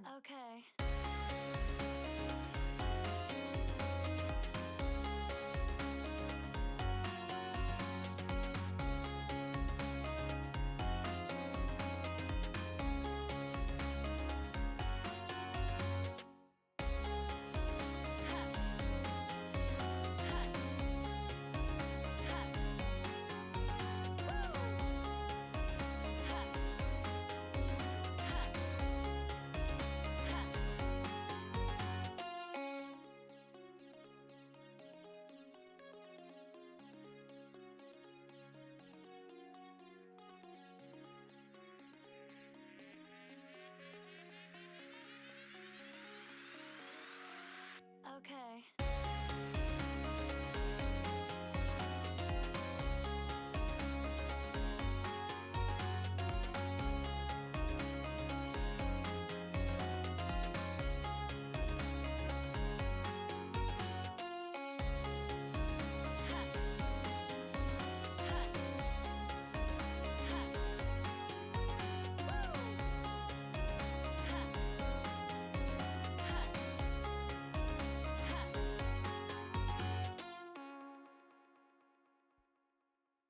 Okay. Okay.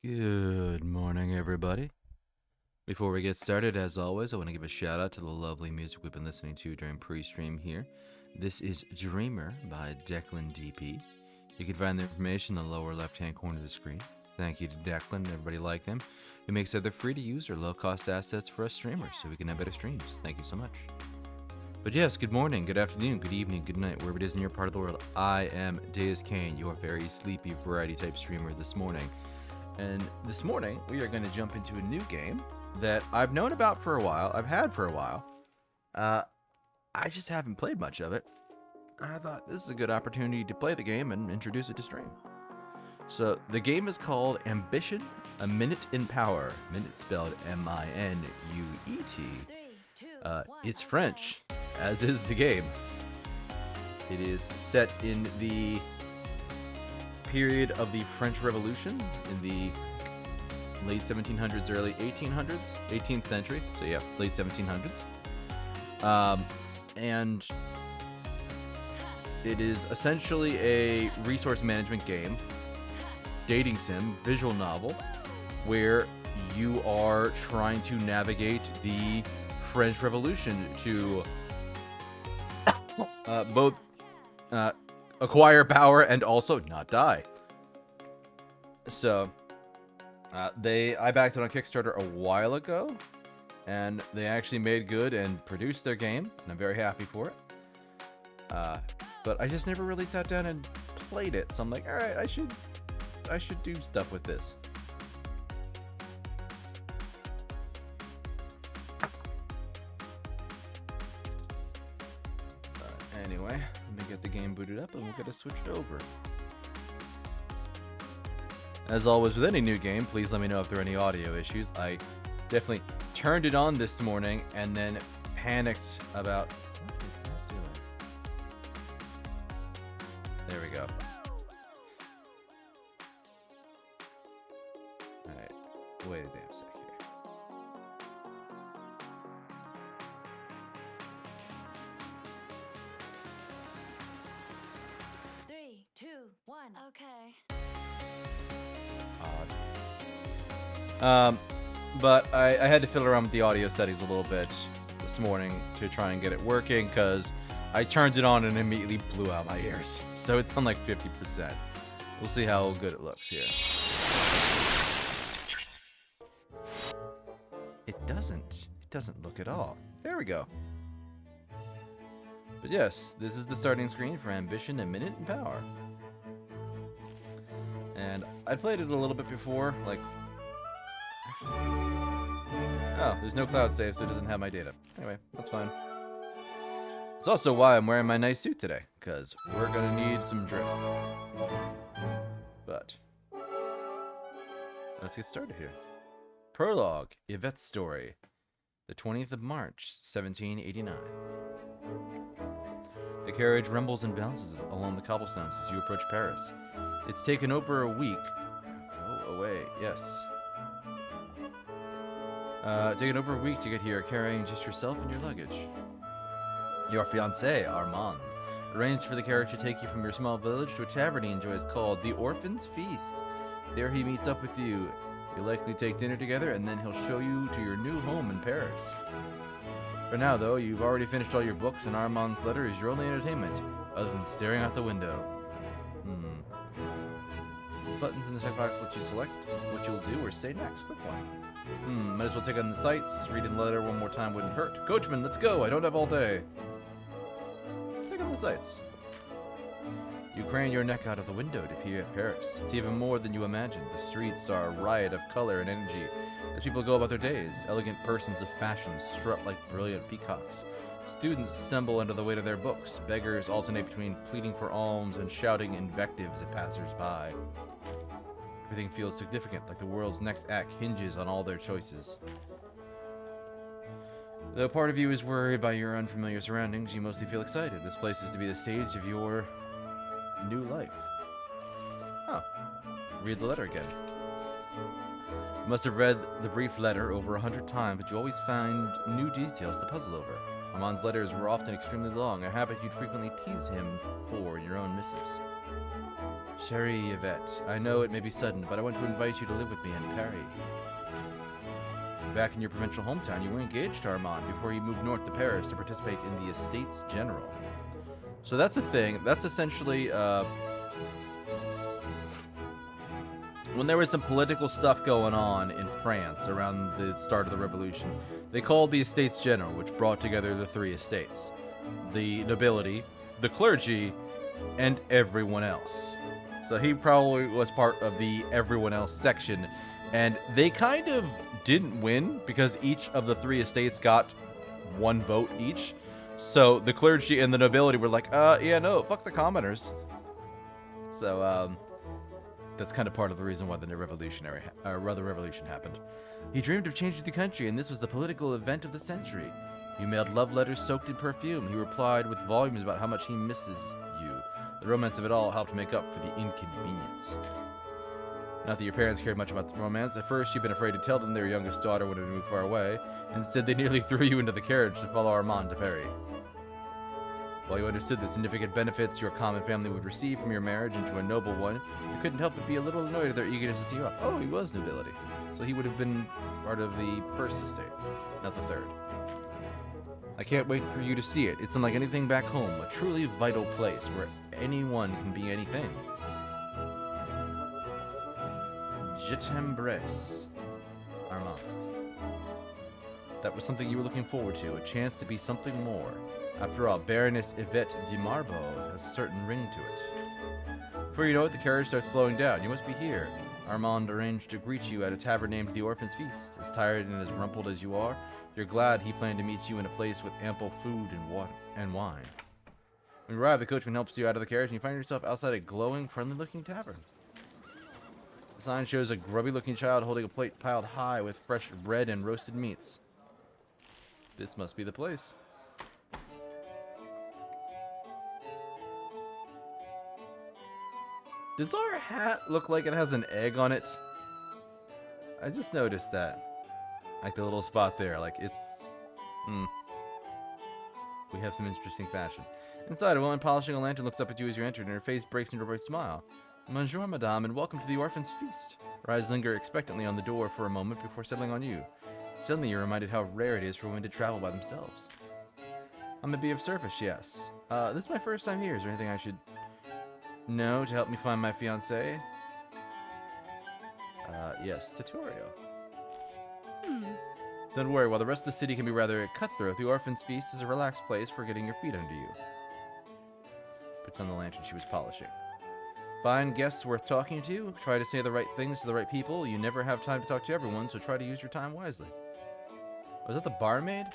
Good morning, everybody. Before we get started, as always, I want to give a shout out to the lovely music we've been listening to during pre-stream here. This is Dreamer by Declan DP. You can find the information in the lower left-hand corner of the screen. Thank you to Declan and everybody like him who makes either free-to-use or low-cost assets for us streamers so we can have better streams. Thank you so much. But yes, good morning, good afternoon, good evening, good night, wherever it is in your part of the world. I am Deuscain, your very sleepy variety-type streamer this morning. And this morning, we are going to jump into a new game that I've known about for a while. I've had for a while. I just haven't played much of it. I thought this is a good opportunity to play the game and introduce it to stream. So the game is called Ambition, A Minute in Power. Minute spelled M-I-N-U-E-T. It's French, as is the game. It is set in the period of the French Revolution in the late 1700s, early 1800s, 18th century. So yeah, late 1700s. And it is essentially a resource management game, dating sim, visual novel, where you are trying to navigate the French Revolution to both acquire power and also not die. So I backed it on Kickstarter a while ago, and they actually made good and produced their game, and I'm very happy for it. But I just never really sat down and played it, so I'm like, all right, I should do stuff with this. Anyway, let me get the game booted up and we'll get it switched over. As always with any new game, please let me know if there are any audio issues. I definitely turned it on this morning and then panicked about... What is that doing? There we go. Alright, wait a damn sec here. Three, two, one. Okay. But I had to fiddle around with the audio settings a little bit this morning to try and get it working, because I turned it on and immediately blew out my ears. So it's on like 50%. We'll see how good it looks here. It doesn't look at all. There we go. But yes, this is the starting screen for Ambition, A Minute in Power. And I played it a little bit before, like... Oh, there's no cloud save, so it doesn't have my data. Anyway, that's fine. It's also why I'm wearing my nice suit today, because we're gonna need some drip. But let's get started here. Prologue, Yvette's story. The 20th of March, 1789. The carriage rumbles and bounces along the cobblestones as you approach Paris. It's taken over a week. Go away, yes. Taken over a week to get here, carrying just yourself and your luggage. Your fiancé, Armand, arranged for the carriage to take you from your small village to a tavern he enjoys called the Orphan's Feast. There he meets up with you. You'll likely take dinner together, and then he'll show you to your new home in Paris. For now, though, you've already finished all your books, and Armand's letter is your only entertainment, other than staring out the window. Buttons in the checkbox let you select what you'll do or say next. Quick one. Might as well take on the sights. Reading the letter one more time wouldn't hurt. Coachman, let's go. I don't have all day. Let's take on the sights. You crane your neck out of the window to peer at Paris. It's even more than you imagined. The streets are a riot of color and energy as people go about their days. Elegant persons of fashion strut like brilliant peacocks. Students stumble under the weight of their books. Beggars alternate between pleading for alms and shouting invectives at passers-by. Everything feels significant, like the world's next act hinges on all their choices. Though part of you is worried by your unfamiliar surroundings, you mostly feel excited. This place is to be the stage of your new life. Oh. Read the letter again. You must have read the brief letter over 100 times, but you always find new details to puzzle over. Armand's letters were often extremely long, a habit you'd frequently tease him for in your own missives. Chérie Yvette, I know it may be sudden, but I want to invite you to live with me in Paris. Back in your provincial hometown, you were engaged to Armand before you moved north to Paris to participate in the Estates General. So that's a thing. That's essentially, when there was some political stuff going on in France around the start of the revolution, they called the Estates General, which brought together the three estates. The nobility, the clergy, and everyone else. So he probably was part of the everyone else section, and they kind of didn't win because each of the three estates got one vote each. So the clergy and the nobility were like, yeah, no, fuck the commoners. So, that's kind of part of the reason why the revolution happened. He dreamed of changing the country, and this was the political event of the century. You mailed love letters soaked in perfume. He replied with volumes about how much he misses you. The romance of it all helped make up for the inconvenience. Not that your parents cared much about the romance. At first, you've been afraid to tell them their youngest daughter wanted to move far away. Instead, they nearly threw you into the carriage to follow Armand to Paris. While you understood the significant benefits your common family would receive from your marriage into a noble one, you couldn't help but be a little annoyed at their eagerness to see you up. Oh, he was nobility. So he would have been part of the first estate, not the third. I can't wait for you to see it. It's unlike anything back home, a truly vital place where anyone can be anything. Je t'embrasse, Armand. That was something you were looking forward to, a chance to be something more. After all, Baroness Yvette de Marbeau has a certain ring to it. Before you know it, the carriage starts slowing down. You must be here. Armand arranged to greet you at a tavern named the Orphan's Feast. As tired and as rumpled as you are, you're glad he planned to meet you in a place with ample food and wine. When you arrive, the coachman helps you out of the carriage, and you find yourself outside a glowing, friendly-looking tavern. The sign shows a grubby-looking child holding a plate piled high with fresh bread and roasted meats. This must be the place. Does our hat look like it has an egg on it? I just noticed that. Like the little spot there, like it's... We have some interesting fashion. Inside, a woman polishing a lantern looks up at you as you enter, and her face breaks into a bright smile. Bonjour, madame, and welcome to the Orphan's Feast. Her eyes linger expectantly on the door for a moment before settling on you. Suddenly, you're reminded how rare it is for women to travel by themselves. I may be of service, she asks. This is my first time here. Is there anything I should know to help me find my fiancé? Yes, tutorial. Don't worry, while the rest of the city can be rather cutthroat, the Orphan's Feast is a relaxed place for getting your feet under you. Puts on the lantern she was polishing. Find guests worth talking to. Try to say the right things to the right people. You never have time to talk to everyone, so try to use your time wisely. Was that the barmaid?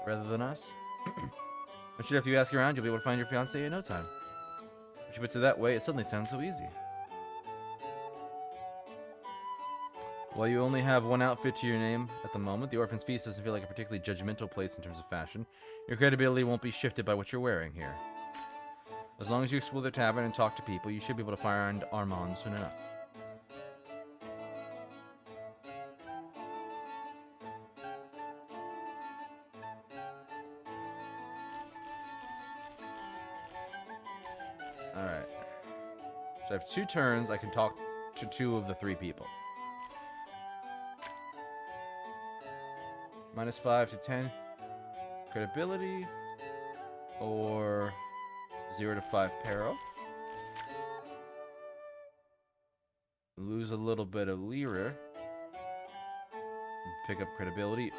Rather than us? I'm sure if you ask around, you'll be able to find your fiancé in no time. When she puts it that way, it suddenly sounds so easy. While you only have one outfit to your name at the moment, the Orphan's Feast doesn't feel like a particularly judgmental place in terms of fashion. Your credibility won't be shifted by what you're wearing here. As long as you explore the tavern and talk to people, you should be able to find Armand soon enough. Alright. So I have 2 turns. I can talk to 2 of the 3 people. -5 to 10 credibility. Or 0 to 5 peril. Lose a little bit of lira. Pick up credibility.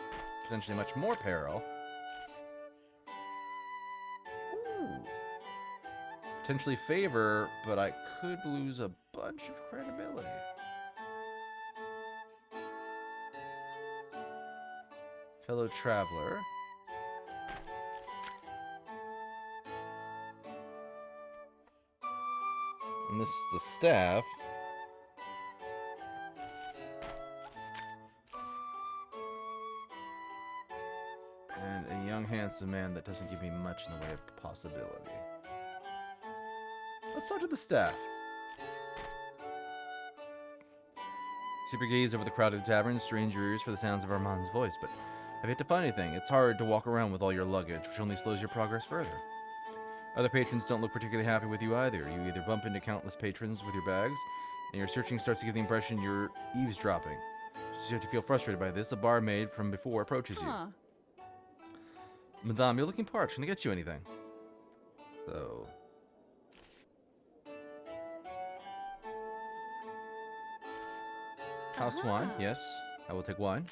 Potentially much more peril. Ooh. Potentially favor, but I could lose a bunch of credibility. Fellow traveler. And this is the staff. And a young, handsome man that doesn't give me much in the way of possibility. Let's talk to the staff. Super gaze over the crowded tavern, strain your ears for the sounds of Armand's voice, but I've yet to find anything. It's hard to walk around with all your luggage, which only slows your progress further. Other patrons don't look particularly happy with you either. You either bump into countless patrons with your bags, and your searching starts to give the impression you're eavesdropping. You start to feel frustrated by this. A barmaid from before approaches you. Madame, you're looking parched. Can I get you anything? So... house wine, yes. I will take wine.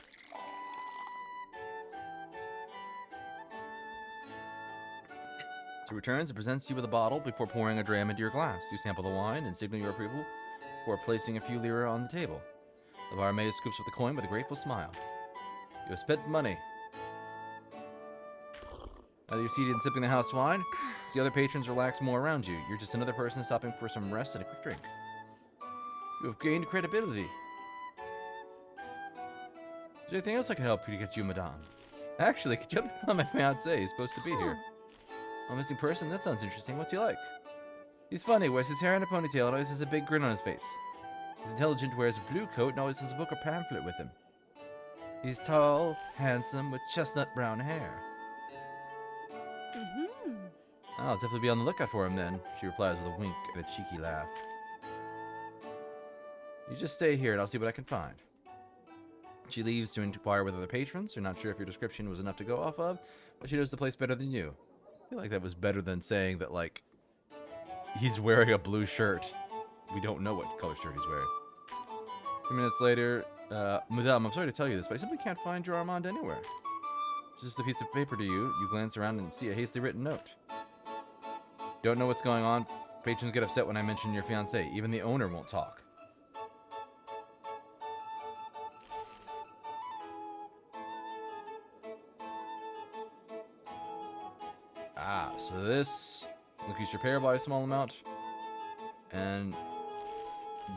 She returns and presents you with a bottle before pouring a dram into your glass. You sample the wine and signal your approval before placing a few lira on the table. The barmaid scoops up the coin with a grateful smile. You have spent money. Now that you're seated and sipping the house wine, as the other patrons relax more around you. You're just another person stopping for some rest and a quick drink. You have gained credibility. Is there anything else I can help you to get you, madame? Actually, could you help me find my fiancé? He's supposed to be here. A missing person? That sounds interesting. What's he like? He's funny, wears his hair in a ponytail and always has a big grin on his face. He's intelligent, wears a blue coat and always has a book or pamphlet with him. He's tall, handsome, with chestnut brown hair. I'll definitely be on the lookout for him then, she replies with a wink and a cheeky laugh. You just stay here and I'll see what I can find. She leaves to inquire with other patrons. You're not sure if your description was enough to go off of, but she knows the place better than you. I feel like that was better than saying that, like, he's wearing a blue shirt. We don't know what color shirt he's wearing. 2 minutes later, Madame, I'm sorry to tell you this, but I simply can't find your Armand anywhere. Just a piece of paper to you. You glance around and see a hastily written note. Don't know what's going on. Patrons get upset when I mention your fiancé. Even the owner won't talk. Ah, so this increases your pair by a small amount. And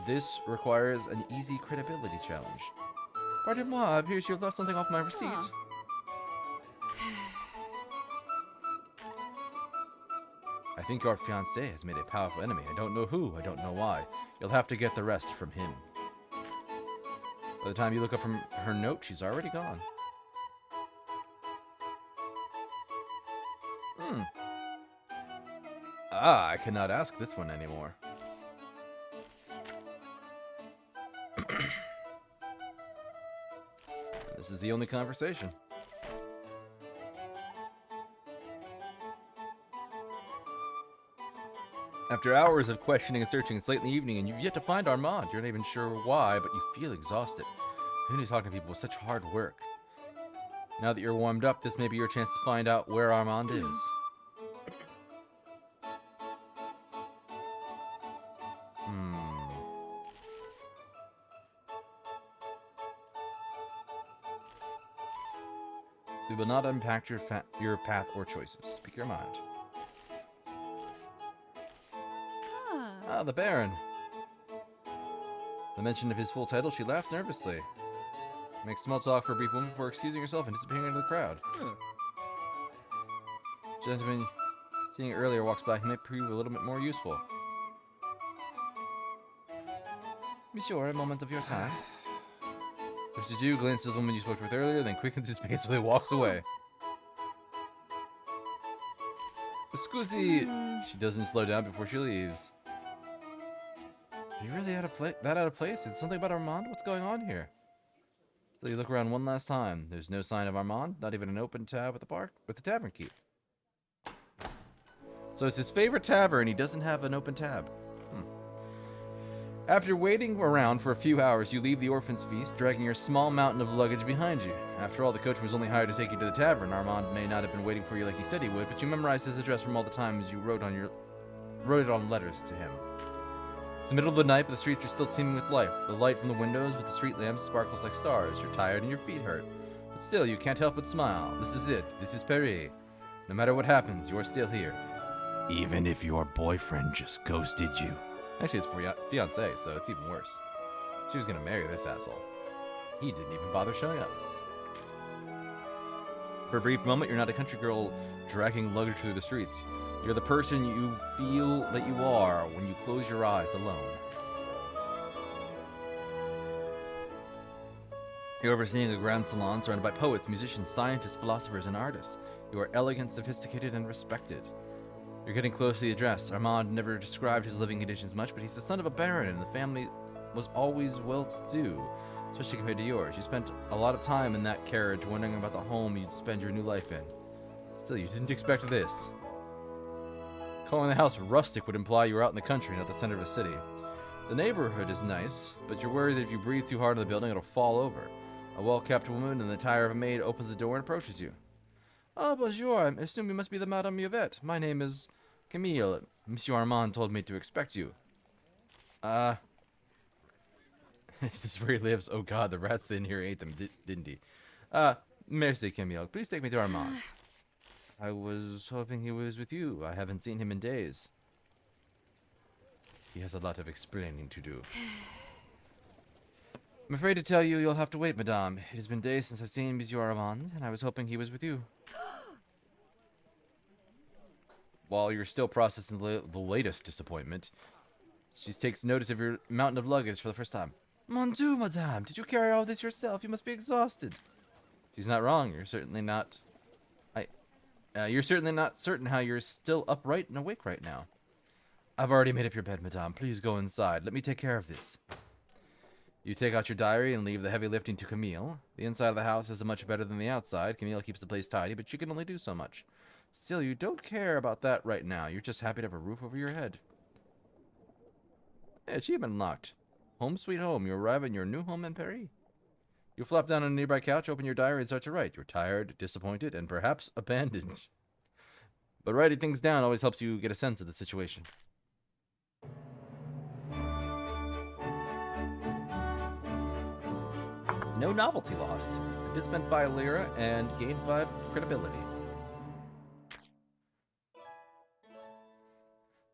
this requires an easy credibility challenge. Pardon-moi, it appears you've left something off my receipt. I think your fiancé has made a powerful enemy. I don't know who, I don't know why. You'll have to get the rest from him. By the time you look up from her note, she's already gone. Ah, I cannot ask this one anymore. This is the only conversation. After hours of questioning and searching, it's late in the evening and you've yet to find Armand. You're not even sure why, but you feel exhausted. Who knew talking to people was such hard work? Now that you're warmed up, this may be your chance to find out where Armand is. We will not impact your path or choices. Speak your mind. Ah, the Baron. The mention of his full title, she laughs nervously. Makes small talk for a brief moment before excusing herself and disappearing into the crowd. Gentleman, seeing it earlier, walks by. He might prove a little bit more useful. Monsieur, a moment of your time. Mr. Dew glances at the woman you spoke with earlier, then quickens his pace while he walks away. Scusi! She doesn't slow down before she leaves. Are you really that out of place? It's something about Armand? What's going on here? So you look around one last time. There's no sign of Armand, not even an open tab at with the tavern key. So it's his favorite tavern, he doesn't have an open tab. After waiting around for a few hours, you leave the Orphan's Feast, dragging your small mountain of luggage behind you. After all, the coach was only hired to take you to the tavern. Armand may not have been waiting for you like he said he would, but you memorized his address from all the times you wrote it on letters to him. It's the middle of the night, but the streets are still teeming with life. The light from the windows with the street lamps sparkles like stars. You're tired and your feet hurt. But still, you can't help but smile. This is it. This is Paris. No matter what happens, you're still here. Even if your boyfriend just ghosted you. Actually, it's for fiance, so it's even worse. She was gonna marry this asshole. He didn't even bother showing up. For a brief moment, you're not a country girl dragging luggage through the streets. You're the person you feel that you are when you close your eyes alone. You're overseeing a grand salon surrounded by poets, musicians, scientists, philosophers, and artists. You are elegant, sophisticated, and respected. You're getting close to the address. Armand never described his living conditions much, but he's the son of a baron, and the family was always well-to-do, especially compared to yours. You spent a lot of time in that carriage wondering about the home you'd spend your new life in. Still, you didn't expect this. Calling the house rustic would imply you were out in the country, not the center of a city. The neighborhood is nice, but you're worried that if you breathe too hard in the building, it'll fall over. A well-kept woman in the attire of a maid opens the door and approaches you. Oh, bonjour. I assume you must be the Madame Yvette. My name is Camille. Monsieur Armand told me to expect you. Is this where he lives? Oh god, the rats in here ate them, didn't he? Merci, Camille. Please take me to Armand. I was hoping he was with you. I haven't seen him in days. He has a lot of explaining to do. I'm afraid to tell you, you'll have to wait, madame. It has been days since I've seen Monsieur Armand, and I was hoping he was with you. While you're still processing the latest disappointment, she takes notice of your mountain of luggage for the first time. Mon Dieu, madame, did you carry all this yourself? You must be exhausted. She's not wrong. You're certainly not... you're certainly not certain how you're still upright and awake right now. I've already made up your bed, madame. Please go inside. Let me take care of this. You take out your diary and leave the heavy lifting to Camille. The inside of the house is much better than the outside. Camille keeps the place tidy, but she can only do so much. Still, you don't care about that right now. You're just happy to have a roof over your head. Hey, achievement unlocked. Home sweet home. You arrive in your new home in Paris. You flop down on a nearby couch, open your diary, and start to write. You're tired, disappointed, and perhaps abandoned. But writing things down always helps you get a sense of the situation. No novelty lost. I did spend 5 lira and gained 5 credibility.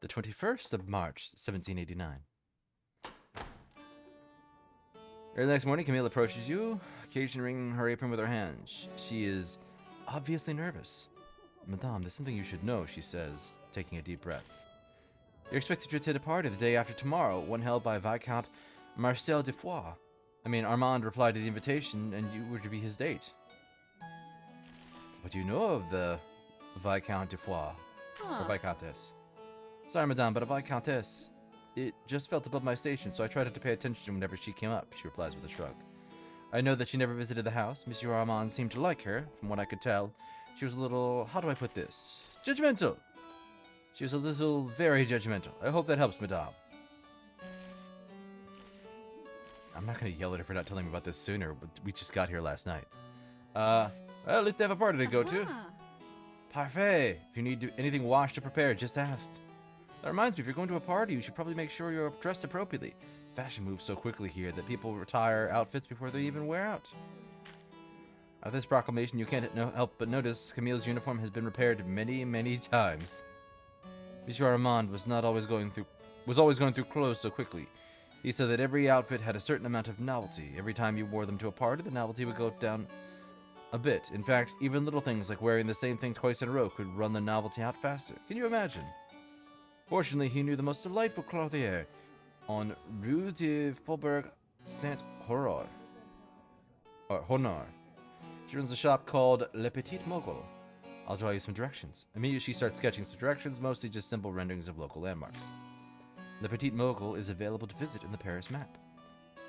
The 21st of March, 1789. Early the next morning, Camille approaches you, occasionally wringing her apron with her hands. She is obviously nervous. Madame, there's something you should know, she says, taking a deep breath. You're expected to attend a party the day after tomorrow, one held by Viscount Marcel de Foix. Armand replied to the invitation, and you were to be his date. What do you know of the Viscount de Foix? Or Viscountess? Sorry, madame, but a Viscountess. It just felt above my station, so I tried to pay attention whenever she came up, she replies with a shrug. I know that she never visited the house. Monsieur Armand seemed to like her, from what I could tell. She was a little, how do I put this? Judgmental! She was a little, very judgmental. I hope that helps, madame. I'm not going to yell at her for not telling me about this sooner, but we just got here last night. Well, at least they have a party to go to. Parfait! If you need anything washed or prepared, just ask. That reminds me, if you're going to a party, you should probably make sure you're dressed appropriately. Fashion moves so quickly here that people retire outfits before they even wear out. After this proclamation, you can't help but notice Camille's uniform has been repaired many, many times. Monsieur Armand was always going through clothes so quickly. He said that every outfit had a certain amount of novelty. Every time you wore them to a party, the novelty would go down a bit. In fact, even little things like wearing the same thing twice in a row could run the novelty out faster. Can you imagine? Fortunately, he knew the most delightful clothier on Rue de Faubourg Saint-Honor. She runs a shop called Le Petit Mogul. I'll draw you some directions. Immediately she starts sketching some directions, mostly just simple renderings of local landmarks. The Petite Mogul is available to visit in the Paris map.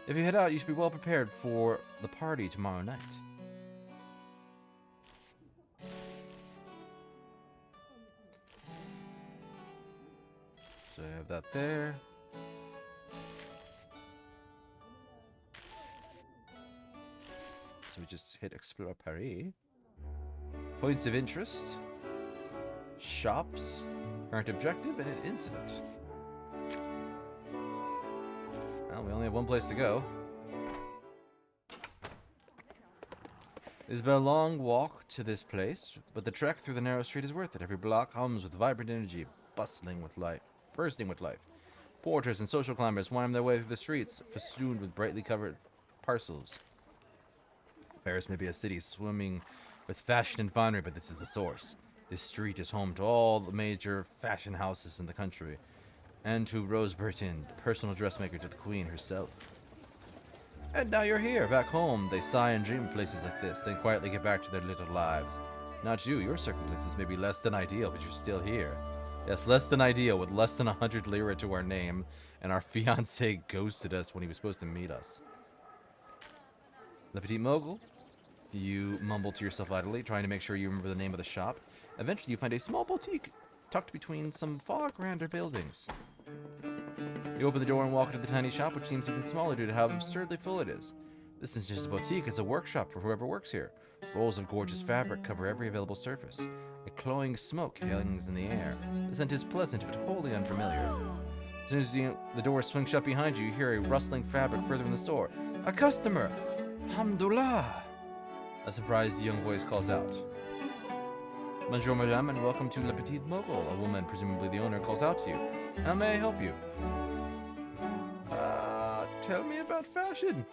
If you head out, you should be well prepared for the party tomorrow night. So I have that there. So we just hit Explore Paris. Points of interest. Shops. Current objective and an incident. Well, we only have one place to go. It's been a long walk to this place, but the trek through the narrow street is worth it. Every block hums with vibrant energy, bustling with life, bursting with life. Porters and social climbers wind their way through the streets, festooned with brightly covered parcels. Paris may be a city swimming with fashion and finery, but this is the source. This street is home to all the major fashion houses in the country, and to Rose Bertin, the personal dressmaker to the Queen herself. And now you're here, back home. They sigh and dream of places like this, then quietly get back to their little lives. Not you, your circumstances may be less than ideal, but you're still here. Yes, less than ideal, with less than 100 lira to our name, and our fiancé ghosted us when he was supposed to meet us. Le Petit Mogul, you mumble to yourself idly, trying to make sure you remember the name of the shop. Eventually you find a small boutique, tucked between some far grander buildings. You open the door and walk into the tiny shop, which seems even smaller due to how absurdly full it is. This isn't just a boutique, it's a workshop for whoever works here. Rolls of gorgeous fabric cover every available surface. A cloying smoke hangs in the air. The scent is pleasant, but wholly unfamiliar. As soon as the door swings shut behind you, you hear a rustling fabric further in the store. A customer! Alhamdulillah! A surprised young voice calls out. Bonjour, madame, and welcome to Le Petit Mogul. A woman, presumably the owner, calls out to you. How may I help you? Tell me about fashion.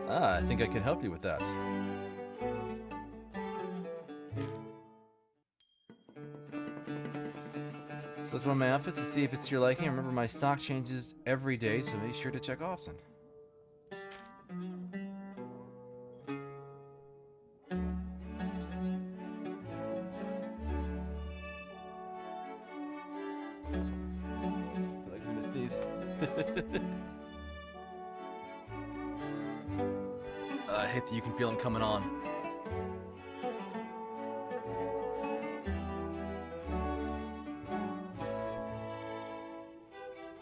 I think I can help you with that. So that's one of my outfits to see if it's to your liking. Remember, my stock changes every day, so make sure to check often. I hate that you can feel him coming on.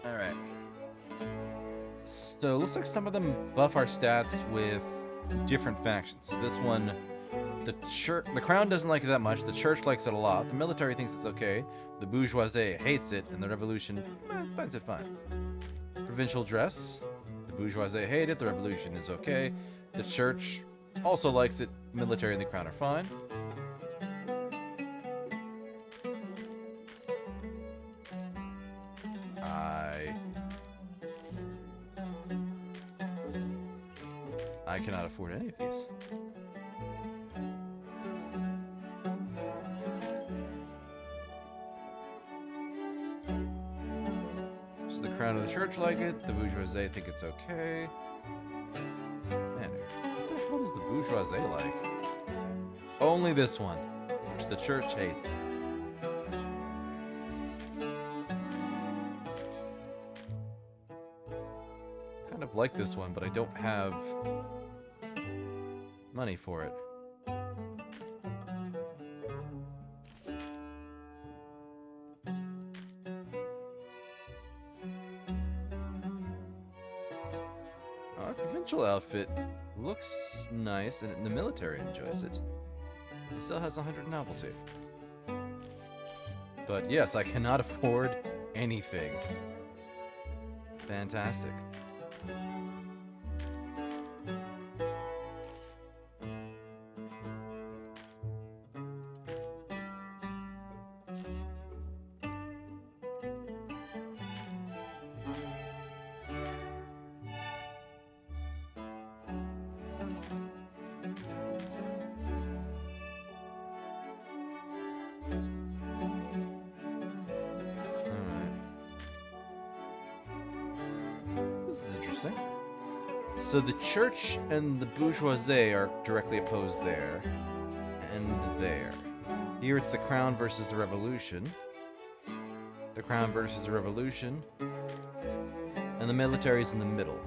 Alright. So, it looks like some of them buff our stats with different factions. So this one, the Crown doesn't like it that much, the Church likes it a lot, the military thinks it's okay, the bourgeoisie hates it, and the Revolution finds it fine. Provincial dress, the bourgeoisie hate it, the Revolution is okay, the Church also likes it, military and the Crown are fine. I cannot afford any of these. So the Crown of the Church like it, the bourgeoisie think it's okay. Man, what the hell does the bourgeoisie like? Only this one, which the Church hates. Kind of like this one, but I don't have money for it. Our provincial outfit looks nice, and the military enjoys it. It still has 100 novelty. But yes, I cannot afford anything. Fantastic. This is interesting. So the church and the bourgeoisie are directly opposed there. And there. Here it's the crown versus the revolution. The crown versus the revolution. And the military's in the middle.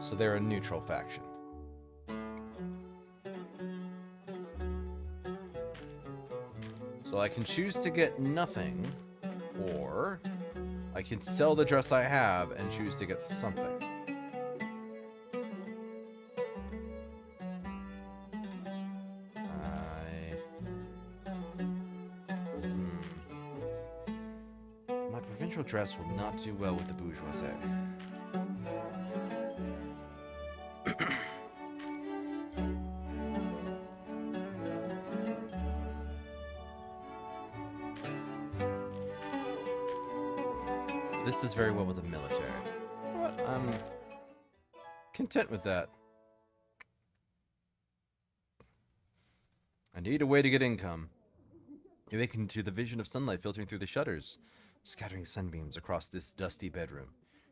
So they're a neutral faction. So I can choose to get nothing, or I can sell the dress I have and choose to get something. My provincial dress will not do well with the bourgeoisie. This does very well with the military. What? I'm content with that. I need a way to get income. You awaken to the vision of sunlight filtering through the shutters, scattering sunbeams across this dusty bedroom.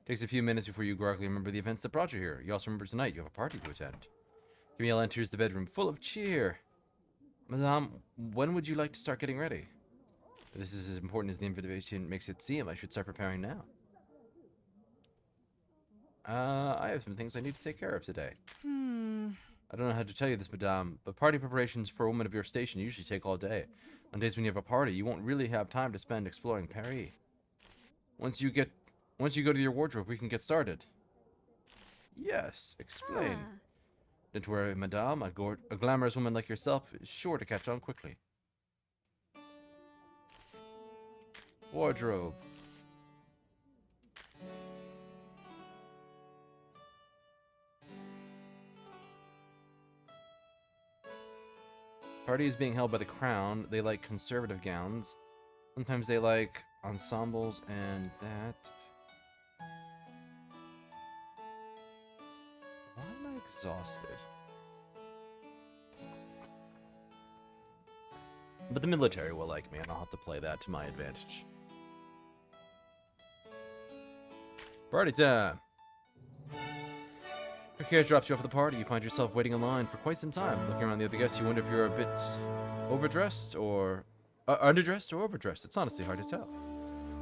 It takes a few minutes before you groggily remember the events that brought you here. You also remember tonight you have a party to attend. Camille enters the bedroom full of cheer. Madame, when would you like to start getting ready? If this is as important as the invitation makes it seem, I should start preparing now. I have some things I need to take care of today. I don't know how to tell you this, madame, but party preparations for a woman of your station usually take all day. On days when you have a party, you won't really have time to spend exploring Paris. Once you go to your wardrobe, we can get started. Yes, explain. Don't worry, madame. A glamorous woman like yourself is sure to catch on quickly. Wardrobe. Party is being held by the crown. They like conservative gowns. Sometimes they like ensembles and that. Why am I exhausted? But the military will like me, and I'll have to play that to my advantage. Party time! Your carriage drops you off at the party. You find yourself waiting in line for quite some time. Looking around the other guests, you wonder if you're a bit overdressed or underdressed or overdressed. It's honestly hard to tell.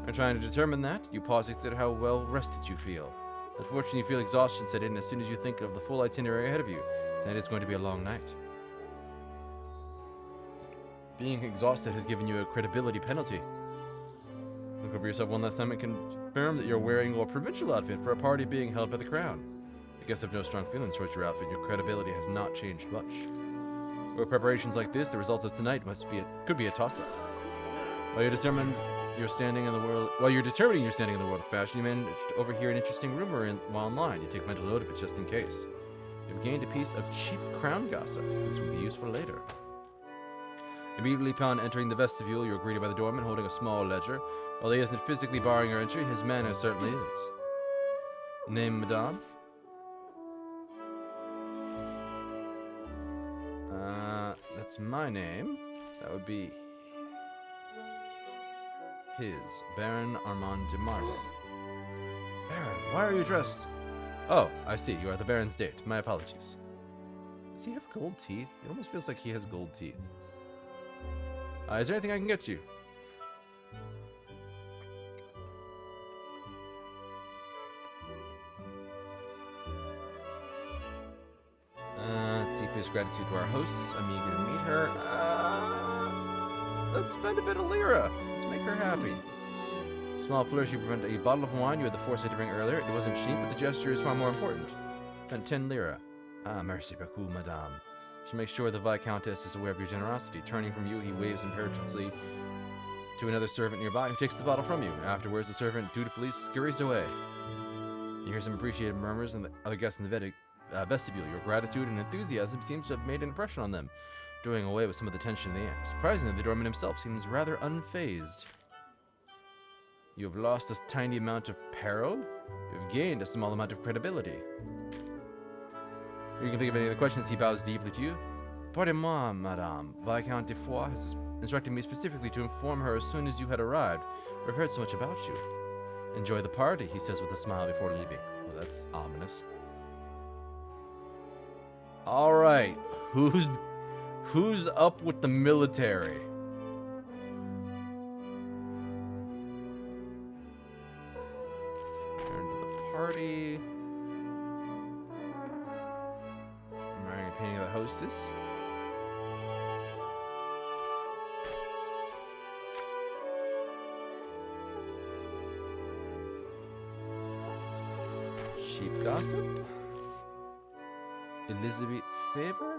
And trying to determine that, you pause to consider how well rested you feel. Unfortunately, you feel exhaustion set in as soon as you think of the full itinerary ahead of you. Tonight is going to be a long night. Being exhausted has given you a credibility penalty. Look over yourself one last time and confirm that you're wearing your provincial outfit for a party being held by the crown. I guess I have no strong feelings towards your outfit. Your credibility has not changed much. For preparations like this, the result of tonight could be a toss-up. While you're determining your standing in the world of fashion, you manage to overhear an interesting rumor while in line. You take mental note of it just in case. You've gained a piece of cheap crown gossip. This will be useful later. Immediately upon entering the vestibule, you're greeted by the doorman holding a small ledger. While he isn't physically barring your entry, his manner certainly is. Name, madame? That's my name. That would be his. Baron Armand de Marvel. Baron, why are you dressed? Oh, I see. You are the Baron's date. My apologies. Does he have gold teeth? It almost feels like he has gold teeth. Is there anything I can get you? Deepest gratitude to our hosts. I'm eager to meet her. Let's spend a bit of lira. Let's make her happy. Small flourish, you prevent a bottle of wine you had the foresight to bring earlier. It wasn't cheap, but the gesture is far more important. Spent 10 lira. Merci beaucoup, madame. To make sure the Viscountess is aware of your generosity. Turning from you, he waves imperiously to another servant nearby who takes the bottle from you. Afterwards, the servant dutifully scurries away. You hear some appreciative murmurs and the other guests in the vestibule. Your gratitude and enthusiasm seems to have made an impression on them, doing away with some of the tension in the air. Surprisingly, the doorman himself seems rather unfazed. You have lost a tiny amount of peril. You have gained a small amount of credibility. You can think of any other questions. He bows deeply to you. Pardon-moi, madame. Viscount de Foix has instructed me specifically to inform her as soon as you had arrived. We've heard so much about you. Enjoy the party, he says with a smile before leaving. Well, that's ominous. All right, who's up with the military? Turn to the party. I'm wearing a painting of the hostess. Cheap gossip. Elizabeth favor.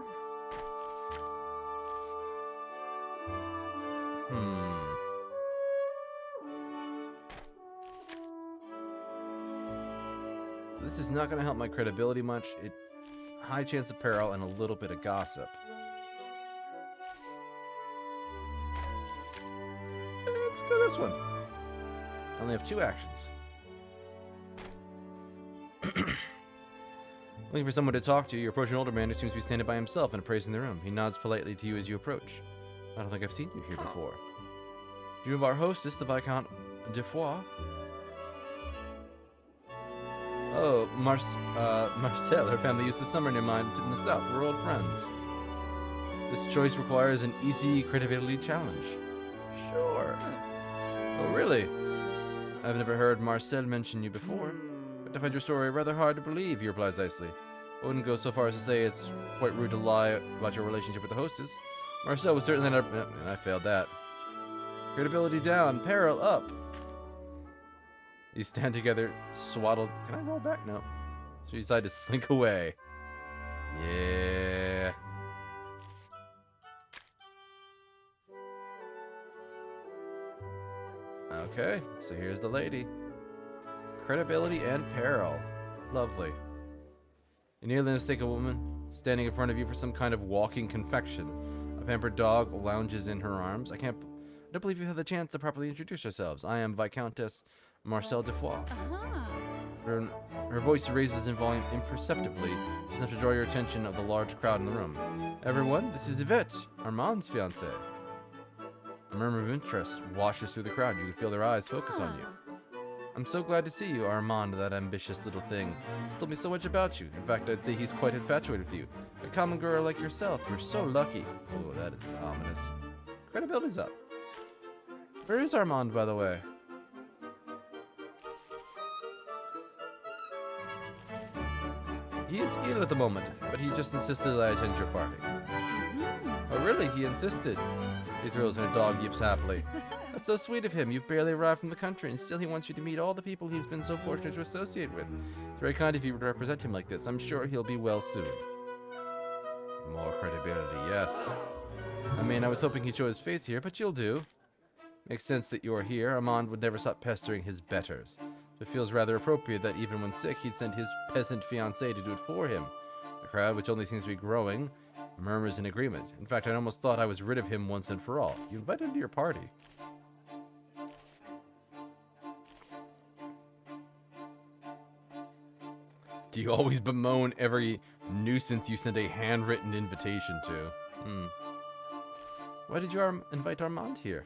This is not going to help my credibility much. High chance of peril and a little bit of gossip. Let's go this one. I only have 2 actions. Looking for someone to talk to, you approach an older man who seems to be standing by himself and appraising the room. He nods politely to you as you approach. I don't think I've seen you here before. Do you know our hostess, the Viscount de Foix? Oh, Marcel, her family used to summer near mine in the south. We're old friends. This choice requires an easy credibility challenge. Sure. Oh, really? I've never heard Marcel mention you before. I find your story rather hard to believe, he replies icily. I wouldn't go so far as to say it's quite rude to lie about your relationship with the hostess. Marcel was certainly not... I failed that. Credibility down, peril up. You stand together, swaddled... Can I roll back? No. So you decide to slink away. Yeah. Okay, so here's the lady. Credibility and peril. Lovely. You nearly mistake a woman standing in front of you for some kind of walking confection. A pampered dog lounges in her arms. I don't believe you had the chance to properly introduce yourselves. I am Viscountess Marcel de Foix. Her voice raises in volume imperceptibly, enough to draw your attention of the large crowd in the room. Everyone, this is Yvette, Armand's fiancée. A murmur of interest washes through the crowd. You can feel their eyes focus on you. I'm so glad to see you, Armand, that ambitious little thing. He's told me so much about you. In fact, I'd say he's quite infatuated with you. A common girl like yourself. You're so lucky. Oh, that is ominous. Credibility's up. Where is Armand, by the way? He is ill at the moment, but he just insisted that I attend your party. Oh, really? He insisted. He thrills and her dog yips happily. That's so sweet of him. You've barely arrived from the country, and still he wants you to meet all the people he's been so fortunate to associate with. It's very kind of you to represent him like this. I'm sure he'll be well soon. More credibility, yes. I mean, I was hoping he'd show his face here, but you'll do. Makes sense that you're here. Armand would never stop pestering his betters. So it feels rather appropriate that even when sick, he'd send his peasant fiancée to do it for him. The crowd, which only seems to be growing, murmurs in agreement. In fact, I almost thought I was rid of him once and for all. You invited him to your party. Do you always bemoan every nuisance you send a handwritten invitation to? Why did you invite Armand here?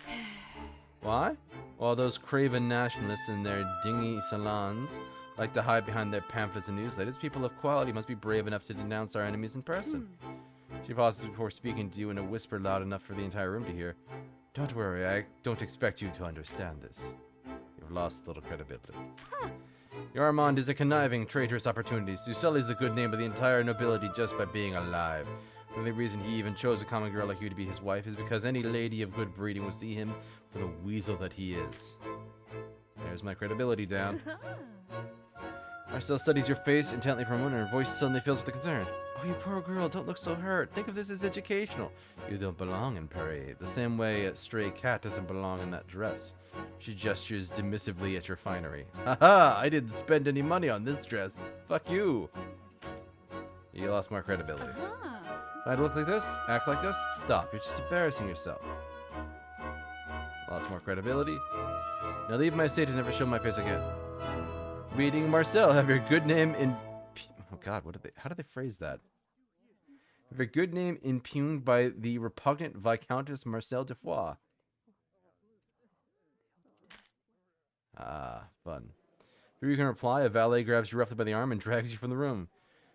Why? Well, those craven nationalists in their dingy salons like to hide behind their pamphlets and newsletters. People of quality must be brave enough to denounce our enemies in person. She pauses before speaking to you in a whisper loud enough for the entire room to hear. Don't worry, I don't expect you to understand this. You've lost a little credibility. Your Armand is a conniving, traitorous opportunity to sullies the good name of the entire nobility just by being alive. The only reason he even chose a common girl like you to be his wife is because any lady of good breeding will see him for the weasel that he is. There's my credibility down. Marcel studies your face intently for a moment, and her voice suddenly fills with concern. Oh, you poor girl, don't look so hurt. Think of this as educational. You don't belong in Paris, the same way a stray cat doesn't belong in that dress. She gestures dismissively at your finery. Haha, I didn't spend any money on this dress. Fuck you. You lost more credibility. If I look like this, act like this, stop. You're just embarrassing yourself. Lost more credibility. Now leave my estate and never show my face again. Reading Marcel, have your good name in... Oh god, how do they phrase that? Have your good name impugned by the repugnant Viscountess Marcel de Foix. Ah, fun. Before you can reply, a valet grabs you roughly by the arm and drags you from the room.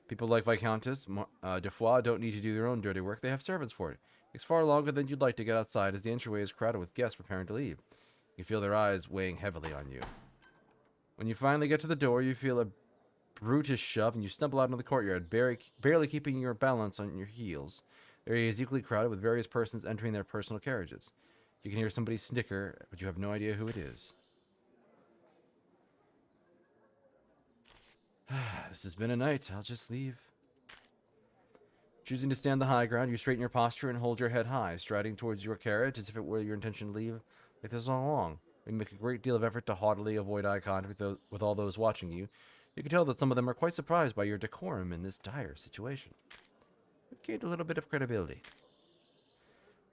People like Viscountess de Foix don't need to do their own dirty work. They have servants for it. It takes far longer than you'd like to get outside as the entryway is crowded with guests preparing to leave. You feel their eyes weighing heavily on you. When you finally get to the door, you feel a brutish shove and you stumble out into the courtyard, barely keeping your balance on your heels. The area is equally crowded with various persons entering their personal carriages. You can hear somebody snicker, but you have no idea who it is. This has been a night. I'll just leave. Choosing to stand the high ground, you straighten your posture and hold your head high, striding towards your carriage as if it were your intention to leave like this all along. You make a great deal of effort to haughtily avoid eye contact with all those watching you. You can tell that some of them are quite surprised by your decorum in this dire situation. You've gained a little bit of credibility.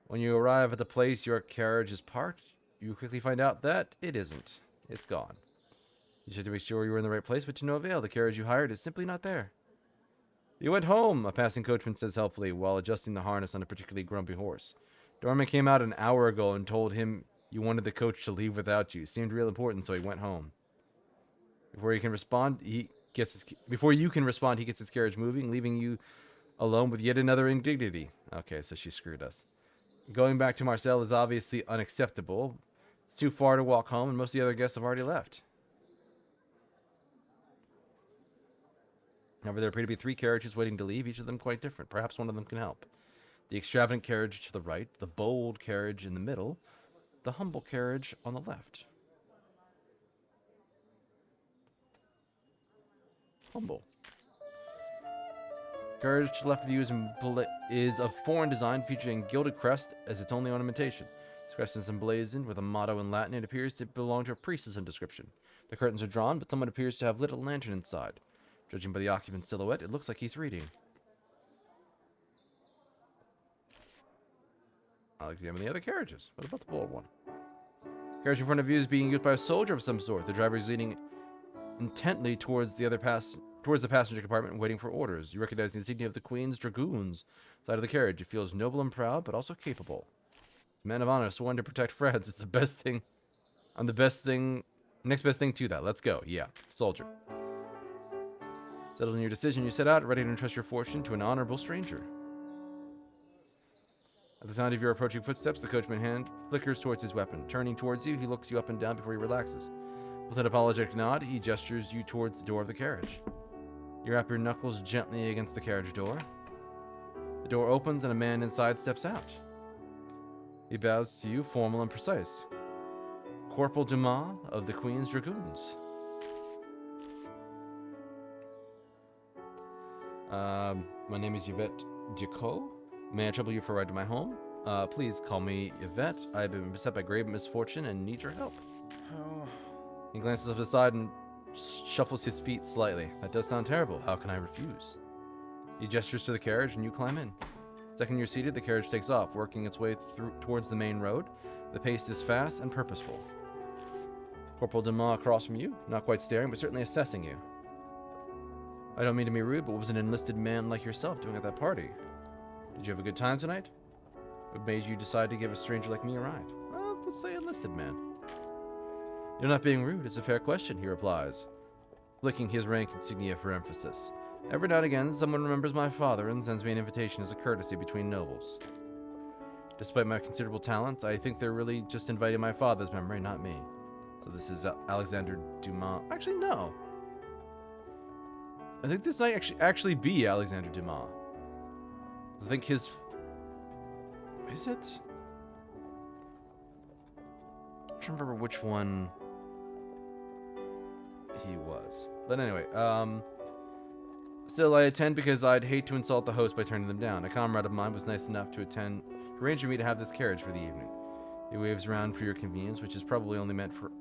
When you arrive at the place your carriage is parked, you quickly find out that it isn't. It's gone. You check to be sure you were in the right place, but to no avail. The carriage you hired is simply not there. You went home, a passing coachman says helpfully, while adjusting the harness on a particularly grumpy horse. Dorman came out an hour ago and told him you wanted the coach to leave without you. It seemed real important, so he went home. Before you can respond, he gets his carriage moving, leaving you alone with yet another indignity. Okay, so she screwed us. Going back to Marcel is obviously unacceptable. It's too far to walk home, and most of the other guests have already left. However, there appear to be 3 carriages waiting to leave, each of them quite different. Perhaps one of them can help. The extravagant carriage to the right, the bold carriage in the middle, the humble carriage on the left. Humble. Carriage to the left of you is of foreign design, featuring gilded crest as its only ornamentation. This crest is emblazoned with a motto in Latin and appears to belong to a priest of some description. The curtains are drawn, but someone appears to have lit a lantern inside. Judging by the occupant's silhouette, it looks like he's reading. I'll examine the other carriages. What about the bold one? Carriage in front of you is being used by a soldier of some sort. The driver is leaning intently towards the passenger compartment, waiting for orders. You recognize the insignia of the Queen's Dragoons side of the carriage. It feels noble and proud, but also capable. It's a man of honor, sworn to protect France. It's the best thing. I'm the best thing. Next best thing to that. Let's go. Yeah, soldier. Settled in your decision, you set out, ready to entrust your fortune to an honorable stranger. At the sound of your approaching footsteps, the coachman's hand flickers towards his weapon. Turning towards you, he looks you up and down before he relaxes. With an apologetic nod, he gestures you towards the door of the carriage. You wrap your knuckles gently against the carriage door. The door opens and a man inside steps out. He bows to you, formal and precise. Corporal Dumas of the Queen's Dragoons. My name is Yvette Ducot. May I trouble you for a ride to my home? Please call me Yvette. I have been beset by grave misfortune and need your help. Oh. He glances up to the side and shuffles his feet slightly. That does sound terrible. How can I refuse? He gestures to the carriage and you climb in. The second you're seated, the carriage takes off, working its way towards the main road. The pace is fast and purposeful. Corporal Dumas across from you, not quite staring, but certainly assessing you. I don't mean to be rude, but what was an enlisted man like yourself doing at that party? Did you have a good time tonight? What made you decide to give a stranger like me a ride? Well, let's say enlisted man. You're not being rude. It's a fair question, he replies, flicking his rank insignia for emphasis. Every now and again, someone remembers my father and sends me an invitation as a courtesy between nobles. Despite my considerable talents, I think they're really just inviting my father's memory, not me. So this is Alexander Dumas. Actually, no. I think this might actually be Alexander Dumas. I think his... Is it? I'm trying to remember which one he was. But anyway, still I attend because I'd hate to insult the host by turning them down. A comrade of mine was nice enough to arrange for me to have this carriage for the evening. He waves around for your convenience, which is probably only meant for,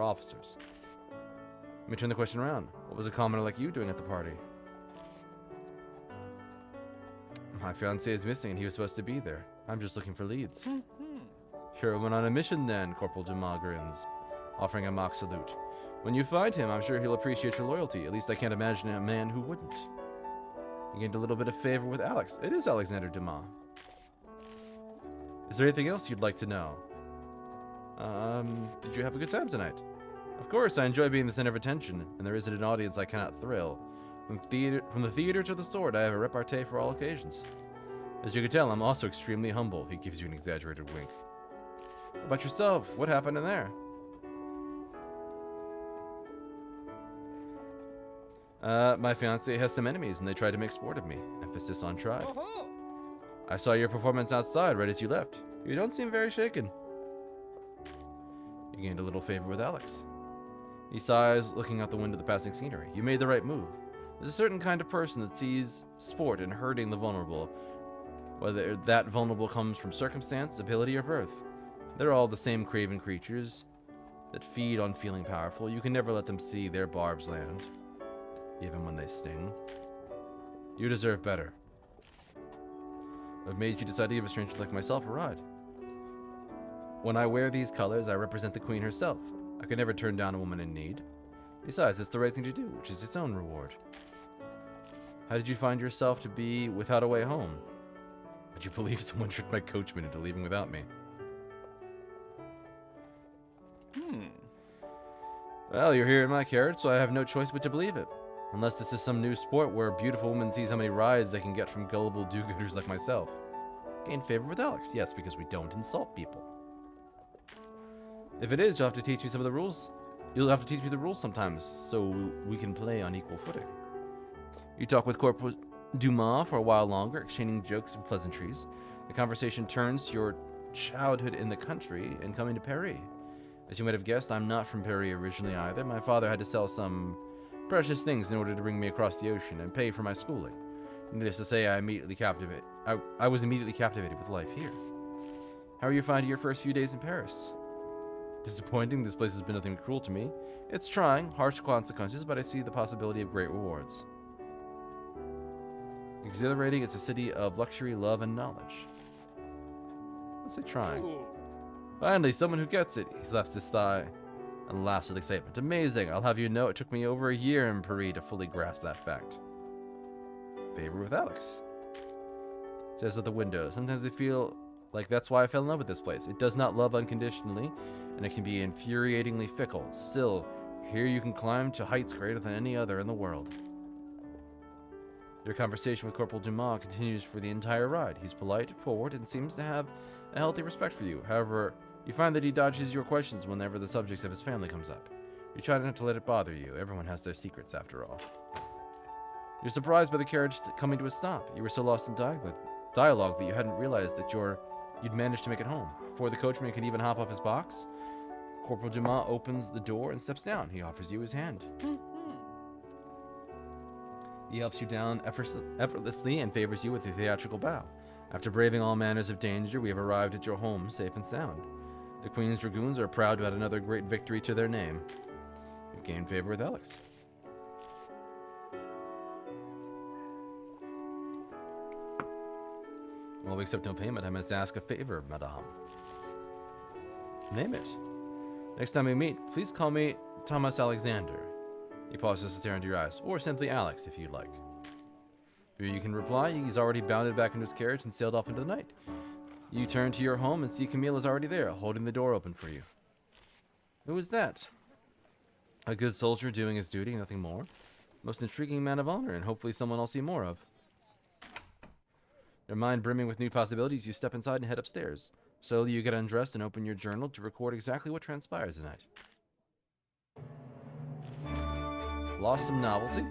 officers. Let me turn the question around. What was a commoner like you doing at the party? My fiancé is missing and he was supposed to be there. I'm just looking for leads. Sure, went on a mission then, Corporal Dumas grins, offering a mock salute. When you find him, I'm sure he'll appreciate your loyalty. At least I can't imagine a man who wouldn't. You gained a little bit of favor with Alex. It is Alexander Dumas. Is there anything else you'd like to know? Did you have a good time tonight? Of course, I enjoy being the center of attention, and there isn't an audience I cannot thrill. From the theater to the sword, I have a repartee for all occasions. As you can tell, I'm also extremely humble. He gives you an exaggerated wink. How about yourself? What happened in there? My fiancé has some enemies, and they tried to make sport of me. Emphasis on tried. I saw your performance outside right as you left. You don't seem very shaken. You gained a little favor with Alex. He sighs, looking out the window of the passing scenery. You made the right move. There's a certain kind of person that sees sport in hurting the vulnerable, whether that vulnerable comes from circumstance, ability, or birth. They're all the same craven creatures that feed on feeling powerful. You can never let them see their barbs land, even when they sting. You deserve better. What made you decide to give a stranger like myself a ride? When I wear these colors, I represent the queen herself. I could never turn down a woman in need. Besides, it's the right thing to do, which is its own reward. How did you find yourself to be without a way home? Would you believe someone tricked my coachman into leaving without me? Well, you're here in my carriage, so I have no choice but to believe it. Unless this is some new sport where a beautiful woman sees how many rides they can get from gullible do-gooders like myself. Gain favor with Alex, yes, because we don't insult people. If it is, you'll have to teach me some of the rules. You'll have to teach me the rules sometimes, so we can play on equal footing. You talk with Corporal Dumas for a while longer, exchanging jokes and pleasantries. The conversation turns to your childhood in the country and coming to Paris. As you might have guessed, I'm not from Paris originally either. My father had to sell some precious things in order to bring me across the ocean and pay for my schooling. Needless to say, I was immediately captivated with life here. How are you finding your first few days in Paris? Disappointing. This place has been nothing but cruel to me. It's trying, harsh consequences, but I see the possibility of great rewards. Exhilarating, it's a city of luxury, love, and knowledge. Let's say trying. Ooh. Finally, someone who gets it. He slaps his thigh and laughs with excitement. Amazing. I'll have you know it took me over a year in Paris to fully grasp that fact. Favor with Alex. Says at the window. Sometimes I feel like that's why I fell in love with this place. It does not love unconditionally, and it can be infuriatingly fickle. Still, here you can climb to heights greater than any other in the world. Your conversation with Corporal Dumas continues for the entire ride. He's polite, forward, and seems to have a healthy respect for you. However, you find that he dodges your questions whenever the subjects of his family comes up. You try not to let it bother you. Everyone has their secrets, after all. You're surprised by the carriage coming to a stop. You were so lost in dialogue that you hadn't realized that you'd managed to make it home. Before the coachman could even hop off his box, Corporal Dumas opens the door and steps down. He offers you his hand. He helps you down effortlessly and favors you with a theatrical bow. After braving all manners of danger, we have arrived at your home safe and sound. The Queen's Dragoons are proud to add another great victory to their name. You've gained favor with Alex. While we accept no payment, I must ask a favor, madame. Name it. Next time we meet, please call me Thomas Alexander. He pauses to stare into your eyes, or simply Alex, if you'd like. You can reply. He's already bounded back into his carriage and sailed off into the night. You turn to your home and see Camille is already there, holding the door open for you. Who is that? A good soldier doing his duty, nothing more. Most intriguing man of honor, and hopefully someone I'll see more of. Your mind brimming with new possibilities, you step inside and head upstairs. Slowly you get undressed and open your journal to record exactly what transpires tonight. Lost some novelty.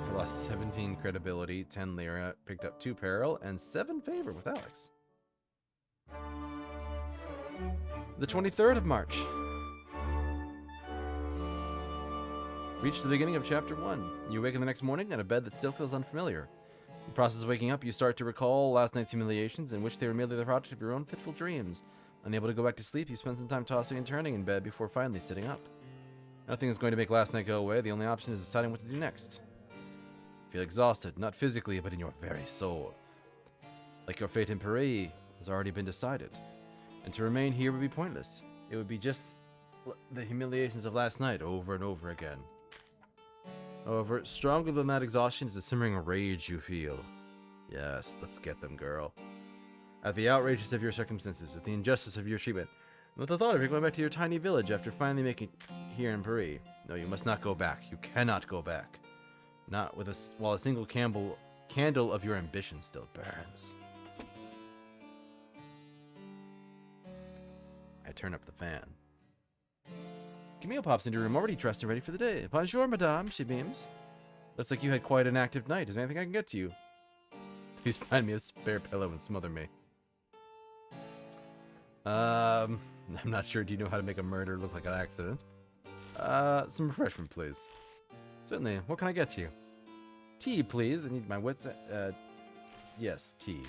I lost 17 credibility, 10 lira, picked up 2 peril, and 7 favor with Alex. The 23rd of March. Reach the beginning of chapter 1. You awaken the next morning in a bed that still feels unfamiliar. In the process of waking up, you start to recall last night's humiliations, in which they were merely the product of your own fitful dreams. Unable to go back to sleep, you spend some time tossing and turning in bed before finally sitting up. Nothing is going to make last night go away. The only option is deciding what to do next. You feel exhausted, not physically, but in your very soul. Like your fate in Paris has already been decided. And to remain here would be pointless. It would be just the humiliations of last night over and over again. However, stronger than that exhaustion is the simmering rage you feel. Yes, let's get them, girl. At the outrageous of your circumstances, at the injustice of your treatment, and with the thought of you going back to your tiny village after finally making here in Paris. No, you must not go back. You cannot go back. Not with while a single candle of your ambition still burns. I turn up the fan. Camille pops into her room already dressed and ready for the day. Bonjour, madame, she beams. Looks like you had quite an active night. Is there anything I can get to you? Please find me a spare pillow and smother me. I'm not sure. Do you know how to make a murder look like an accident? Some refreshment, please. Certainly. What can I get you? Tea, please. I need my wits. Yes, tea.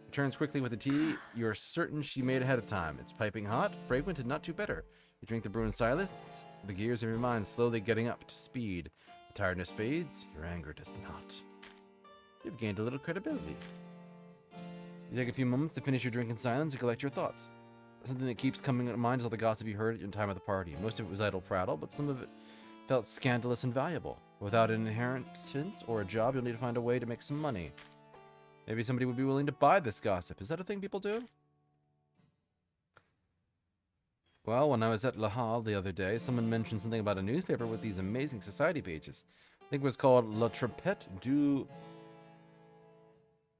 Returns quickly with the tea. You're certain she made ahead of time. It's piping hot, fragrant, and not too bitter. You drink the brew in silence, the gears of your mind slowly getting up to speed. The tiredness fades, your anger does not. You've gained a little credibility. You take a few moments to finish your drink in silence and collect your thoughts. Something that keeps coming to mind is all the gossip you heard at your time at the party. Most of it was idle prattle, but some of it felt scandalous and valuable. Without an inheritance or a job, you'll need to find a way to make some money. Maybe somebody would be willing to buy this gossip. Is that a thing people do? Well, when I was at La Halle the other day, someone mentioned something about a newspaper with these amazing society pages. I think it was called La Trompette du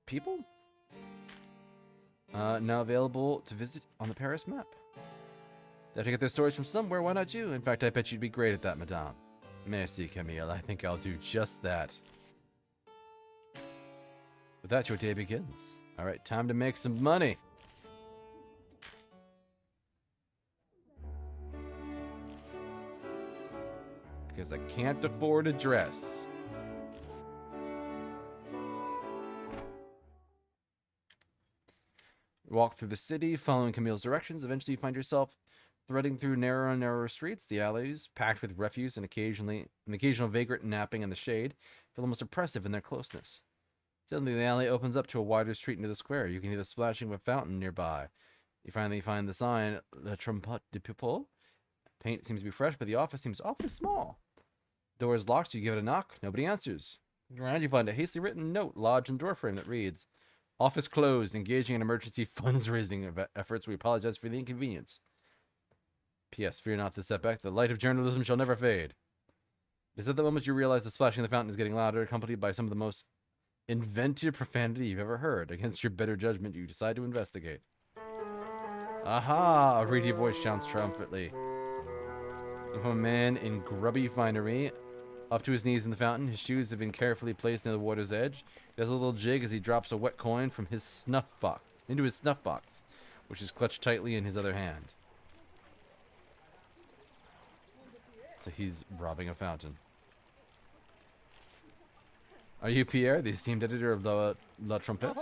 People? Now available to visit on the Paris map. They have to get their stories from somewhere, why not you? In fact, I bet you'd be great at that, madame. Merci, Camille. I think I'll do just that. With that, your day begins. Alright, time to make some money. Because I can't afford a dress. You walk through the city, following Camille's directions. Eventually, you find yourself threading through narrower and narrower streets. The alleys, packed with refuse and an occasional vagrant napping in the shade, feel almost oppressive in their closeness. Suddenly, the alley opens up to a wider street into the square. You can hear the splashing of a fountain nearby. You finally find the sign, La Trompette du People. Paint seems to be fresh, but the office seems awfully small. The door is locked, so you give it a knock. Nobody answers. Around, you find a hastily written note lodged in the doorframe that reads, "Office closed. Engaging in emergency fundraising efforts. We apologize for the inconvenience. P.S. Fear not the setback. The light of journalism shall never fade." It's at the moment you realize the splashing of the fountain is getting louder, accompanied by some of the most inventive profanity you've ever heard. Against your better judgment, you decide to investigate. Aha! A reedy voice shouts triumphantly. A man in grubby finery, up to his knees in the fountain. His shoes have been carefully placed near the water's edge. He does a little jig as he drops a wet coin from his snuff box into his snuff box, which is clutched tightly in his other hand. So he's robbing a fountain. Are you Pierre, the esteemed editor of La Trompette?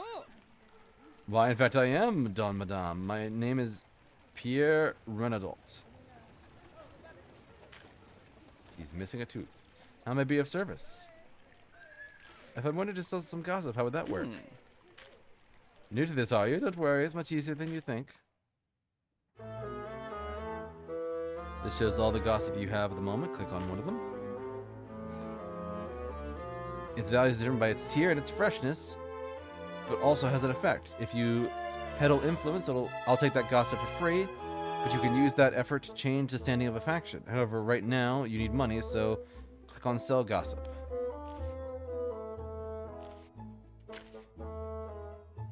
Why, in fact, I am, madame. My name is Pierre Renaudot. He's missing a tooth. How may I be of service? If I wanted to sell some gossip, how would that work? New to this, are you? Don't worry, it's much easier than you think. This shows all the gossip you have at the moment. Click on one of them. Its value is determined by its tier and its freshness, but also has an effect. If you peddle influence, I'll take that gossip for free, but you can use that effort to change the standing of a faction. However, right now, you need money, so click on Sell Gossip.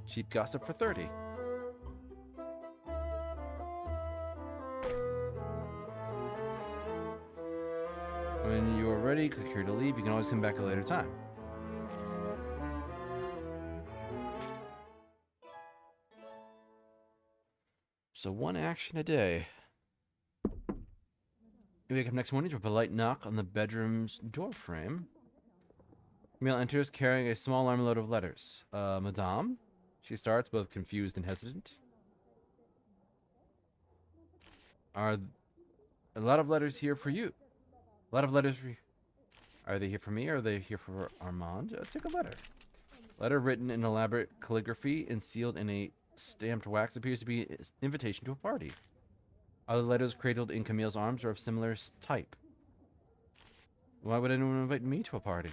Cheap gossip for 30. When you are ready, click here to leave. You can always come back at a later time. So one action a day. You wake up next morning to a polite knock on the bedroom's door frame. Camille enters carrying a small armload of letters. Madame? She starts, both confused and hesitant. Are a lot of letters here for you? A lot of letters for you. Are they here for me or are they here for Armand? Take a letter. Letter written in elaborate calligraphy and sealed in a stamped wax appears to be an invitation to a party. Other letters cradled in Camille's arms are of similar type. Why would anyone invite me to a party?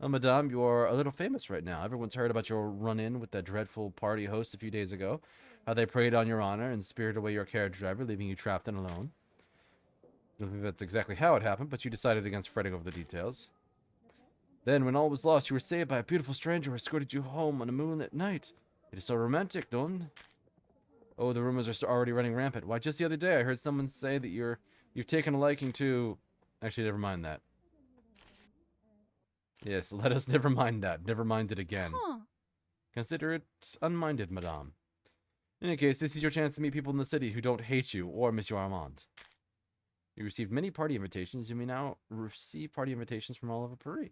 Oh, madame, you are a little famous right now. Everyone's heard about your run-in with that dreadful party host a few days ago. How they preyed on your honor and spirited away your carriage driver, leaving you trapped and alone. I don't think that's exactly how it happened, but you decided against fretting over the details. Then, when all was lost, you were saved by a beautiful stranger who escorted you home on a moonlit night. It is so romantic, non? Oh, the rumors are already running rampant. Why, just the other day, I heard someone say that you've taken a liking to... Actually, never mind that. Yes, let us never mind that. Never mind it again. Huh. Consider it unminded, madame. In any case, this is your chance to meet people in the city who don't hate you or Monsieur Armand. You received many party invitations. You may now receive party invitations from all over Paris.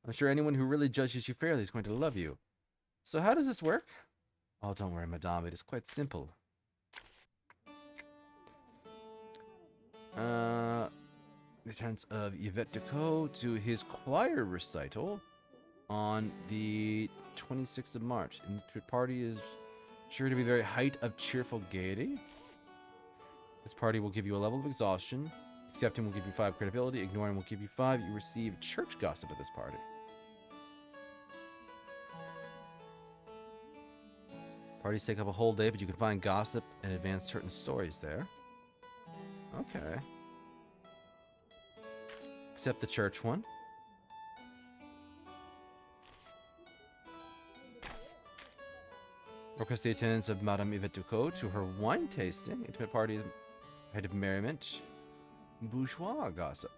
I'm sure anyone who really judges you fairly is going to love you. So how does this work? Oh, don't worry, madame. It is quite simple. Returns of Yvette Decaux to his choir recital on the 26th of March. And the party is sure to be the very height of cheerful gaiety. This party will give you a level of exhaustion. Accepting will give you 5 credibility. Ignoring will give you 5. You receive church gossip at this party. Parties take up a whole day, but you can find gossip and advance certain stories there. Okay. Except the church one. Request the attendance of Madame Yvette Decaux to her wine tasting, intimate party, height of merriment, bourgeois gossip.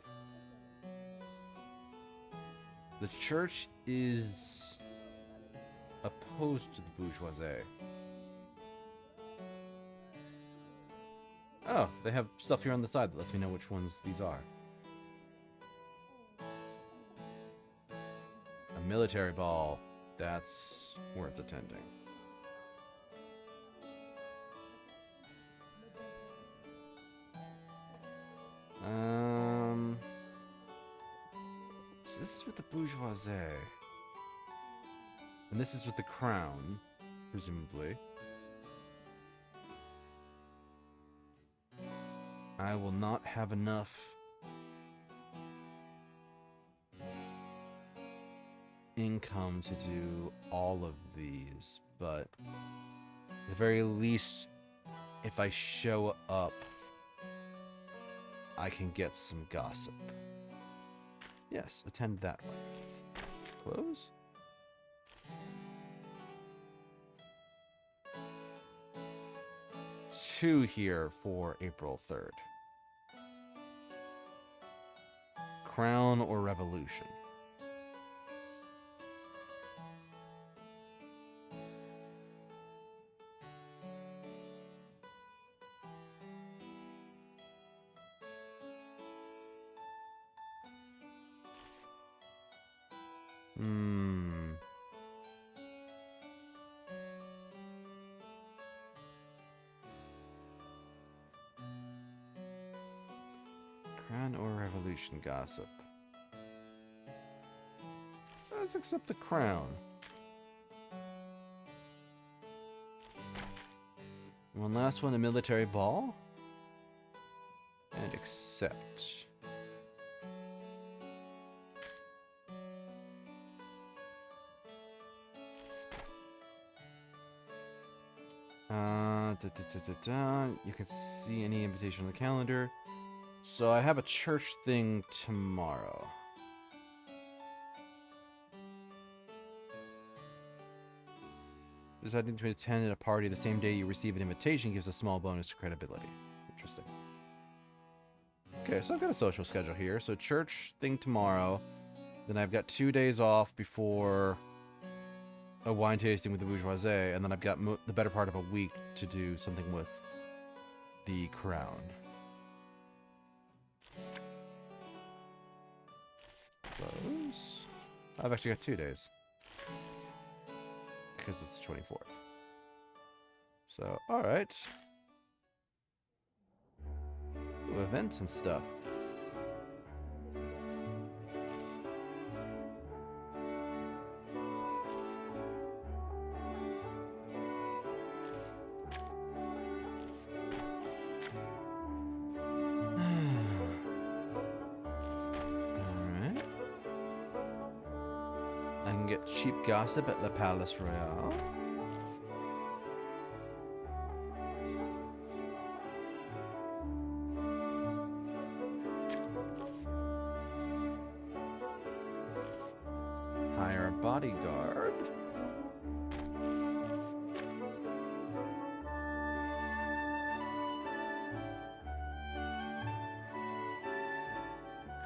The church is opposed to the bourgeoisie. Oh, they have stuff here on the side that lets me know which ones these are. A military ball. That's worth attending. So this is with the bourgeoisie. And this is with the crown, presumably. I will not have enough income to do all of these, but at the very least, if I show up, I can get some gossip. Yes, attend that one. Close? Two here for April 3rd. Crown or Revolution? Crown or Revolution gossip? Let's accept the crown. One last one, a military ball. And accept. You can see any invitation on the calendar. So I have a church thing tomorrow. Deciding to attend at a party the same day you receive an invitation gives a small bonus to credibility. Interesting. Okay, so I've got a social schedule here. So church thing tomorrow. Then I've got 2 days off before a wine tasting with the bourgeoisie. And then I've got the better part of a week to do something with the crown. Close. I've actually got 2 days. Because it's the 24th. So, alright. Events and stuff. Alright. get cheap gossip at Le Palace Royale. Hire a bodyguard.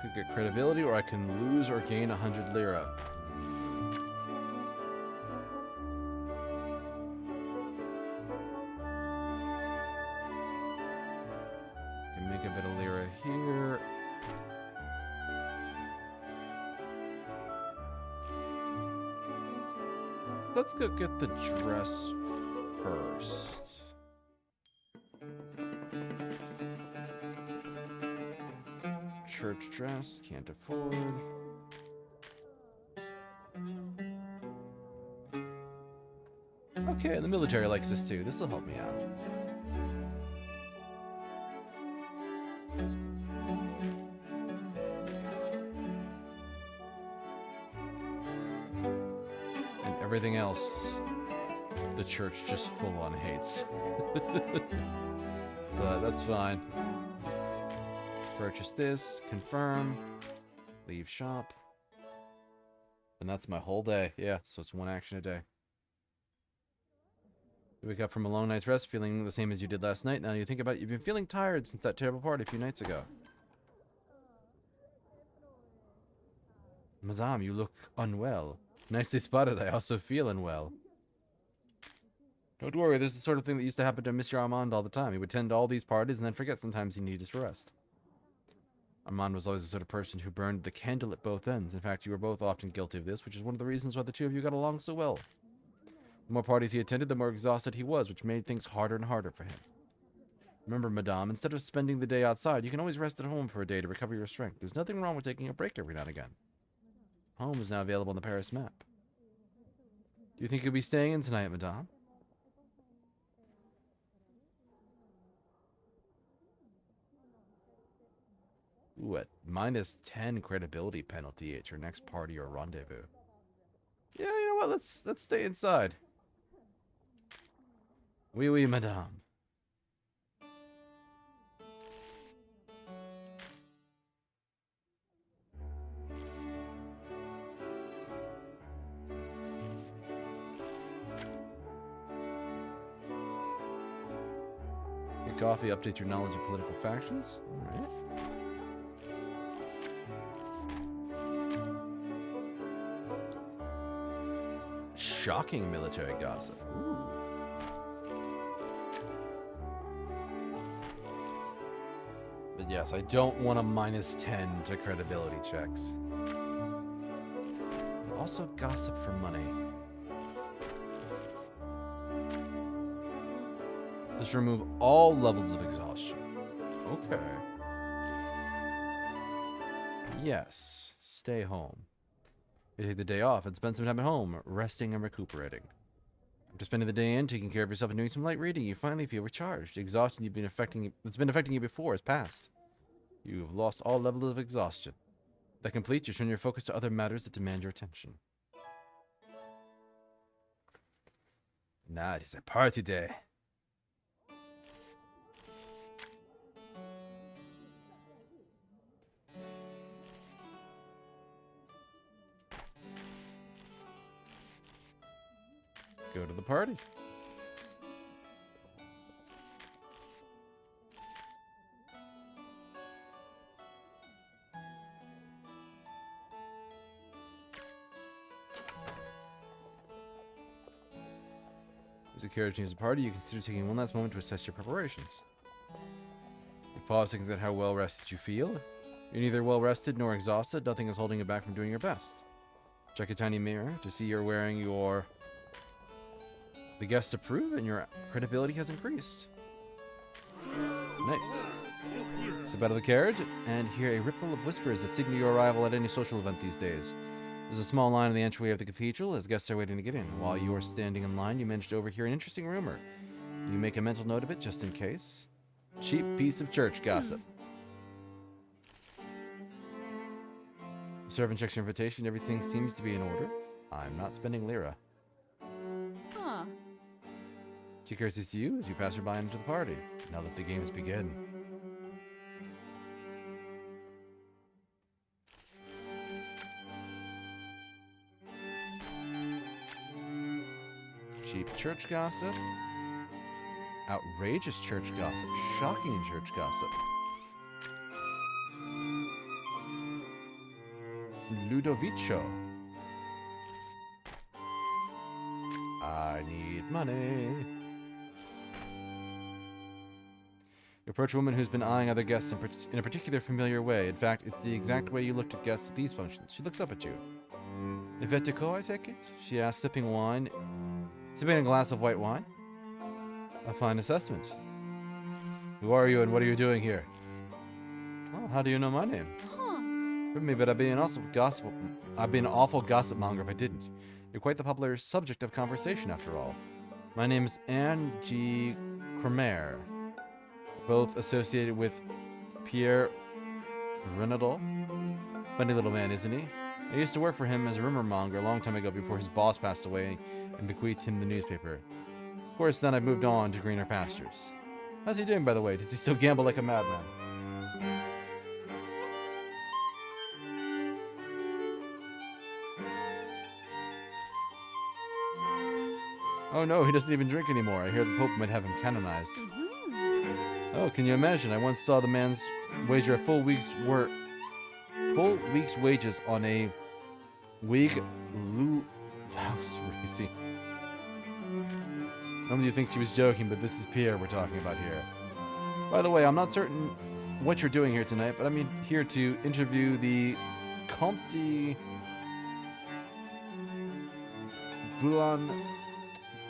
Could get credibility, or I can lose or gain 100 lira. Can make a bit of lira here. Let's go get the dress first. Church dress, can't afford. Okay, the military likes this too. This will help me out. And everything else, the church just full on hates. But that's fine. Purchase this, confirm, leave shop. And that's my whole day. Yeah, so it's one action a day. You wake up from a long night's rest feeling the same as you did last night. Now you think about it, you've been feeling tired since that terrible party a few nights ago. Madame, you look unwell. Nicely spotted, I also feel unwell. Don't worry, this is the sort of thing that used to happen to Monsieur Armand all the time. He would attend all these parties and then forget sometimes he needed his rest. Armand was always the sort of person who burned the candle at both ends. In fact, you were both often guilty of this, which is one of the reasons why the two of you got along so well. The more parties he attended, the more exhausted he was, which made things harder and harder for him. Remember, Madame, instead of spending the day outside, you can always rest at home for a day to recover your strength. There's nothing wrong with taking a break every now and again. Home is now available on the Paris map. Do you think you'll be staying in tonight, Madame? Ooh, at minus 10 credibility penalty at your next party or rendezvous. Yeah, you know what? Let's stay inside. Oui, oui, madame. Your coffee, update your knowledge of political factions. All right. Shocking military gossip. Ooh. But yes, I don't want a minus 10 to credibility checks. Also gossip for money. Just remove all levels of exhaustion. Okay. Yes, stay home. You take the day off and spend some time at home, resting and recuperating. After spending the day in, taking care of yourself and doing some light reading, you finally feel recharged. The exhaustion that's been affecting you before is past. You've lost all levels of exhaustion. That complete, you turn your focus to other matters that demand your attention. Now it is a party day. Go to the party. As a carriage nears the party, you consider taking one last moment to assess your preparations. You pause to consider how well rested you feel. You're neither well rested nor exhausted. Nothing is holding you back from doing your best. Check a tiny mirror to see you're wearing your... The guests approve and your credibility has increased. Nice. Step out of the carriage and hear a ripple of whispers that signal your arrival at any social event these days. There's a small line in the entryway of the cathedral as guests are waiting to get in. While you are standing in line, you manage to overhear an interesting rumor. You make a mental note of it just in case. Cheap piece of church gossip. The servant checks your invitation. Everything seems to be in order. I'm not spending lira. Huh. She curses to you as you pass her by into the party. Now let the games begin. Cheap church gossip. Outrageous church gossip. Shocking church gossip. Ludovico. I need money. You approach a woman who's been eyeing other guests in a particular familiar way. In fact, it's the exact way you looked at guests at these functions. She looks up at you. Ivetico, I take it? She asks, sipping a glass of white wine. A fine assessment. Who are you and what are you doing here? Oh, how do you know my name? Huh. Forgive me, but I'd be an awful gossip monger if I didn't. You're quite the popular subject of conversation, after all. My name's Angie Cremer, both associated with Pierre Renaudot. Funny little man, isn't he? I used to work for him as a rumor monger a long time ago before his boss passed away and bequeathed him the newspaper. Of course, then I moved on to greener pastures. How's he doing, by the way? Does he still gamble like a madman? Oh no, he doesn't even drink anymore. I hear the Pope might have him canonized. Oh, can you imagine? I once saw the man's wager a full week's wages on a wig house racing. Normally you think she was joking, but this is Pierre we're talking about here. By the way, I'm not certain what you're doing here tonight, but I'm here to interview the Comte de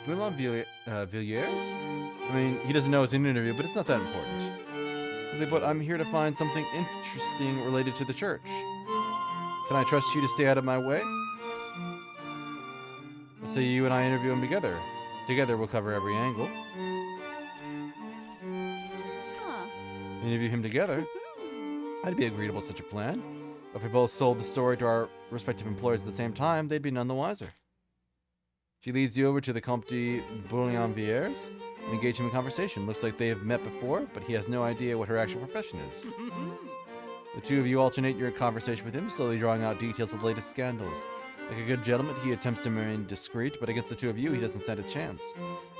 Villiers? I mean, he doesn't know it's an interview, but it's not that important. But I'm here to find something interesting related to the church. Can I trust you to stay out of my way? Let's say you and I interview him together. Together we'll cover every angle. Huh. Interview him together? I'd be agreeable to such a plan. But if we both sold the story to our respective employers at the same time, they'd be none the wiser. She leads you over to the Comte de Viers and engage him in conversation. Looks like they have met before, but he has no idea what her actual profession is. The two of you alternate your conversation with him, slowly drawing out details of the latest scandals. Like a good gentleman, he attempts to remain discreet, but against the two of you, he doesn't stand a chance.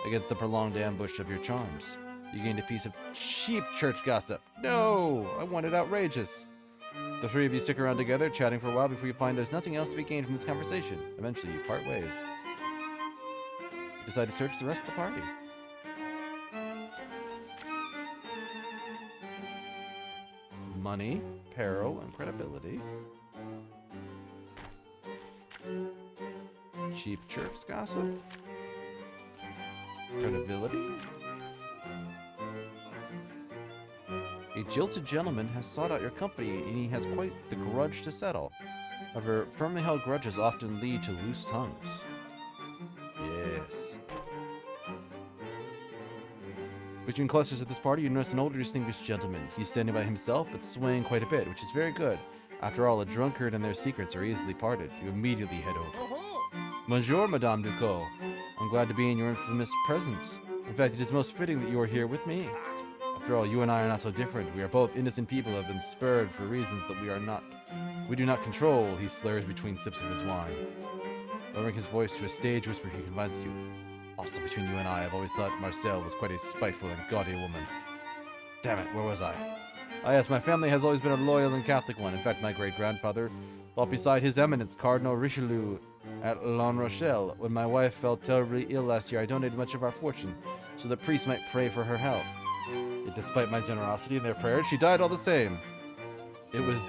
Against the prolonged ambush of your charms. You gained a piece of cheap church gossip. No! I want it outrageous. The three of you stick around together, chatting for a while before you find there's nothing else to be gained from this conversation. Eventually, you part ways. You decide to search the rest of the party. Money, peril, and credibility. Cheap chirps gossip. Credibility. A jilted gentleman has sought out your company, and he has quite the grudge to settle. However, firmly held grudges often lead to loose tongues. Yes. Between clusters at this party, you notice an older distinguished gentleman. He's standing by himself, but swaying quite a bit, which is very good. After all, a drunkard and their secrets are easily parted. You immediately head over. Bonjour, Madame Ducot. I'm glad to be in your infamous presence. In fact, it is most fitting that you are here with me. After all, you and I are not so different. We are both innocent people who have been spurred for reasons that we do not control, he slurs between sips of his wine. Lowering his voice to a stage whisper, he confides you. Also, between you and I've always thought Marcel was quite a spiteful and gaudy woman. Damn it, where was I? Ah yes, my family has always been a loyal and Catholic one. In fact, my great-grandfather fought beside His Eminence, Cardinal Richelieu, at La Rochelle. When my wife fell terribly ill last year, I donated much of our fortune so that priests might pray for her health. Yet despite my generosity and their prayers, she died all the same. That's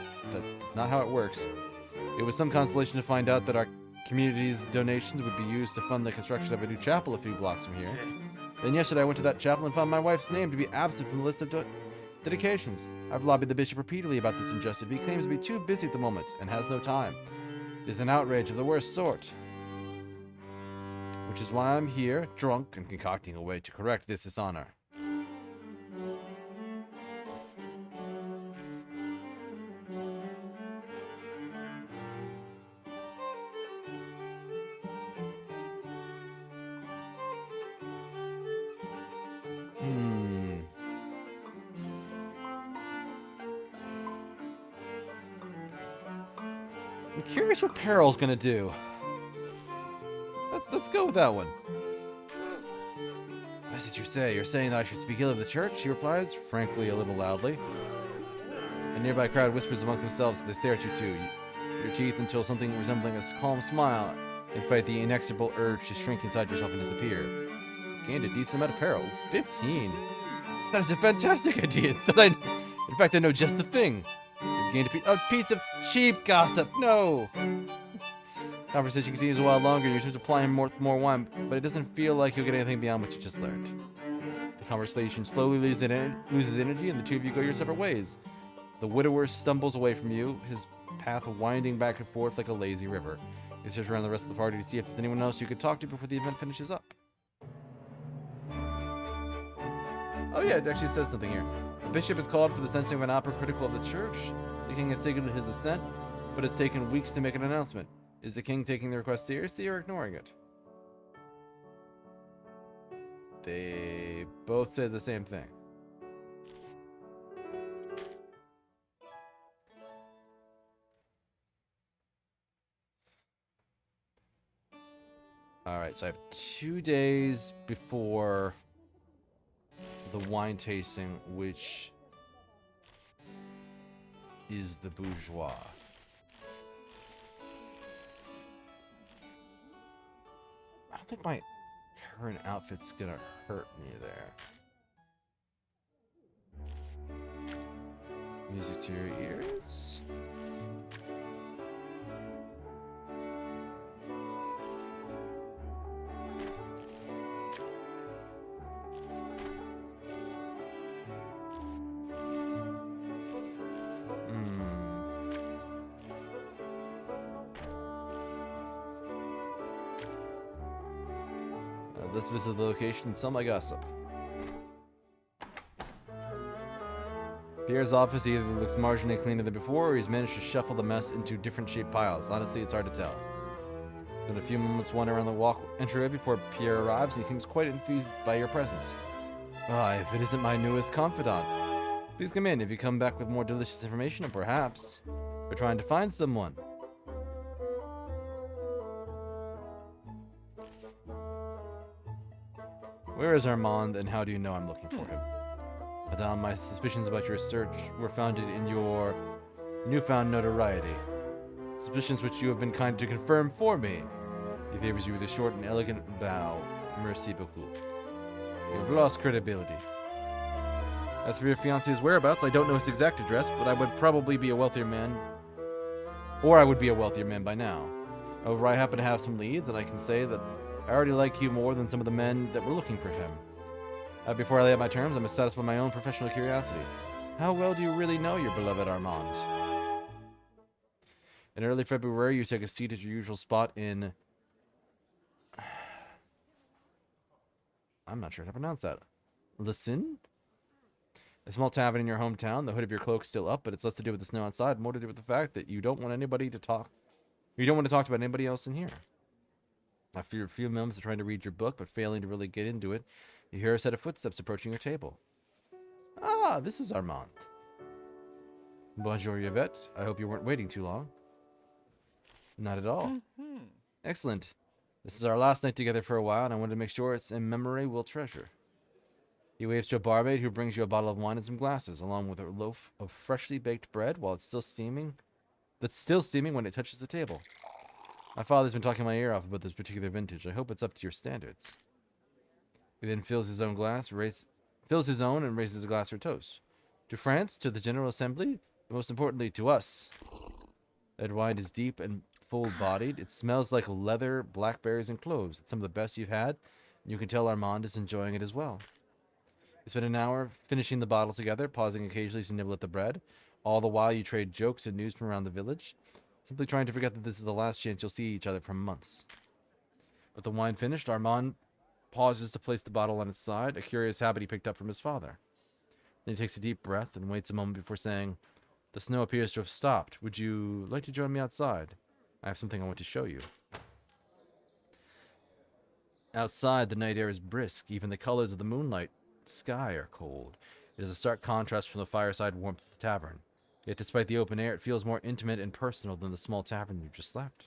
not how it works. It was some consolation to find out that our community's donations would be used to fund the construction of a new chapel a few blocks from here. Then yesterday I went to that chapel and found my wife's name to be absent from the list of dedications. I've lobbied the bishop repeatedly about this injustice, but he claims to be too busy at the moment and has no time. It is an outrage of the worst sort. Which is why I'm here, drunk and concocting a way to correct this dishonor. I'm curious what Peril's gonna do. Let's go with that one. What is it you say? You're saying that I should speak ill of the church? He replies, frankly a little loudly. A nearby crowd whispers amongst themselves as they stare at you too. Your teeth until something resembling a calm smile and fight the inexorable urge to shrink inside yourself and disappear. Gained a decent amount of peril. 15. That is a fantastic idea. In fact, I know just the thing. You've gained a piece of cheap gossip. No. Conversation continues a while longer. You start applying more wine, but it doesn't feel like you'll get anything beyond what you just learned. The conversation slowly loses energy, and the two of you go your separate ways. The widower stumbles away from you, his path winding back and forth like a lazy river. He searches around the rest of the party to see if there's anyone else you could talk to before the event finishes up. Oh yeah, it actually says something here. The bishop is called for the sentencing of an opera critical of the church. The king has signaled his assent, but it's taken weeks to make an announcement. Is the king taking the request seriously or ignoring it? They both said the same thing. Alright, so I have 2 days before the wine tasting, which is the bourgeois. I don't think my current outfit's gonna hurt me there. Music to your ears. Let's visit the location and sell my gossip. Pierre's office either looks marginally cleaner than before, or he's managed to shuffle the mess into different shaped piles. Honestly, it's hard to tell. Then a few moments wander around the entryway before Pierre arrives, and he seems quite enthused by your presence. Ah, if it isn't my newest confidant. Please come in if you come back with more delicious information, and perhaps we're trying to find someone. Where is Armand, and how do you know I'm looking for him? Madame, my suspicions about your search were founded in your newfound notoriety. Suspicions which you have been kind to confirm for me. He favors you with a short and elegant bow. Merci beaucoup. You have lost credibility. As for your fiancé's whereabouts, I don't know his exact address, but I would probably be a wealthier man. Or I would be a wealthier man by now. However, I happen to have some leads, and I can say that I already like you more than some of the men that were looking for him. Before I lay out my terms, I must satisfy my own professional curiosity. How well do you really know your beloved Armand? In early February, you take a seat at your usual spot in... I'm not sure how to pronounce that. Listen? A small tavern in your hometown. The hood of your cloak is still up, but it's less to do with the snow outside, more to do with the fact that you don't want anybody to talk... You don't want to talk about anybody else in here. After a few moments of trying to read your book, but failing to really get into it, you hear a set of footsteps approaching your table. Ah, this is Armand. Bonjour, Yvette. I hope you weren't waiting too long. Not at all. Excellent. This is our last night together for a while, and I wanted to make sure it's a memory we'll treasure. He waves to a barmaid who brings you a bottle of wine and some glasses, along with a loaf of freshly baked bread while it's still steaming. That's still steaming when it touches the table. My father's been talking my ear off about this particular vintage. I hope it's up to your standards. He then fills his own and raises a glass for toast. To France, to the General Assembly, but most importantly, to us. That wine is deep and full-bodied. It smells like leather, blackberries, and cloves. It's some of the best you've had, and you can tell Armand is enjoying it as well. You spend an hour finishing the bottle together, pausing occasionally to nibble at the bread. All the while, you trade jokes and news from around the village, simply trying to forget that this is the last chance you'll see each other for months. With the wine finished, Armand pauses to place the bottle on its side, a curious habit he picked up from his father. Then he takes a deep breath and waits a moment before saying, "The snow appears to have stopped. Would you like to join me outside? I have something I want to show you." Outside, the night air is brisk. Even the colors of the moonlight sky are cold. It is a stark contrast from the fireside warmth of the tavern. Yet despite the open air, it feels more intimate and personal than the small tavern you've just left.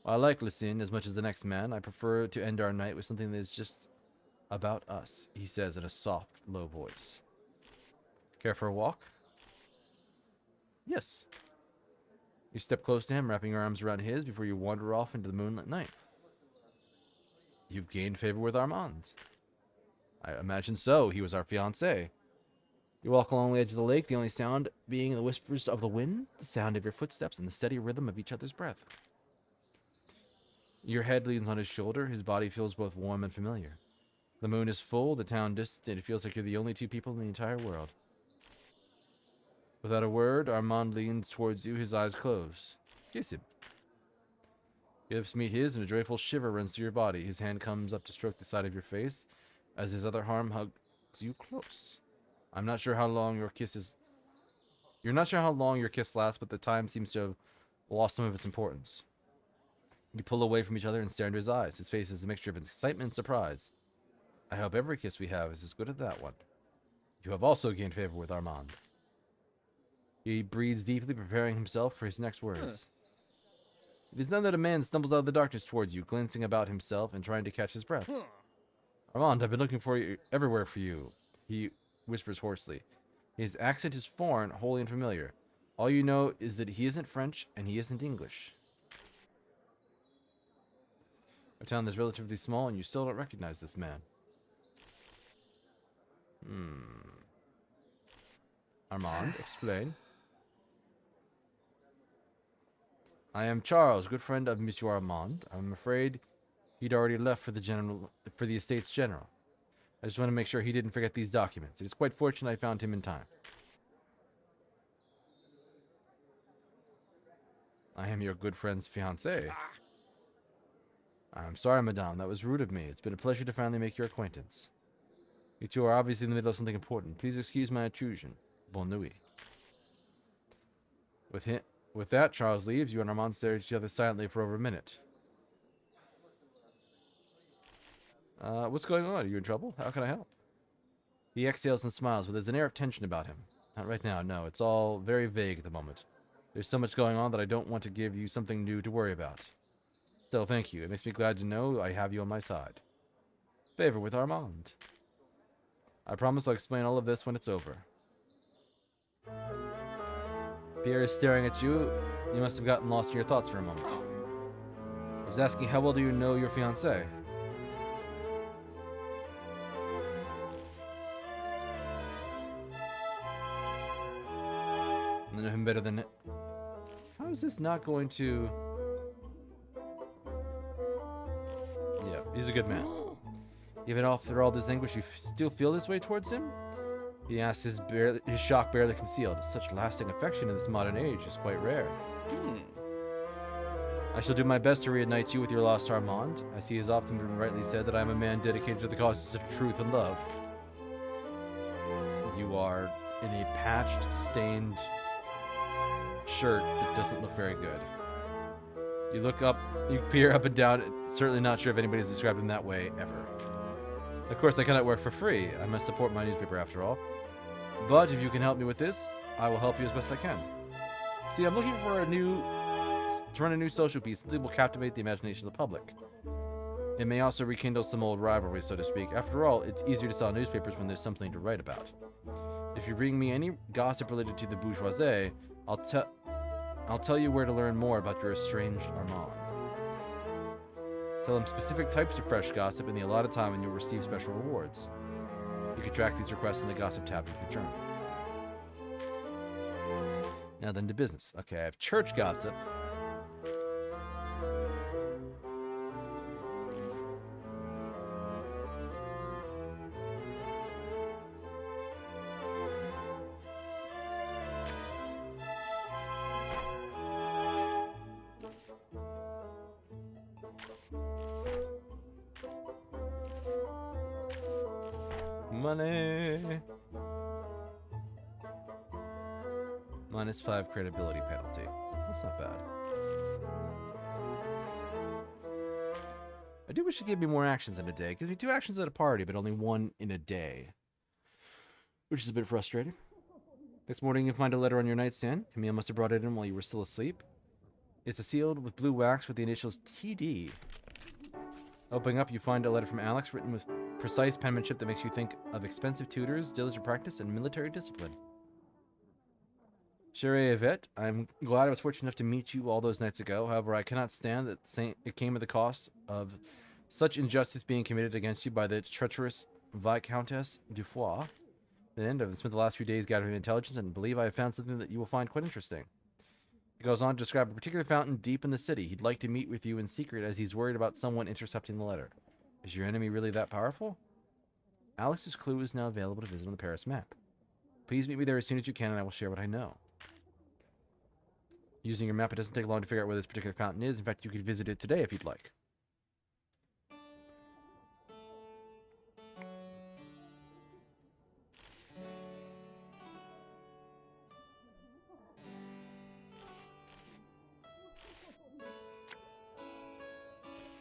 While I like Lucien as much as the next man, I prefer to end our night with something that is just about us, he says in a soft, low voice. Care for a walk? Yes. You step close to him, wrapping your arms around his before you wander off into the moonlit night. You've gained favor with Armand. I imagine so. He was our fiancé. You walk along the edge of the lake, the only sound being the whispers of the wind, the sound of your footsteps, and the steady rhythm of each other's breath. Your head leans on his shoulder. His body feels both warm and familiar. The moon is full, the town distant, and it feels like you're the only two people in the entire world. Without a word, Armand leans towards you, his eyes closed. Kiss him. Your lips meet his, and a joyful shiver runs through your body. His hand comes up to stroke the side of your face, as his other arm hugs you close. I'm not sure how long your kiss is... You're not sure how long your kiss lasts, but the time seems to have lost some of its importance. You pull away from each other and stare into his eyes. His face is a mixture of excitement and surprise. I hope every kiss we have is as good as that one. You have also gained favor with Armand. He breathes deeply, preparing himself for his next words. It is then that a man stumbles out of the darkness towards you, glancing about himself and trying to catch his breath. Armand, I've been looking for you everywhere for you, he whispers hoarsely. His accent is foreign, wholly unfamiliar. All you know is that he isn't French and he isn't English. Our town is relatively small and you still don't recognize this man. Armand, explain. I am Charles, good friend of Monsieur Armand. I'm afraid he'd already left for the estate's general. I just want to make sure he didn't forget these documents. It is quite fortunate I found him in time. I am your good friend's fiancé. I'm sorry, madame. That was rude of me. It's been a pleasure to finally make your acquaintance. You two are obviously in the middle of something important. Please excuse my intrusion. Bonne nuit. With that, Charles leaves. You and Armand stare at each other silently for over a minute. What's going on? Are you in trouble? How can I help? He exhales and smiles, but there's an air of tension about him. Not right now, no. It's all very vague at the moment. There's so much going on that I don't want to give you something new to worry about. Still, thank you. It makes me glad to know I have you on my side. Favor with Armand. I promise I'll explain all of this when it's over. Pierre is staring at you. You must have gotten lost in your thoughts for a moment. I was asking, how well do you know your fiancé? I know him better than... How is this not going to... Yeah, he's a good man. Even after all this anguish, you still feel this way towards him? He asks, his shock barely concealed. Such lasting affection in this modern age is quite rare. I shall do my best to reunite you with your lost Armand. I see has often been rightly said that I am a man dedicated to the causes of truth and love. You are in a patched, stained shirt that doesn't look very good. You look up, you peer up and down, certainly not sure if anybody's described him that way ever. Of course, I cannot work for free. I must support my newspaper after all. But if you can help me with this, I will help you as best I can. See, I'm looking for to run a new social piece that will captivate the imagination of the public. It may also rekindle some old rivalries, so to speak. After all, it's easier to sell newspapers when there's something to write about. If you bring me any gossip related to the bourgeoisie, I'll tell you where to learn more about your estranged Armand. Sell them specific types of fresh gossip in the allotted time and you'll receive special rewards. You can track these requests in the gossip tab of your journal. Now then to business. Okay, I have church gossip. Money. -5 credibility penalty. That's not bad. I do wish it gave me more actions in a day. It gives me 2 actions at a party, but only 1 in a day. Which is a bit frustrating. Next morning, you find a letter on your nightstand. Camille must have brought it in while you were still asleep. It's sealed with blue wax with the initials TD. Opening up, you find a letter from Alex written with precise penmanship that makes you think of expensive tutors, diligent practice, and military discipline. Chérie Yvette, I'm glad I was fortunate enough to meet you all those nights ago. However, I cannot stand that it came at the cost of such injustice being committed against you by the treacherous Viscountess Dufoy. At the end, I've spent the last few days gathering intelligence and believe I have found something that you will find quite interesting. He goes on to describe a particular fountain deep in the city. He'd like to meet with you in secret as he's worried about someone intercepting the letter. Is your enemy really that powerful? Alex's clue is now available to visit on the Paris map. Please meet me there as soon as you can and I will share what I know. Using your map, it doesn't take long to figure out where this particular fountain is. In fact, you could visit it today if you'd like.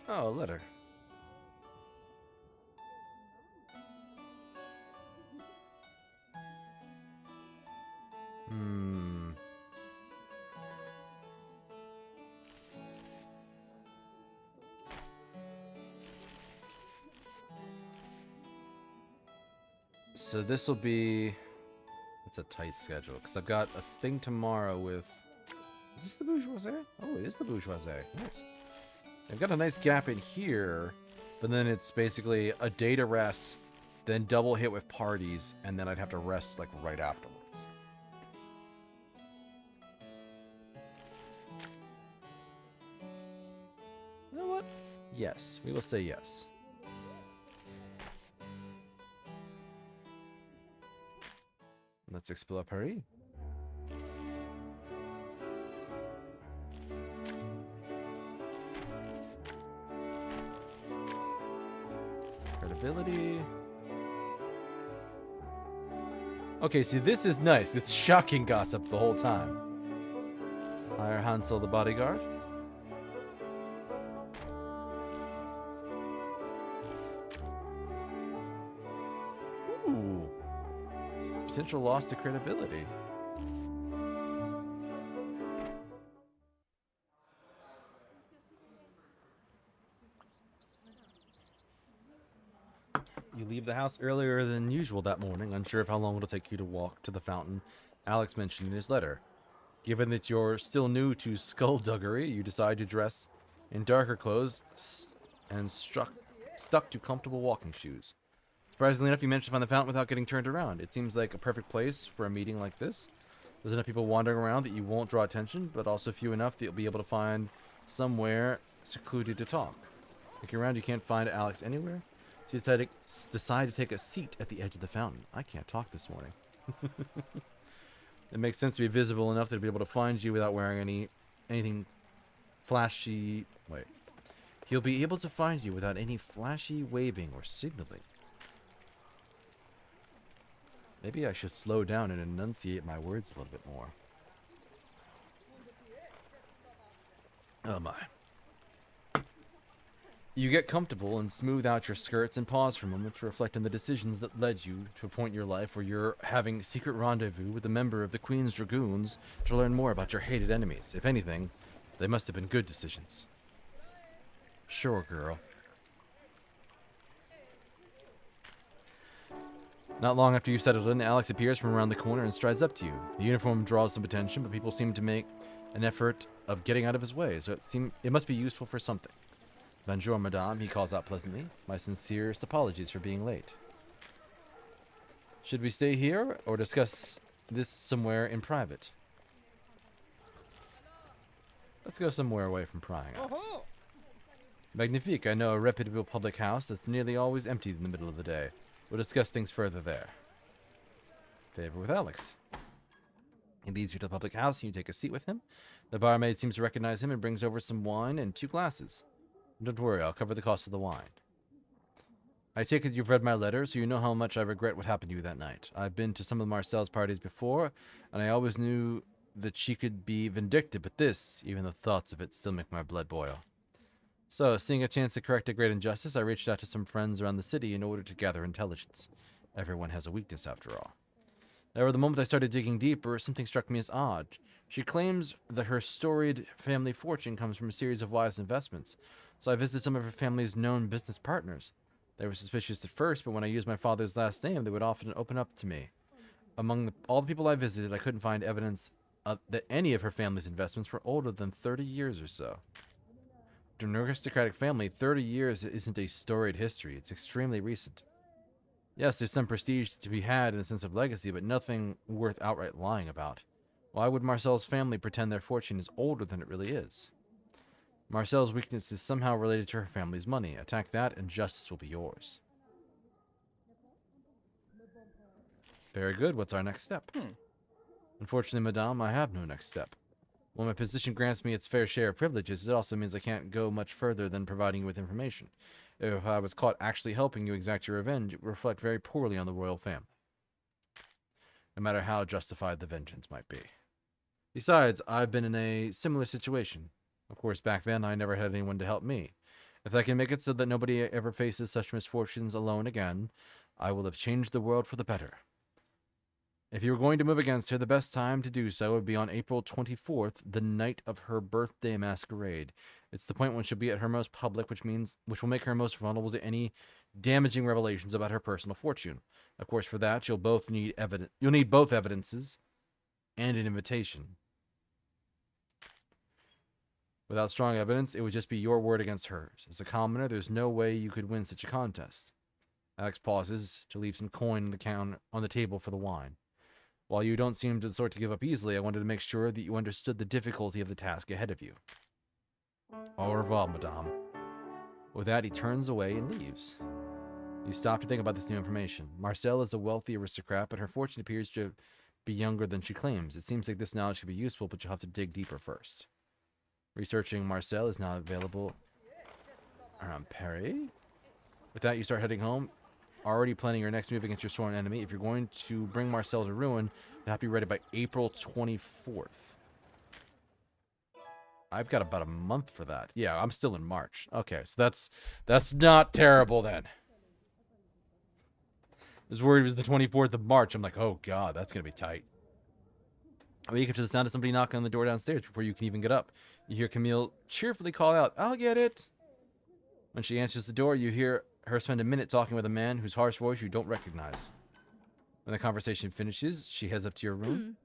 Oh, a letter. So this will be... It's a tight schedule, because I've got a thing tomorrow with... Is this the bourgeoisie? Oh, it is the bourgeoisie. Nice. I've got a nice gap in here, but then it's basically a day to rest, then double hit with parties, and then I'd have to rest like right afterwards. You know what? Yes, we will say yes. Let's explore Paris. Credibility. Okay, see, this is nice. It's shocking gossip the whole time. Hire Hansel the bodyguard. Ooh. Potential loss to credibility. You leave the house earlier than usual that morning, unsure of how long it'll take you to walk to the fountain Alex mentioned in his letter. Given that you're still new to skullduggery, you decide to dress in darker clothes and stuck to comfortable walking shoes. Surprisingly enough, you managed to find the fountain without getting turned around. It seems like a perfect place for a meeting like this. There's enough people wandering around that you won't draw attention, but also few enough that you'll be able to find somewhere secluded to talk. Looking around, you can't find Alex anywhere, so you decide to take a seat at the edge of the fountain. I can't talk this morning. It makes sense to be visible enough that he'll be able to find you without wearing anything flashy. Wait. He'll be able to find you without any flashy waving or signaling. Maybe I should slow down and enunciate my words a little bit more. Oh my. You get comfortable and smooth out your skirts and pause for a moment to reflect on the decisions that led you to a point in your life where you're having secret rendezvous with a member of the Queen's Dragoons to learn more about your hated enemies. If anything, they must have been good decisions. Sure, girl. Not long after you settled in, Alex appears from around the corner and strides up to you. The uniform draws some attention, but people seem to make an effort of getting out of his way, so it must be useful for something. Bonjour, madame, he calls out pleasantly. My sincerest apologies for being late. Should we stay here or discuss this somewhere in private? Let's go somewhere away from prying eyes. Magnifique, I know a reputable public house that's nearly always empty in the middle of the day. We'll discuss things further there. Favor with Alex. He leads you to the public house and you take a seat with him. The barmaid seems to recognize him and brings over some wine and 2 glasses. Don't worry, I'll cover the cost of the wine. I take it you've read my letter, so you know how much I regret what happened to you that night. I've been to some of Marcel's parties before, and I always knew that she could be vindictive, but this, even the thoughts of it, still make my blood boil. So, seeing a chance to correct a great injustice, I reached out to some friends around the city in order to gather intelligence. Everyone has a weakness, after all. However, the moment I started digging deeper, something struck me as odd. She claims that her storied family fortune comes from a series of wise investments, so I visited some of her family's known business partners. They were suspicious at first, but when I used my father's last name, they would often open up to me. Among all the people I visited, I couldn't find evidence that any of her family's investments were older than 30 years or so. To an aristocratic family, 30 years isn't a storied history. It's extremely recent. Yes, there's some prestige to be had in a sense of legacy, but nothing worth outright lying about. Why would Marcel's family pretend their fortune is older than it really is? Marcel's weakness is somehow related to her family's money. Attack that, and justice will be yours. Very good. What's our next step? Unfortunately, madame, I have no next step. While my position grants me its fair share of privileges, it also means I can't go much further than providing you with information. If I was caught actually helping you exact your revenge, it would reflect very poorly on the royal family, no matter how justified the vengeance might be. Besides, I've been in a similar situation. Of course, back then, I never had anyone to help me. If I can make it so that nobody ever faces such misfortunes alone again, I will have changed the world for the better. If you were going to move against her, the best time to do so would be on April 24th, the night of her birthday masquerade. It's the point when she'll be at her most public, which will make her most vulnerable to any damaging revelations about her personal fortune. Of course, for that, you'll need both evidences and an invitation. Without strong evidence, it would just be your word against hers. As a commoner, there's no way you could win such a contest. Alex pauses to leave some coin on the table for the wine. While you don't seem the sort to give up easily, I wanted to make sure that you understood the difficulty of the task ahead of you. Au revoir, madame. With that, he turns away and leaves. You stop to think about this new information. Marcel is a wealthy aristocrat, but her fortune appears to be younger than she claims. It seems like this knowledge could be useful, but you'll have to dig deeper first. Researching Marcel is now available around Paris. With that, you start heading home, already planning your next move against your sworn enemy. If you're going to bring Marcel to ruin, you'll have to be ready by April 24th. I've got about a month for that. Yeah, I'm still in March. Okay, so that's not terrible then. I was worried it was the 24th of March. I'm like, oh god, that's going to be tight. I wake up to the sound of somebody knocking on the door downstairs before you can even get up. You hear Camille cheerfully call out, "I'll get it." When she answers the door, you hear her spend a minute talking with a man whose harsh voice you don't recognize. When the conversation finishes, she heads up to your room.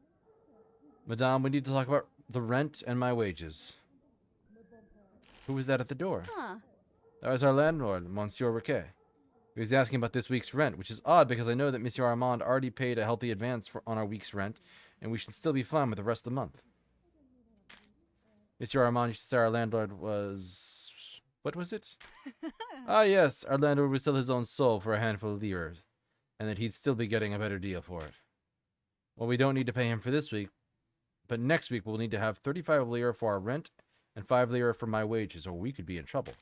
Madame, we need to talk about the rent and my wages. Who was that at the door? That was our landlord, Monsieur Riquet. He was asking about this week's rent, which is odd because I know that Monsieur Armand already paid a healthy advance on our week's rent, and we should still be fine with the rest of the month. Monsieur Armand used to say our landlord was... What was it? Ah, yes, our landlord would sell his own soul for a handful of liras, and that he'd still be getting a better deal for it. Well, we don't need to pay him for this week, but next week we'll need to have 35 lira for our rent and 5 lira for my wages, or we could be in trouble.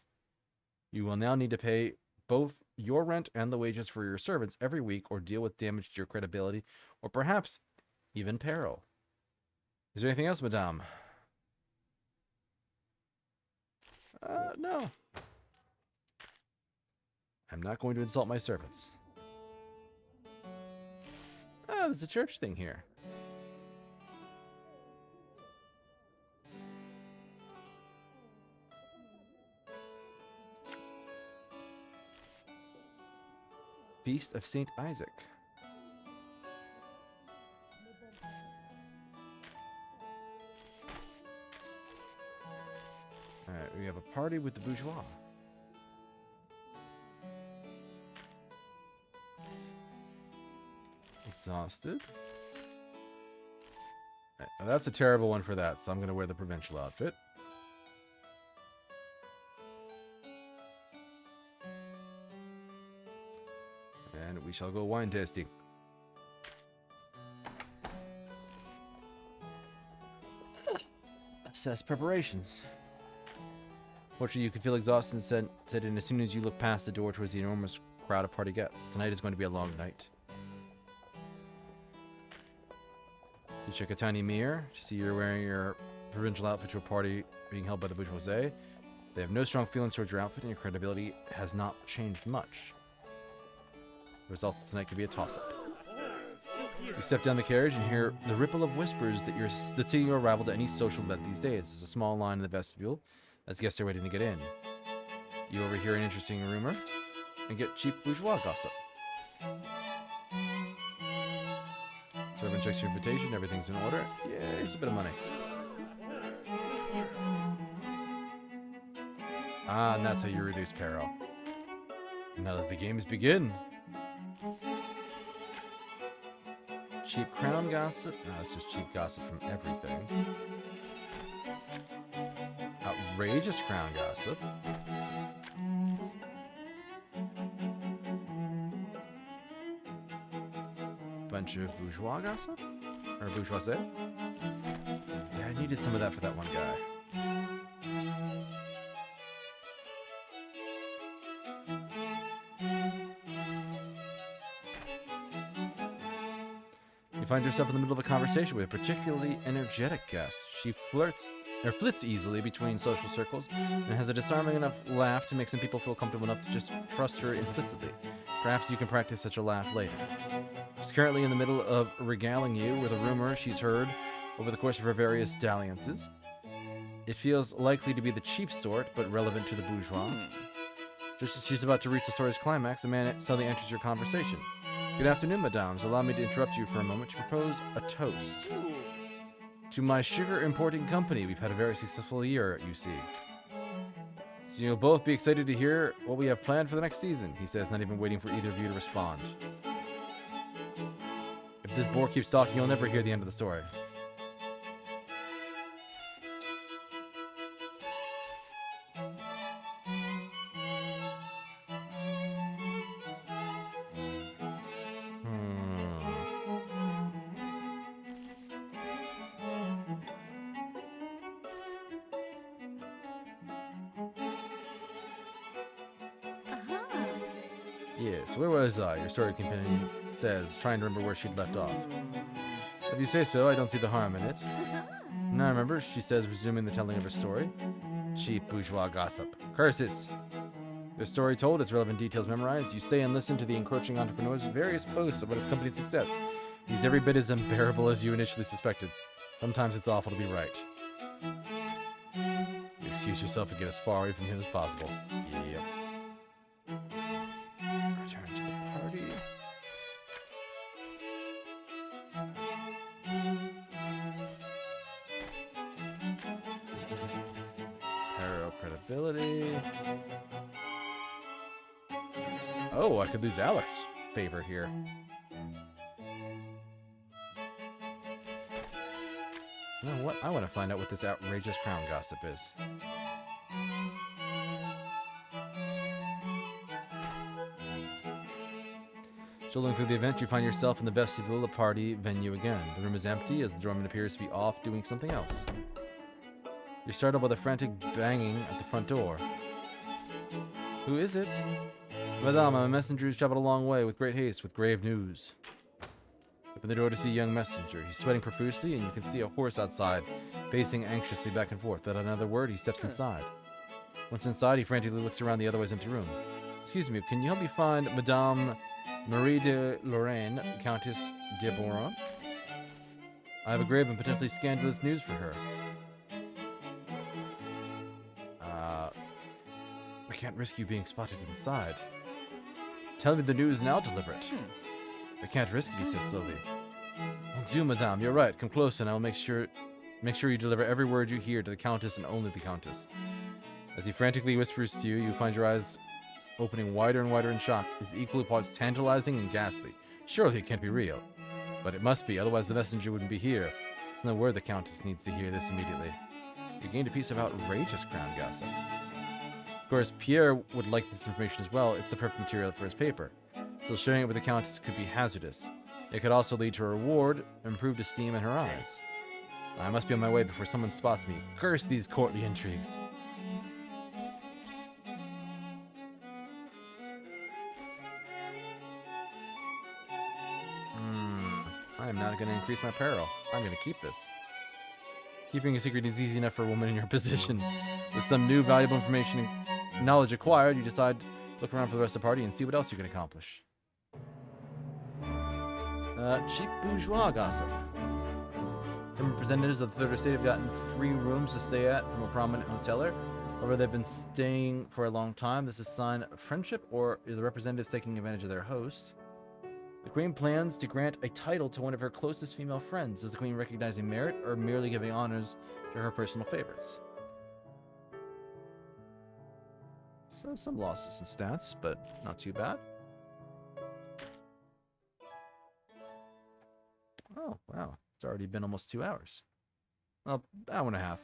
You will now need to pay both your rent and the wages for your servants every week, or deal with damage to your credibility, or perhaps even peril. Is there anything else, madame? No. I'm not going to insult my servants. Ah, there's a church thing here. Feast of Saint Isaac. Alright, we have a party with the bourgeois. Exhausted. Right, now that's a terrible one for that, so I'm going to wear the provincial outfit. And we shall go wine tasting. Assess preparations. Fortunately, you can feel exhausted and set in as soon as you look past the door towards the enormous crowd of party guests. Tonight is going to be a long night. You check a tiny mirror to see you're wearing your provincial outfit to a party being held by the bourgeoisie. They have no strong feelings towards your outfit, and your credibility has not changed much. The results tonight could be a toss-up. You step down the carriage and hear the ripple of whispers that see your arrival to any social event these days. There's a small line in the vestibule as guests are waiting to get in. You overhear an interesting rumor and get cheap bourgeois gossip. Servant checks your invitation, everything's in order. Yeah, here's a bit of money. Ah, and that's how you reduce peril. Now that the games begin. Cheap crown gossip? No, it's just cheap gossip from everything. Outrageous crown gossip. Bunch of bourgeois gossip? Or bourgeoisie? Yeah, I needed some of that for that one guy. You find yourself in the middle of a conversation with a particularly energetic guest. She flits easily between social circles and has a disarming enough laugh to make some people feel comfortable enough to just trust her implicitly. Perhaps you can practice such a laugh later. She's currently in the middle of regaling you with a rumor she's heard over the course of her various dalliances. It feels likely to be the cheap sort, but relevant to the bourgeois. Just as she's about to reach the story's climax, a man suddenly enters your conversation. Good afternoon, madames. Allow me to interrupt you for a moment to propose a toast. To my sugar importing company, we've had a very successful year, you see. So you'll both be excited to hear what we have planned for the next season, he says, not even waiting for either of you to respond. If this bore keeps talking, you'll never hear the end of the story. Yes, where was I? Your story companion says, trying to remember where she'd left off. If you say so, I don't see the harm in it. Now I remember, she says, resuming the telling of her story. Cheap bourgeois gossip. Curses! Their story told, its relevant details memorized, you stay and listen to the encroaching entrepreneur's various boasts about its company's success. He's every bit as unbearable as you initially suspected. Sometimes it's awful to be right. You excuse yourself and get as far away from him as possible. Yep. Return to the party. Parallel credibility. Oh, I could lose Alex's favor here. You know what? I want to find out what this outrageous crown gossip is. Strolling through the event, you find yourself in the vestibule of party venue again. The room is empty as the doorman appears to be off doing something else. You're startled by the frantic banging at the front door. Who is it? Madame, I'm a messenger who's traveled a long way with great haste with grave news. Open the door to see a young messenger. He's sweating profusely, and you can see a horse outside, pacing anxiously back and forth. Without another word, he steps inside. Once inside, he frantically looks around the otherwise empty room. Excuse me, can you help me find Madame Marie de Lorraine, Countess de Boron? I have a grave and potentially scandalous news for her. We can't risk you being spotted inside. Tell me the news and I'll deliver it. I can't risk it, he says slowly. Mon Dieu, madame, you're right. Come close and I will make sure you deliver every word you hear to the Countess and only the Countess. As he frantically whispers to you, you find your eyes opening wider and wider in shock. It's equally parts tantalizing and ghastly. Surely it can't be real. But it must be, otherwise the messenger wouldn't be here. It's no word the Countess needs to hear this immediately. You gained a piece of outrageous crown gossip. Of course, Pierre would like this information as well. It's the perfect material for his paper. So sharing it with the Countess could be hazardous. It could also lead to a reward, improved esteem in her eyes. I must be on my way before someone spots me. Curse these courtly intrigues. I am not going to increase my peril. I'm going to keep this. Keeping a secret is easy enough for a woman in your position. With some new valuable information and knowledge acquired, you decide to look around for the rest of the party and see what else you can accomplish. Cheap bourgeois gossip. Some representatives of the third estate have gotten free rooms to stay at from a prominent hoteler. However, they've been staying for a long time. This is a sign of friendship, or is the representatives taking advantage of their host? The queen plans to grant a title to one of her closest female friends. Is the queen recognizing merit, or merely giving honors to her personal favorites? So some losses in stats, but not too bad. Oh, wow. It's already been almost 2 hours. Well, hour and a half.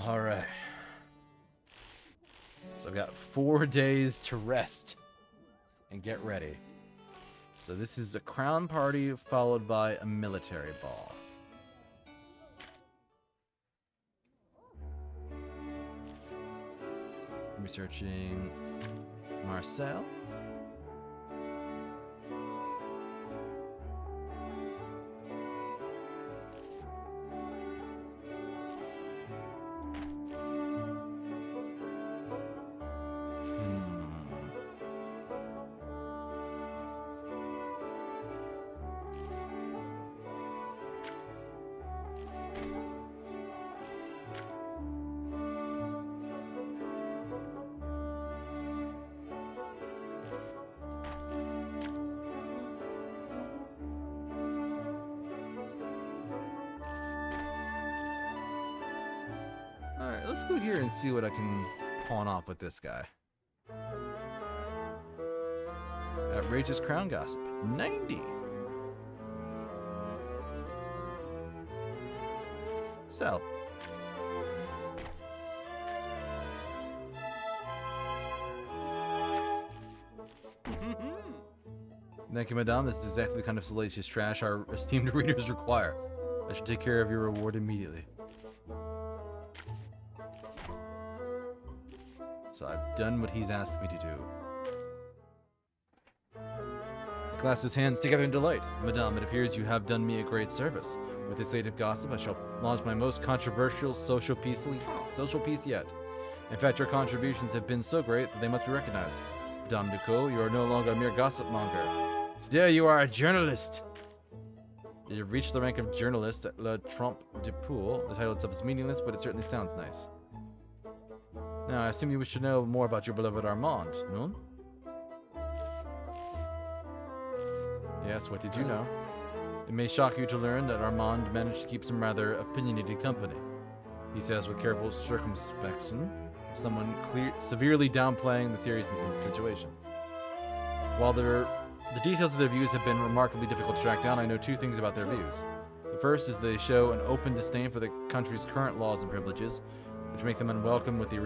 Alright. So I've got 4 days to rest and get ready. So this is a crown party followed by a military ball. Researching Marcel. Alright, let's go here and see what I can pawn off with this guy. Outrageous crown gossip. 90! Sell. Thank you, madame. This is exactly the kind of salacious trash our esteemed readers require. I should take care of your reward immediately. So I've done what he's asked me to do. He clasps his hands together in delight. Madame, it appears you have done me a great service. With this aid of gossip, I shall launch my most controversial social piece yet. In fact, your contributions have been so great that they must be recognized. Madame Ducot, you are no longer a mere gossip monger. Today you are a journalist. You have reached the rank of journalist at Le Trompe de Poule. The title itself is meaningless, but it certainly sounds nice. Now, I assume you wish to know more about your beloved Armand, no? Yes, what did you know? It may shock you to learn that Armand managed to keep some rather opinionated company. He says with careful circumspection, someone severely downplaying the seriousness of the situation. While the details of their views have been remarkably difficult to track down, I know 2 things about their views. The first is they show an open disdain for the country's current laws and privileges, which make them unwelcome with the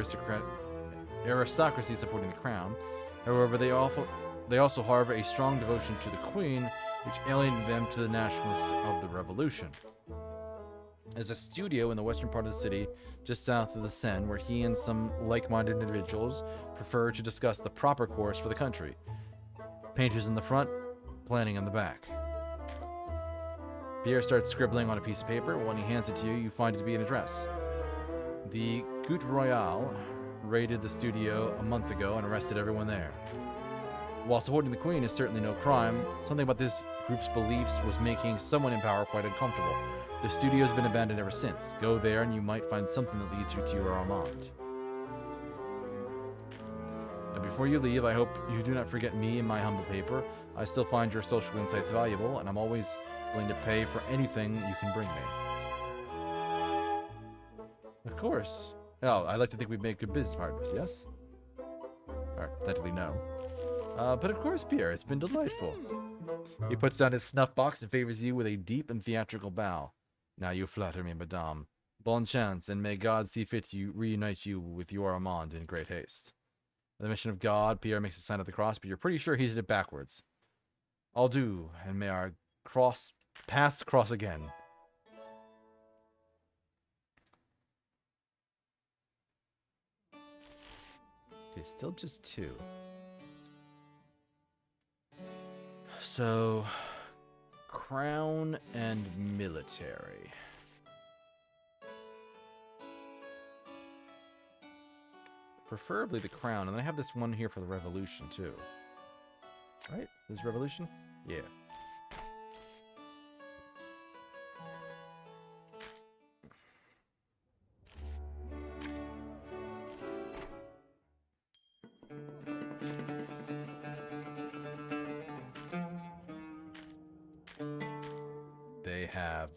aristocracy supporting the crown. However, they also harbor a strong devotion to the queen, which alienated them to the nationalists of the revolution. There's a studio in the western part of the city, just south of the Seine, where he and some like-minded individuals prefer to discuss the proper course for the country. Painters in the front, planning in the back. Pierre starts scribbling on a piece of paper. When he hands it to you, you find it to be an address. The Goutte Royale raided the studio a month ago and arrested everyone there. While supporting the Queen is certainly no crime, something about this group's beliefs was making someone in power quite uncomfortable. The studio's been abandoned ever since. Go there and you might find something that leads you to your Armand. Now before you leave, I hope you do not forget me and my humble paper. I still find your social insights valuable, and I'm always willing to pay for anything you can bring me. Of course. Oh, I like to think we've made good business partners, yes? Or, technically, no. But of course, Pierre, it's been delightful. He puts down his snuff box and favors you with a deep and theatrical bow. Now you flatter me, madame. Bon chance, and may God see fit to reunite you with your Armand in great haste. The mission of God, Pierre makes a sign of the cross, but you're pretty sure he did it backwards. I'll do, and may our paths cross again. Okay, still just 2. So, crown and military. Preferably the crown, and then I have this one here for the revolution too. Right? This revolution? Yeah. They have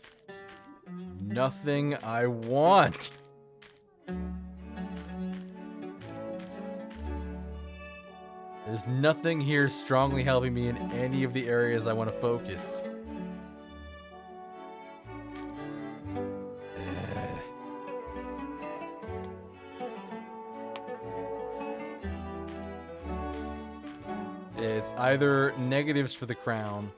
nothing I want. There's nothing here strongly helping me in any of the areas I want to focus. It's either negatives for the crown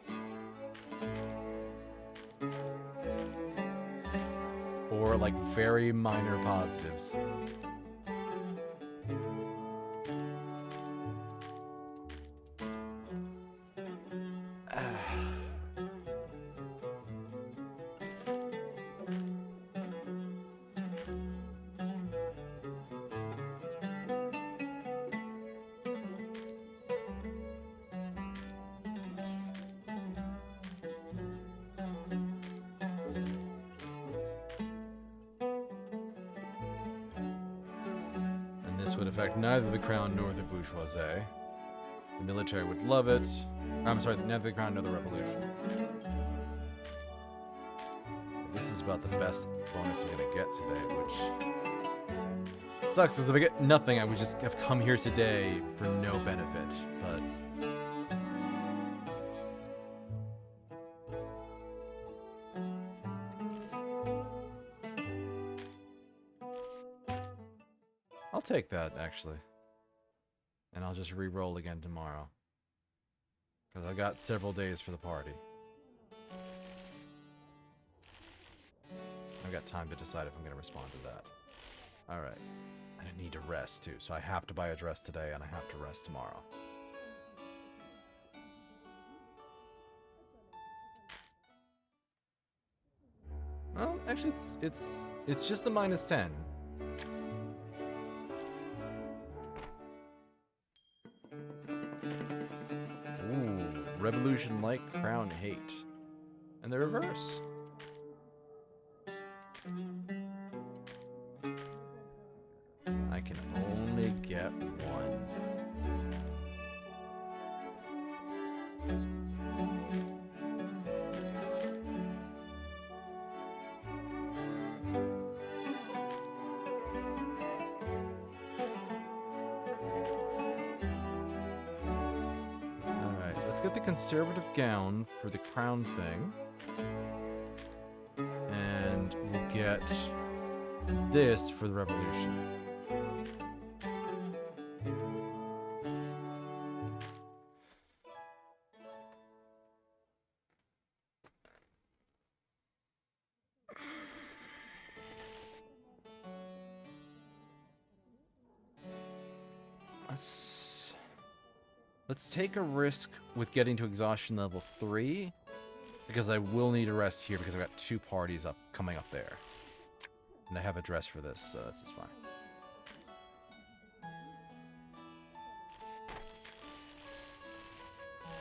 or like very minor positives. Would affect neither the crown nor the bourgeoisie. The military would love it. I'm sorry, neither the crown nor the revolution. This is about the best bonus I'm gonna get today, which sucks because if I get nothing, I would just have come here today for no benefit. But I'll take that, actually. And I'll just re-roll again tomorrow. Because I got several days for the party. I've got time to decide if I'm going to respond to that. Alright. And I need to rest, too. So I have to buy a dress today, and I have to rest tomorrow. Well, actually, it's just a -10. Revolution like, crown hate. And the reverse. I can only get one. Let's get the conservative gown for the crown thing. And we'll get this for the revolution. Let's take a risk with getting to exhaustion level 3, because I will need a rest here because I've got 2 parties coming up there. And I have a dress for this, so this is fine.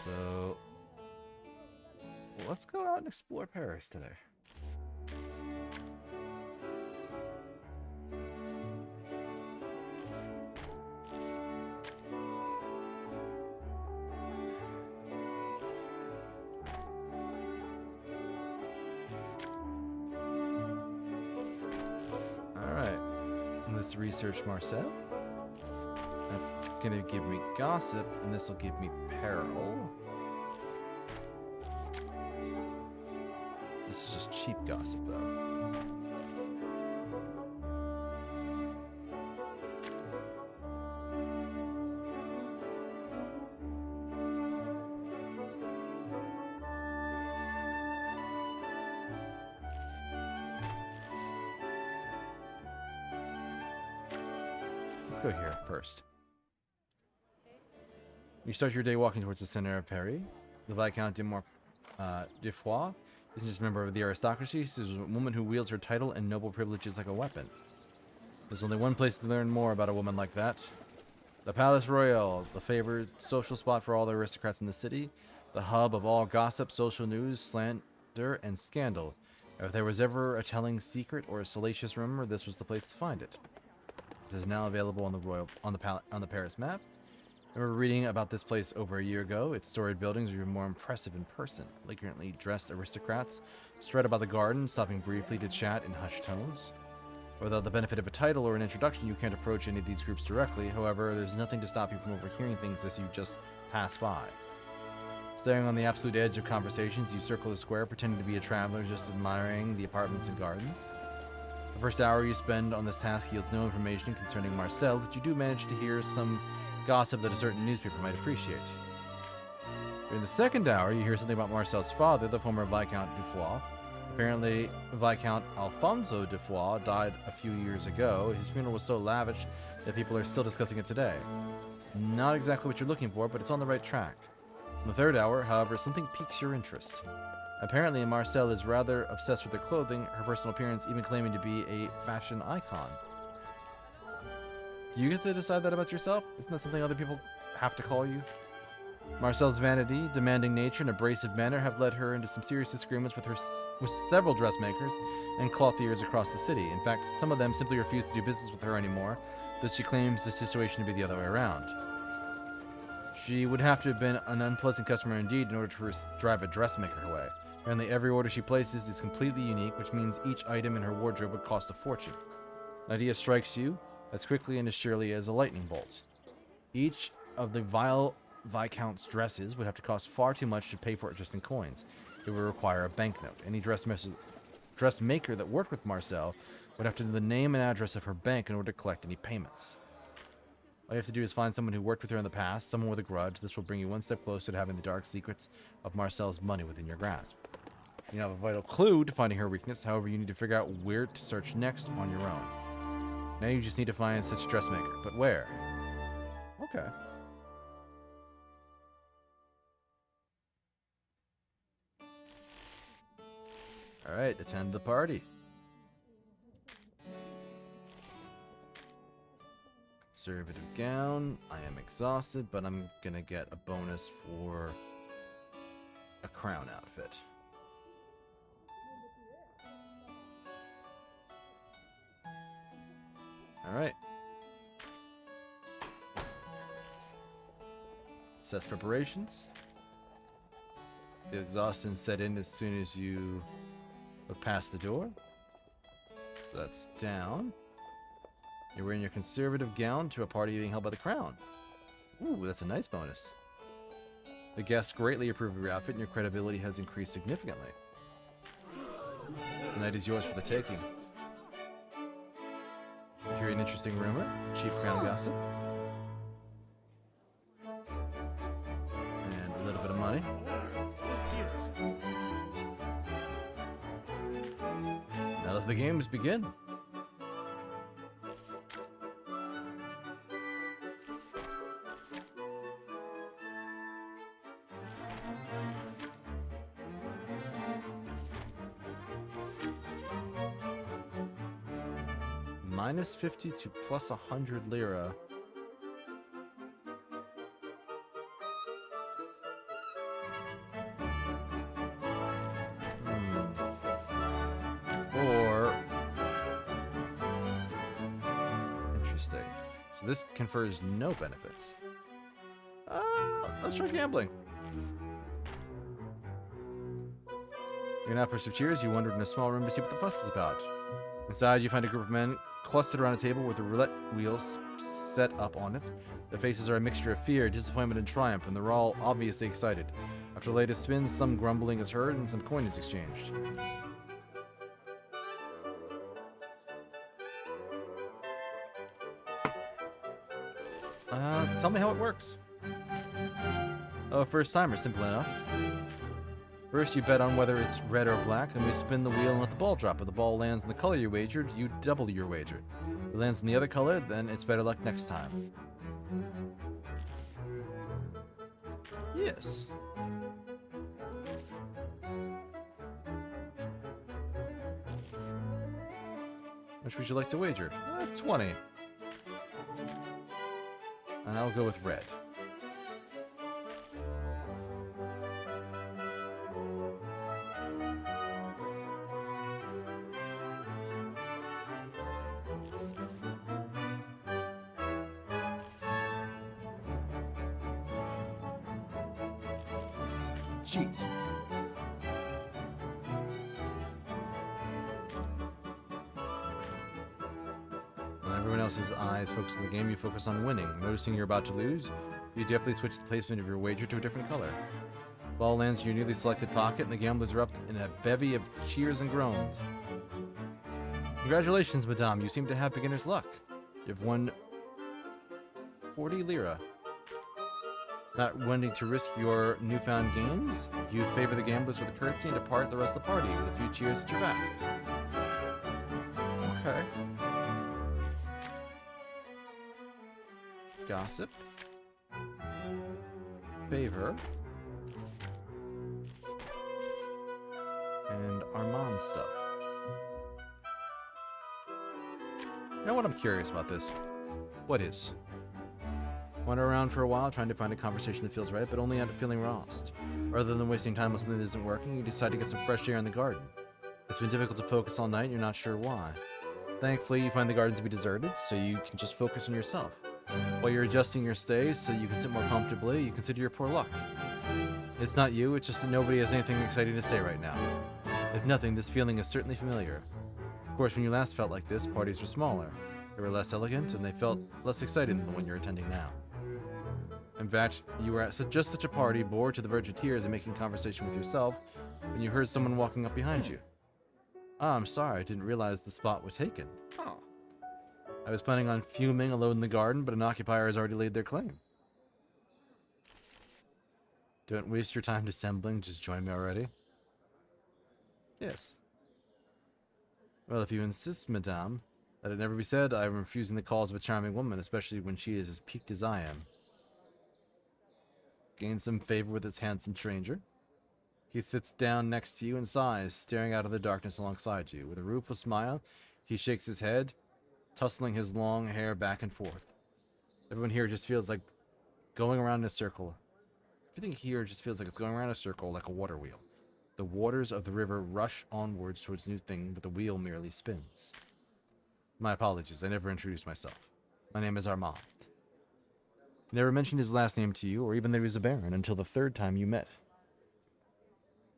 So let's go out and explore Paris today. Research Marcel. That's gonna give me gossip, and this will give me peril. This is just cheap gossip, though. Let's go here first. You start your day walking towards the center of Paris. The Viscount de Foix isn't just a member of the aristocracy. She's a woman who wields her title and noble privileges like a weapon. There's only one place to learn more about a woman like that. The Palace Royal, the favored social spot for all the aristocrats in the city. the hub of all gossip, social news, slander, and scandal. If there was ever a telling secret or a salacious rumor, this was the place to find it. It is now available on the Paris map. I remember reading about this place over a year ago. Its storied buildings are even more impressive in person. Elegantly dressed aristocrats strut about the garden, stopping briefly to chat in hushed tones. Without the benefit of a title or an introduction, you can't approach any of these groups directly. However, there's nothing to stop you from overhearing things as you just pass by. Staying on the absolute edge of conversations, you circle the square, pretending to be a traveler, just admiring the apartments and gardens. The first hour you spend on this task yields no information concerning Marcel, but you do manage to hear some gossip that a certain newspaper might appreciate. During the second hour, you hear something about Marcel's father, the former Viscount Dufois. Apparently, Viscount Alfonso Dufois died a few years ago. His funeral was so lavish that people are still discussing it today. Not exactly what you're looking for, but it's on the right track. In the third hour, however, something piques your interest. Apparently, Marcel is rather obsessed with her clothing, her personal appearance, even claiming to be a fashion icon. Do you get to decide that about yourself? Isn't that something other people have to call you? Marcel's vanity, demanding nature, and abrasive manner have led her into some serious disagreements with several dressmakers and clothiers across the city. In fact, some of them simply refuse to do business with her anymore, though she claims the situation to be the other way around. She would have to have been an unpleasant customer indeed in order to drive a dressmaker away. Apparently every order she places is completely unique, which means each item in her wardrobe would cost a fortune. An idea strikes you as quickly and as surely as a lightning bolt. Each of the vile Viscount's dresses would have to cost far too much to pay for it just in coins. It would require a banknote. Any dressmaker that worked with Marcel would have to know the name and address of her bank in order to collect any payments. All you have to do is find someone who worked with her in the past, someone with a grudge. This will bring you one step closer to having the dark secrets of Marcel's money within your grasp. You have a vital clue to finding her weakness, however you need to figure out where to search next on your own. Now you just need to find such a dressmaker, but where? Okay. Alright, attend the party. Conservative gown. I am exhausted, but I'm gonna get a bonus for a crown outfit. Alright. Sets preparations. The exhaustion set in as soon as you look past the door. So that's down. You're wearing your conservative gown to a party being held by the crown. Ooh, that's a nice bonus. The guests greatly approve of your outfit and your credibility has increased significantly. The night is yours for the taking. You hear an interesting rumor, cheap crown gossip. And a little bit of money. Now let the games begin. Minus 50 to plus 100 lira. Or... Interesting. So this confers no benefits. Let's try gambling. You're not first of cheers. You wandered in a small room to see what the fuss is about. Inside, you find a group of men clustered around a table with a roulette wheel set up on it. Their faces are a mixture of fear, disappointment, and triumph, and they're all obviously excited. After the latest spins, some grumbling is heard and some coin is exchanged. Tell me how it works. Oh, first timer, simple enough. First, you bet on whether it's red or black, then we spin the wheel and let the ball drop. If the ball lands in the color you wagered, you double your wager. If it lands in the other color, then it's better luck next time. Yes. Which would you like to wager? 20. And I'll go with red. cheat. When everyone else's eyes focus on the game, you focus on winning. Noticing you're about to lose, you definitely switch the placement of your wager to a different color. Ball lands in your newly selected pocket, and the gamblers erupt in a bevy of cheers and groans. Congratulations, madame. You seem to have beginner's luck. You've won 40 lira. Not wanting to risk your newfound gains, you favor the gamblers with a curtsy and depart the rest of the party with a few cheers at your back. Okay. Gossip. Favor. And Armand stuff. You know what? I'm curious about this. What is? Wander around for a while trying to find a conversation that feels right, but only end up feeling lost. Rather than wasting time on something that isn't working, you decide to get some fresh air in the garden. It's been difficult to focus all night and you're not sure why. Thankfully, you find the garden to be deserted, so you can just focus on yourself. While you're adjusting your stay so you can sit more comfortably, you consider your poor luck. It's not you, it's just that nobody has anything exciting to say right now. If nothing, this feeling is certainly familiar. Of course, when you last felt like this, parties were smaller. They were less elegant, and they felt less exciting than the one you're attending now. In fact, you were at just such a party, bored to the verge of tears and making conversation with yourself, when you heard someone walking up behind you. Ah, I'm sorry, I didn't realize the spot was taken. Oh. I was planning on fuming alone in the garden, but an occupier has already laid their claim. Don't waste your time dissembling, just join me already. Yes. Well, if you insist, madame, let it never be said I am refusing the calls of a charming woman, especially when she is as piqued as I am. Gain some favor with this handsome stranger. He sits down next to you and sighs, staring out of the darkness alongside you. With a rueful smile, he shakes his head, tussling his long hair back and forth. Everyone here just feels like going around in a circle. Everything here just feels like it's going around in a circle like a water wheel. The waters of the river rush onwards towards new thing, but the wheel merely spins. My apologies, I never introduced myself. My name is Armand. He never mentioned his last name to you, or even that he was a baron, until the third time you met.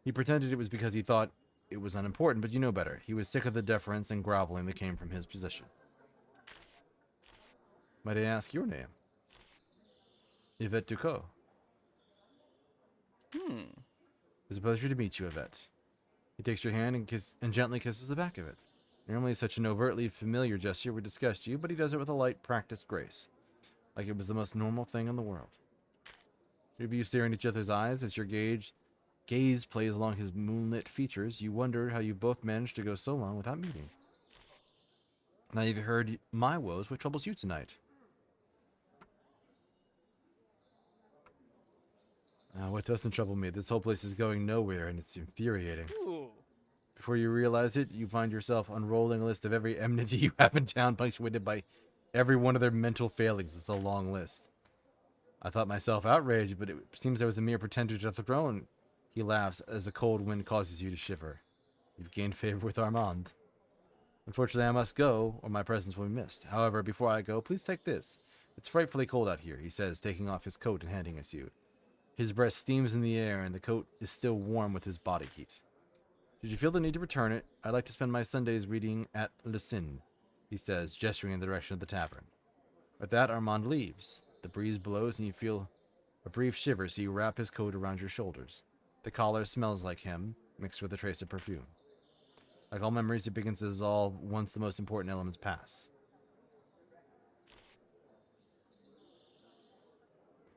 He pretended it was because he thought it was unimportant, but you know better. He was sick of the deference and groveling that came from his position. Might I ask your name? Yvette Ducot. It's a pleasure to meet you, Yvette. He takes your hand and gently kisses the back of it. Normally such an overtly familiar gesture would disgust you, but he does it with a light, practiced grace. Like it was the most normal thing in the world. Maybe you stare in each other's eyes as your gaze plays along his moonlit features. You wonder how you both managed to go so long without meeting. Now you've heard my woes. What troubles you tonight? What doesn't trouble me? This whole place is going nowhere, and it's infuriating. Ooh. Before you realize it, you find yourself unrolling a list of every enmity you have in town, punctuated by every one of their mental failings. It's a long list. I thought myself outraged, but it seems I was a mere pretender to the throne. He laughs as a cold wind causes you to shiver. You've gained favor with Armand. Unfortunately, I must go, or my presence will be missed. However, before I go, please take this. It's frightfully cold out here, he says, taking off his coat and handing it to you. His breath steams in the air, and the coat is still warm with his body heat. Did you feel the need to return it? I'd like to spend my Sundays reading at Le Cine, he says, gesturing in the direction of the tavern. With that, Armand leaves. The breeze blows, and you feel a brief shiver, so you wrap his coat around your shoulders. The collar smells like him, mixed with a trace of perfume. Like all memories, it begins as all once the most important elements pass.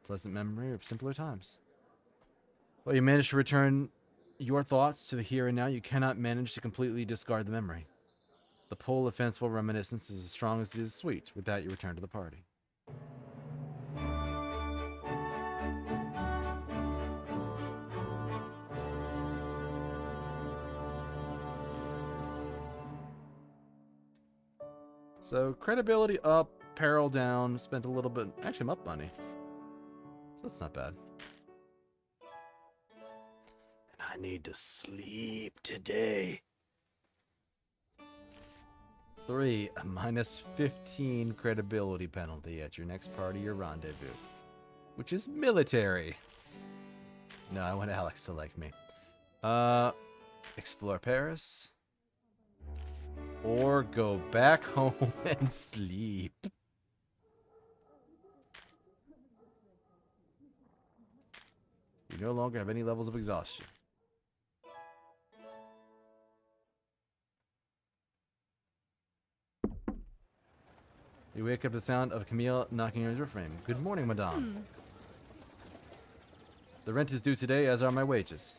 Pleasant memory of simpler times. Well, you manage to return your thoughts to the here and now. You cannot manage to completely discard the memory. The pull of fanciful reminiscence is as strong as it is sweet. With that, you return to the party. So, credibility up, peril down, spent a little bit. Actually, I'm up money. So that's not bad. And I need to sleep today. 3, a minus 15 credibility penalty at your next party or rendezvous. Which is military. No, I want Alex to like me. Explore Paris. Or go back home and sleep. You no longer have any levels of exhaustion. You wake up to the sound of Camille knocking on your frame. Good morning, madame. The rent is due today, as are my wages.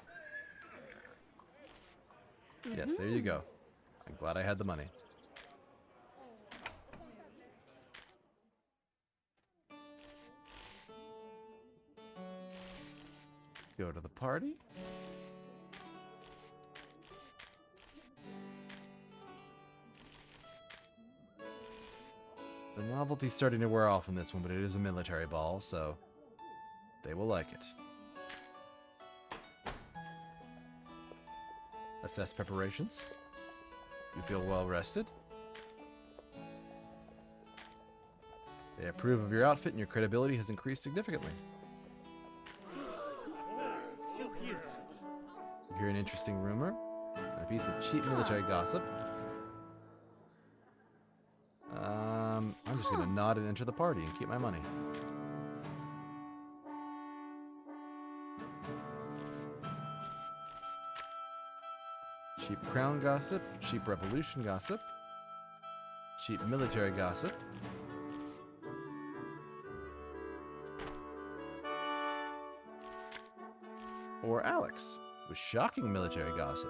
Yes, there you go. I'm glad I had the money. Go to the party. The novelty's starting to wear off in this one, but it is a military ball, so they will like it. Assess preparations. You feel well rested. They approve of your outfit and your credibility has increased significantly. You hear an interesting rumor, a piece of cheap military gossip. I'm just gonna nod and enter the party and keep my money. Cheap crown gossip, cheap revolution gossip, cheap military gossip. Or Alex with shocking military gossip.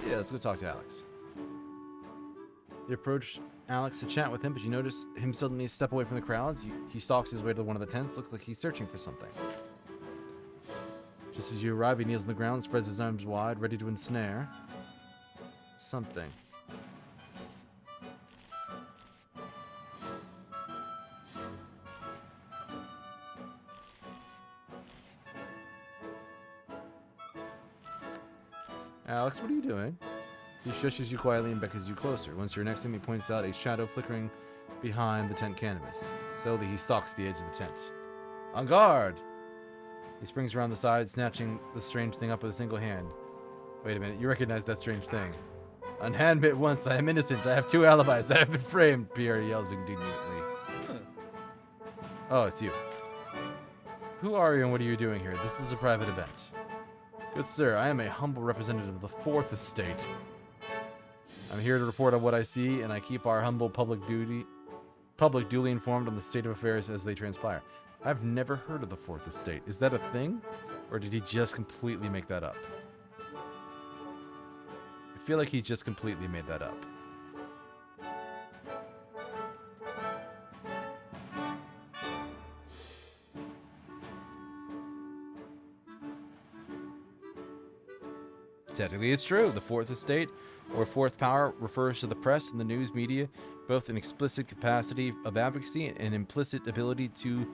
Yeah, let's go talk to Alex. You approach Alex to chat with him, but you notice him suddenly step away from the crowds. He stalks his way to one of the tents. Looks like he's searching for something. Just as you arrive, he kneels on the ground, spreads his arms wide, ready to ensnare something. Alex, what are you doing? He shushes you quietly and beckons you closer. Once you're next to him, he points out a shadow flickering behind the tent canvas. Slowly, he stalks the edge of the tent. On guard! He springs around the side, snatching the strange thing up with a single hand. Wait a minute, you recognize that strange thing. Unhand me at once, I am innocent. I have 2 alibis. I have been framed, Pierre yells indignantly. Oh, it's you. Who are you and what are you doing here? This is a private event. Good sir, I am a humble representative of the 4th Estate. I'm here to report on what I see, and I keep our humble public duly informed on the state of affairs as they transpire. I've never heard of the 4th Estate. Is that a thing? Or did he just completely make that up? I feel like he just completely made that up. Technically, it's true. The 4th Estate, or 4th Power, refers to the press and the news media, both an explicit capacity of advocacy and an implicit ability to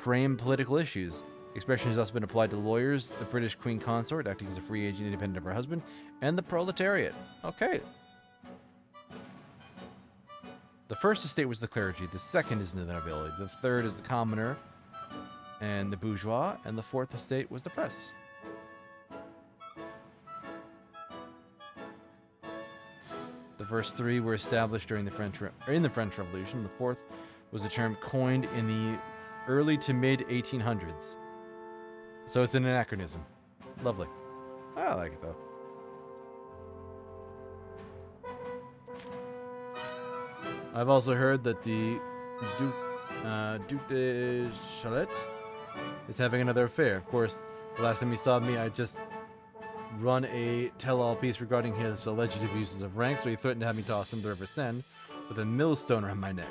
frame political issues. The expression has also been applied to lawyers, the British Queen Consort, acting as a free agent independent of her husband, and the proletariat. Okay. The 1st Estate was the clergy, the 2nd is the nobility, the 3rd is the commoner and the bourgeois, and the 4th Estate was the press. The first 3 were established during the French Revolution. The 4th was a term coined in the early to mid 1800s. So it's an anachronism. Lovely. I like it though. I've also heard that the Duc de Chalette is having another affair. Of course, the last time he saw me, I just run a tell-all piece regarding his alleged abuses of rank, so he threatened to have me toss him to the River Seine with a millstone around my neck.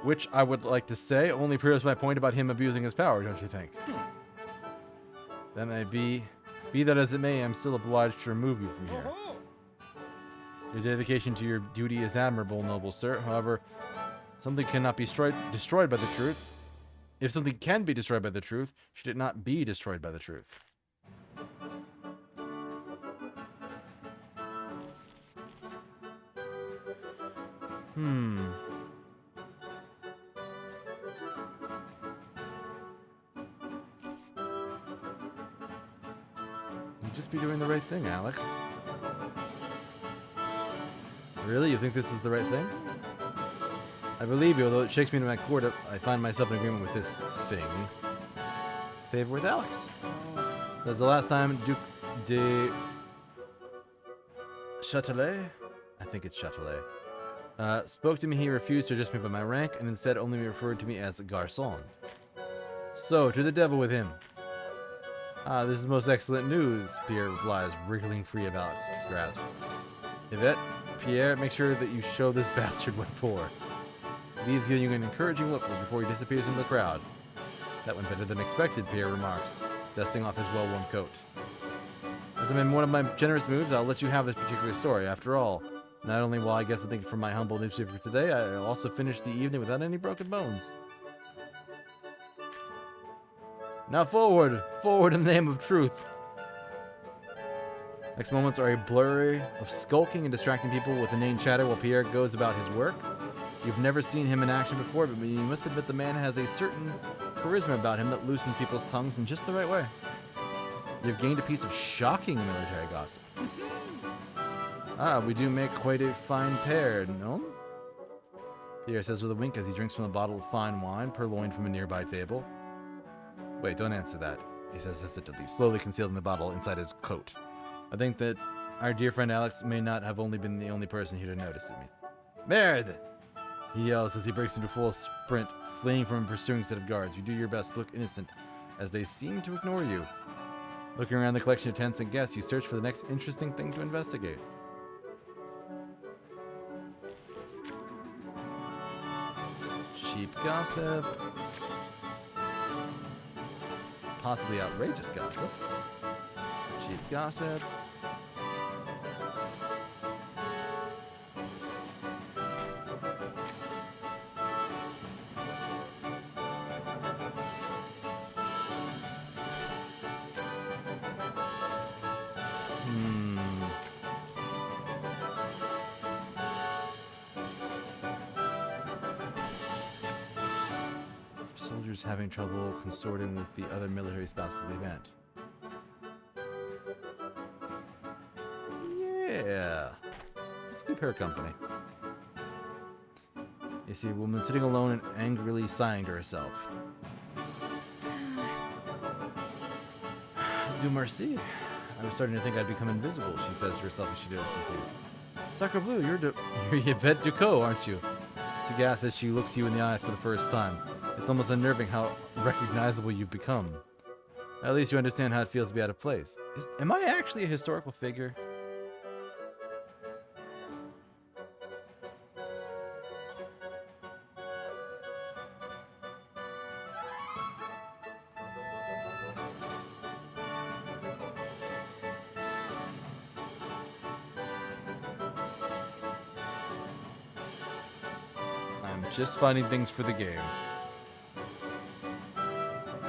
Which I would like to say only proves my point about him abusing his power, don't you think? That may be that as it may, I'm still obliged to remove you from here. Your dedication to your duty is admirable, noble sir. However, something cannot be destroyed by the truth. If something can be destroyed by the truth, should it not be destroyed by the truth? You'd just be doing the right thing, Alex. Really? You think this is the right thing? I believe you, although it shakes me to my core. I find myself in agreement with this thing. Favor with Alex. That's the last time Duc de Châtelet? I think it's Châtelet. Spoke to me, he refused to address me by my rank, and instead only referred to me as Garçon. So, to the devil with him. Ah, this is most excellent news, Pierre replies, wriggling free of Alex's grasp. Yvette, Pierre, make sure that you show this bastard what for. Leaves giving you an encouraging look before he disappears into the crowd. That went better than expected, Pierre remarks, dusting off his well-worn coat. As I'm in one of my generous moods, I'll let you have this particular story. After all, not only will I get something from my humble newspaper today, I'll also finish the evening without any broken bones. Now forward! Forward in the name of truth! Next moments are a blurry of skulking and distracting people with inane chatter while Pierre goes about his work. You've never seen him in action before, but you must admit the man has a certain charisma about him that loosens people's tongues in just the right way. You've gained a piece of shocking military gossip. Ah, we do make quite a fine pair, no? Pierre says with a wink as he drinks from a bottle of fine wine purloined from a nearby table. Wait, don't answer that, he says hesitantly, slowly concealing the bottle inside his coat. I think that our dear friend Alex may not have only been the only person here to notice me. Merde! He yells as he breaks into full sprint, fleeing from a pursuing set of guards. You do your best to look innocent, as they seem to ignore you. Looking around the collection of tents and guests, you search for the next interesting thing to investigate. Cheap gossip. Possibly outrageous gossip. Cheap gossip. Soldiers having trouble consorting with the other military spouses of the event. Yeah. Let's keep her company. You see a woman sitting alone and angrily sighing to herself. Dieu merci. I was starting to think I'd become invisible, she says to herself as she notices you. Sacre bleu, you're Yvette Ducot, aren't you? She gasps as she looks you in the eye for the first time. It's almost unnerving how recognizable you've become. At least you understand how it feels to be out of place. Am I actually a historical figure? I'm just finding things for the game.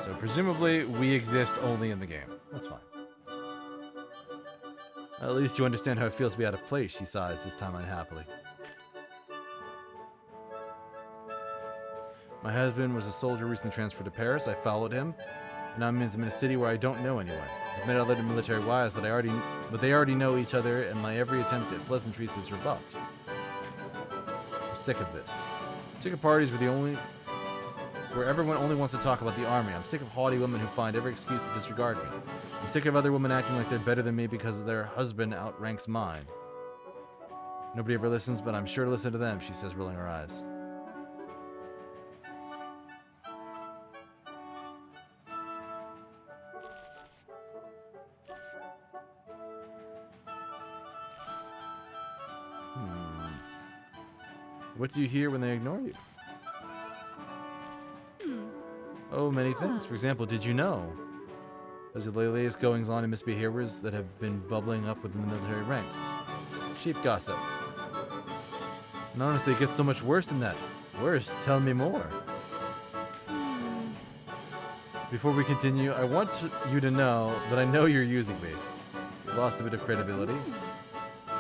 So presumably, we exist only in the game. That's fine. At least you understand how it feels to be out of place, she sighs, this time unhappily. My husband was a soldier recently transferred to Paris. I followed him. Now I'm in a city where I don't know anyone. I've met other military wives, but they already know each other, and my every attempt at pleasantries is rebuffed. I'm sick of this. I'm sick of parties where everyone only wants to talk about the army. I'm sick of haughty women who find every excuse to disregard me. I'm sick of other women acting like they're better than me because their husband outranks mine. Nobody ever listens, but I'm sure to listen to them, she says, rolling her eyes. What do you hear when they ignore you? Oh, many things. For example, did you know there's the latest goings on and misbehaviors that have been bubbling up within the military ranks? Cheap gossip. And honestly, it gets so much worse than that. Worse, tell me more. Before we continue, I want you to know that I know you're using me. You've lost a bit of credibility.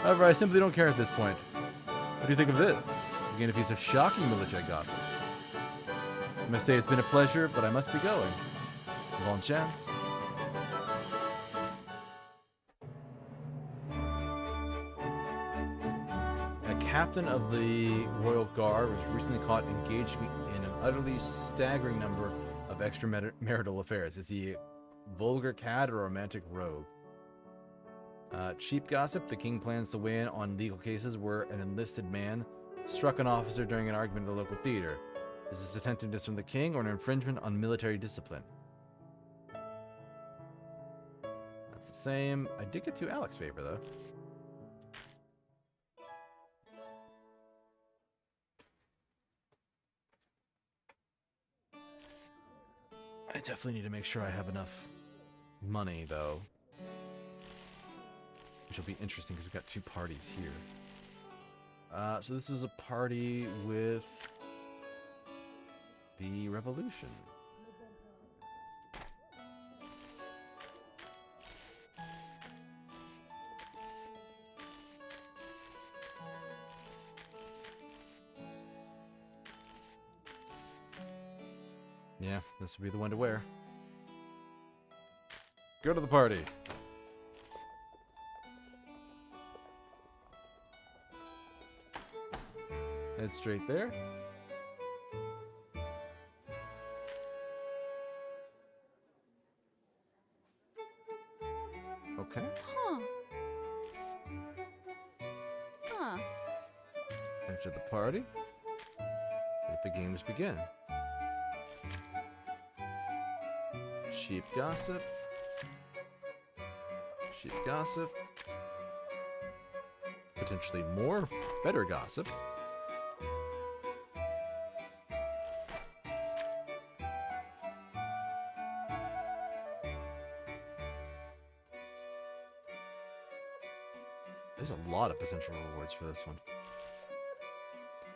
However, I simply don't care at this point. What do you think of this? gain a piece of shocking military gossip. I must say it's been a pleasure, but I must be going. Bon chance. A captain of the Royal Guard was recently caught engaged in an utterly staggering number of extramarital affairs. Is he a vulgar cad or a romantic rogue? Cheap gossip. The king plans to weigh in on legal cases where an enlisted man struck an officer during an argument at the local theater. Is this attentiveness from the king or an infringement on military discipline? That's the same. I did get to Alex's favor, though. I definitely need to make sure I have enough money, though. Which will be interesting because we've got two parties here. So this is a party with the revolution. Yeah, this would be the one to wear. Go to the party. Head straight there. Okay. Huh. Huh. Enter the party. Let the games begin. Cheap gossip. Cheap gossip. Potentially more better gossip. There's a lot of potential rewards for this one.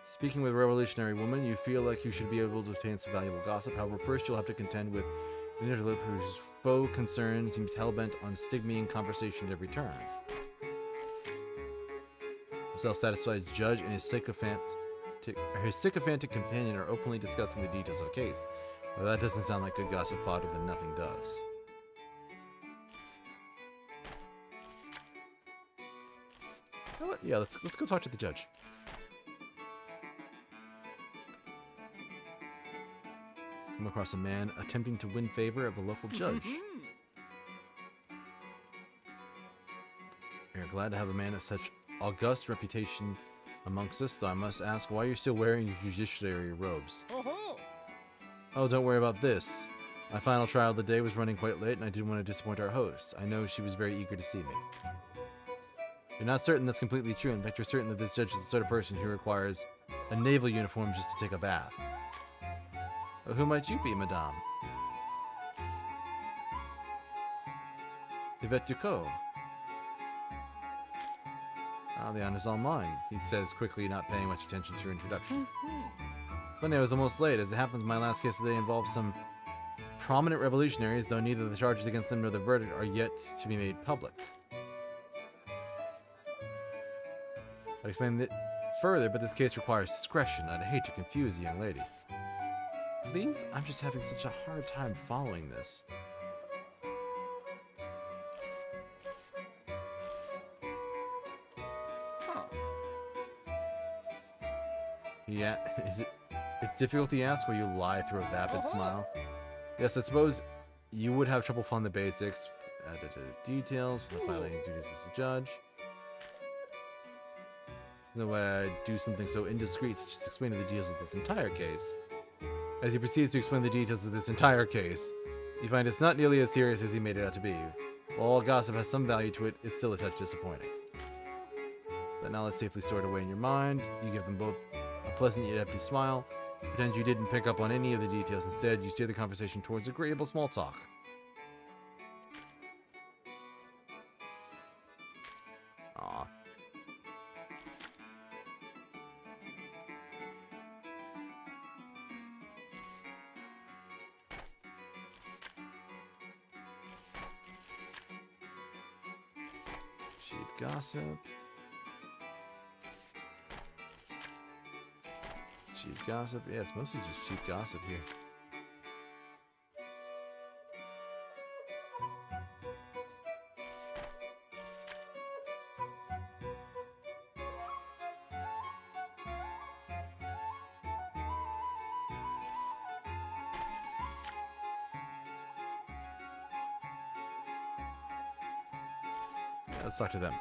Speaking with a revolutionary woman, you feel like you should be able to obtain some valuable gossip. However, first you'll have to contend with an interloper whose faux concern seems hell-bent on stymiaing conversation at every turn. A self-satisfied judge and his sycophantic companion are openly discussing the details of a case. Well, that doesn't sound like good gossip fodder, then nothing does. Oh, yeah, let's go talk to the judge. Come across a man attempting to win favor of a local judge. We are glad to have a man of such august reputation amongst us, though I must ask why you're still wearing your judiciary robes. Oh, don't worry about this. My final trial of the day was running quite late, and I didn't want to disappoint our host. I know she was very eager to see me. You're not certain that's completely true. In fact, you're certain that this judge is the sort of person who requires a naval uniform just to take a bath. Well, who might you be, madame? Yvette Ducot. Ah, the honor's all mine, he says quickly, not paying much attention to your introduction. Funny, I was almost late. As it happens, my last case today involves some prominent revolutionaries, though neither the charges against them nor the verdict are yet to be made public. I'd explain it further, but this case requires discretion. I'd hate to confuse the young lady. Please? I'm just having such a hard time following this. Yeah, it's difficult to ask while you lie through a vapid smile. Yes, I suppose you would have trouble following the basics. Details, filing duties as a judge. No way I'd do something so indiscreet such as explaining the details of this entire case. As he proceeds to explain the details of this entire case, you find it's not nearly as serious as he made it out to be. While all gossip has some value to it, it's still a touch disappointing. That knowledge safely stored away in your mind, you give them both a pleasant yet empty smile. Pretend you didn't pick up on any of the details. Instead, you steer the conversation towards agreeable small talk. Aww. Cheap gossip. gossip? Yeah, it's mostly just cheap gossip here. Yeah, let's talk to them.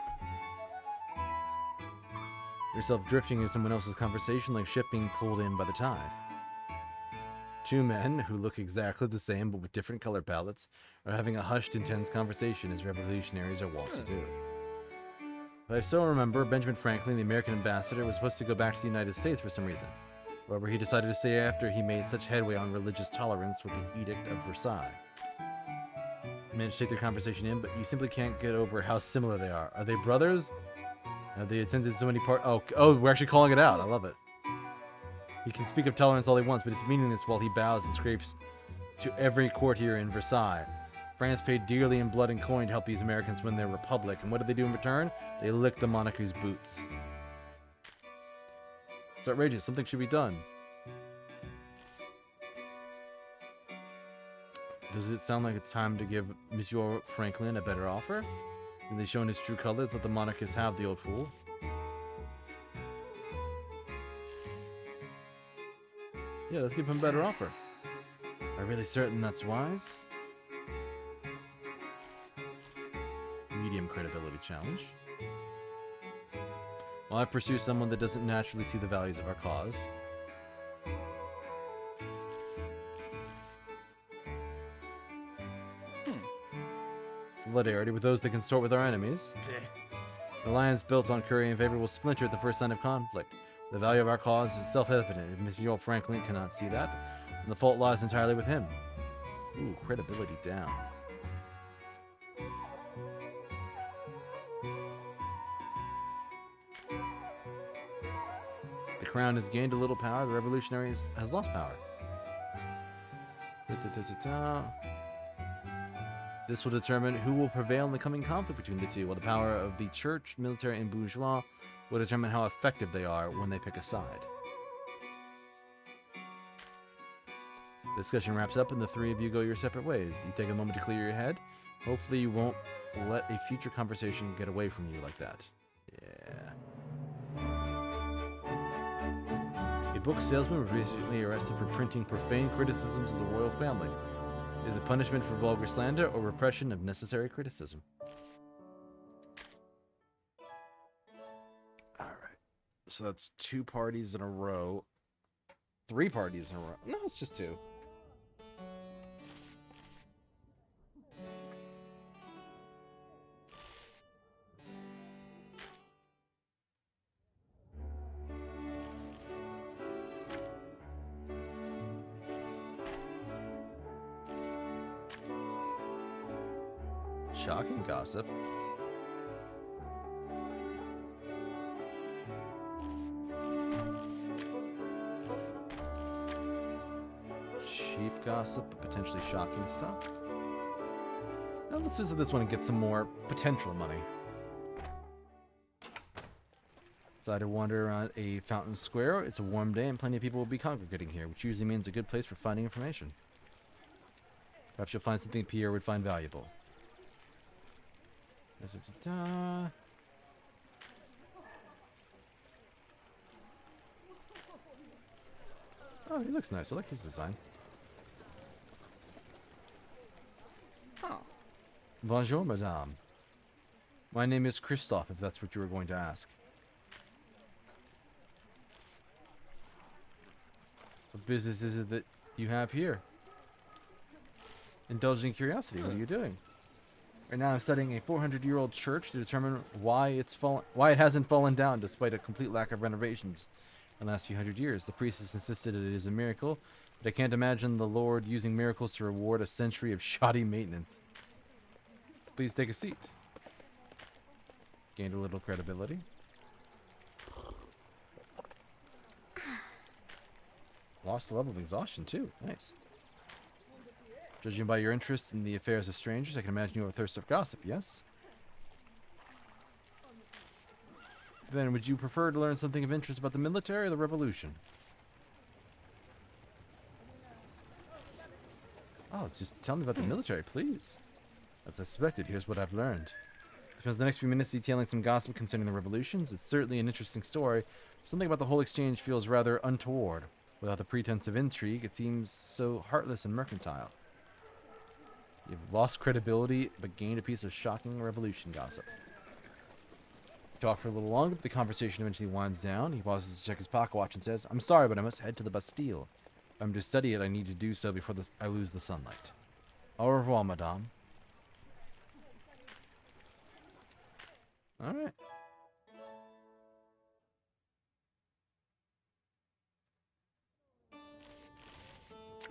Yourself drifting in someone else's conversation like ship being pulled in by the tide. Two men who look exactly the same but with different color palettes are having a hushed, intense conversation as revolutionaries are wont to do. But I still remember Benjamin Franklin, the American ambassador, was supposed to go back to the United States for some reason. However, he decided to stay after he made such headway on religious tolerance with the Edict of Versailles. You managed to take their conversation in, but you simply can't get over how similar they are. Are they brothers? They attended so many Oh, we're actually calling it out. I love it. He can speak of tolerance all he wants, but it's meaningless while he bows and scrapes to every courtier in Versailles. France paid dearly in blood and coin to help these Americans win their republic, and what did they do in return? They licked the monarchy's boots. It's outrageous. Something should be done. Does it sound like it's time to give Monsieur Franklin a better offer? When they've shown his true colors, let the monarchists have the old fool. Yeah, let's give him a better offer. Are you really certain that's wise? Medium credibility challenge. Well, I pursue someone that doesn't naturally see the values of our cause. Solidarity with those that consort with our enemies. An alliance built on courage and favor will splinter at the first sign of conflict. The value of our cause is self-evident. If Monsieur Franklin cannot see that, then the fault lies entirely with him. Ooh, credibility down. The crown has gained a little power. The revolutionary has lost power. This will determine who will prevail in the coming conflict between the two, while the power of the church, military, and bourgeois will determine how effective they are when they pick a side. The discussion wraps up and the three of you go your separate ways. You take a moment to clear your head. Hopefully you won't let a future conversation get away from you like that. Yeah. A book salesman was recently arrested for printing profane criticisms of the royal family. Is it punishment for vulgar slander or repression of necessary criticism? Alright. So that's 2 parties in a row. 3 parties in a row. No, it's just 2. Shocking gossip. Cheap gossip, but potentially shocking stuff. Now let's visit this one and get some more potential money. Decided to wander around a fountain square. It's a warm day and plenty of people will be congregating here, which usually means a good place for finding information. Perhaps you'll find something Pierre would find valuable. Oh, he looks nice. I like his design. Oh. Bonjour, madame. My name is Christophe, if that's what you were going to ask. What business is it that you have here? Indulging curiosity. What are you doing? Right now I'm studying a 400-year-old church to determine why it hasn't fallen down despite a complete lack of renovations in the last few hundred years. The priest has insisted it is a miracle, but I can't imagine the Lord using miracles to reward a century of shoddy maintenance. Please take a seat. Gained a little credibility. Lost a level of exhaustion too. Nice. Judging by your interest in the affairs of strangers, I can imagine you have a thirst of gossip, yes? Then would you prefer to learn something of interest about the military or the revolution? just tell me about the military, please. As I suspected, here's what I've learned. I spent the next few minutes detailing some gossip concerning the revolutions. It's certainly an interesting story. Something about the whole exchange feels rather untoward. Without the pretense of intrigue, it seems so heartless and mercantile. You've lost credibility, but gained a piece of shocking revolution gossip. We talk for a little longer, but the conversation eventually winds down. He pauses to check his pocket watch and says, I'm sorry, but I must head to the Bastille. If I'm to study it, I need to do so before I lose the sunlight. Au revoir, madame. Alright.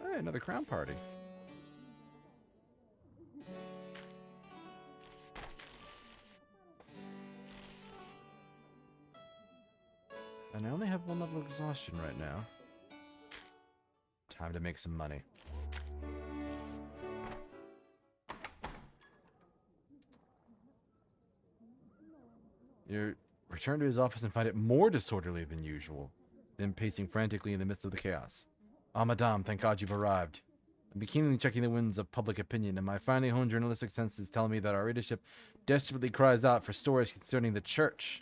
Alright, another crown party. And I only have one level of exhaustion right now. Time to make some money. You return to his office and find it more disorderly than usual, then pacing frantically in the midst of the chaos. Ah, madame, thank God you've arrived. I'm keenly checking the winds of public opinion, and my finely honed journalistic senses tell me that our readership desperately cries out for stories concerning the church.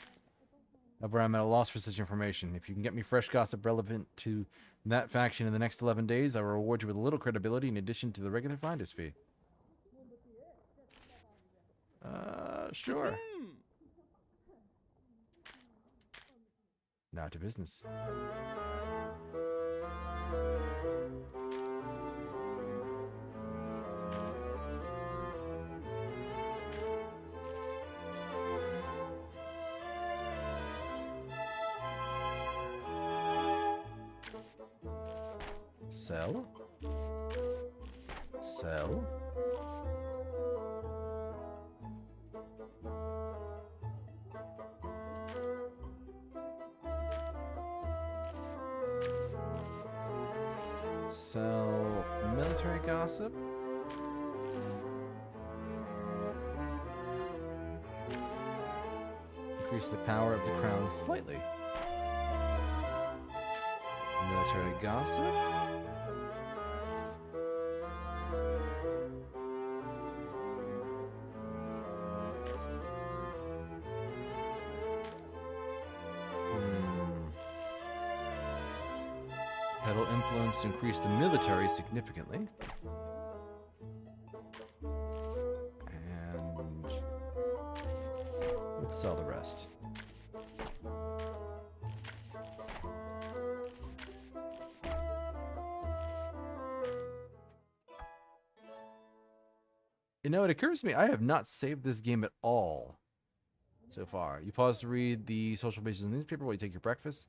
However, I'm at a loss for such information. If you can get me fresh gossip relevant to that faction in the next 11 days, I will reward you with a little credibility in addition to the regular finder's fee. Sure. Now to business. Sell. Sell. Sell military gossip. Increase the power of the crown slightly. Military gossip. Pedal influence to increase the military significantly. And let's sell the rest. You know, it occurs to me I have not saved this game at all so far. You pause to read the social pages of the newspaper while you take your breakfast.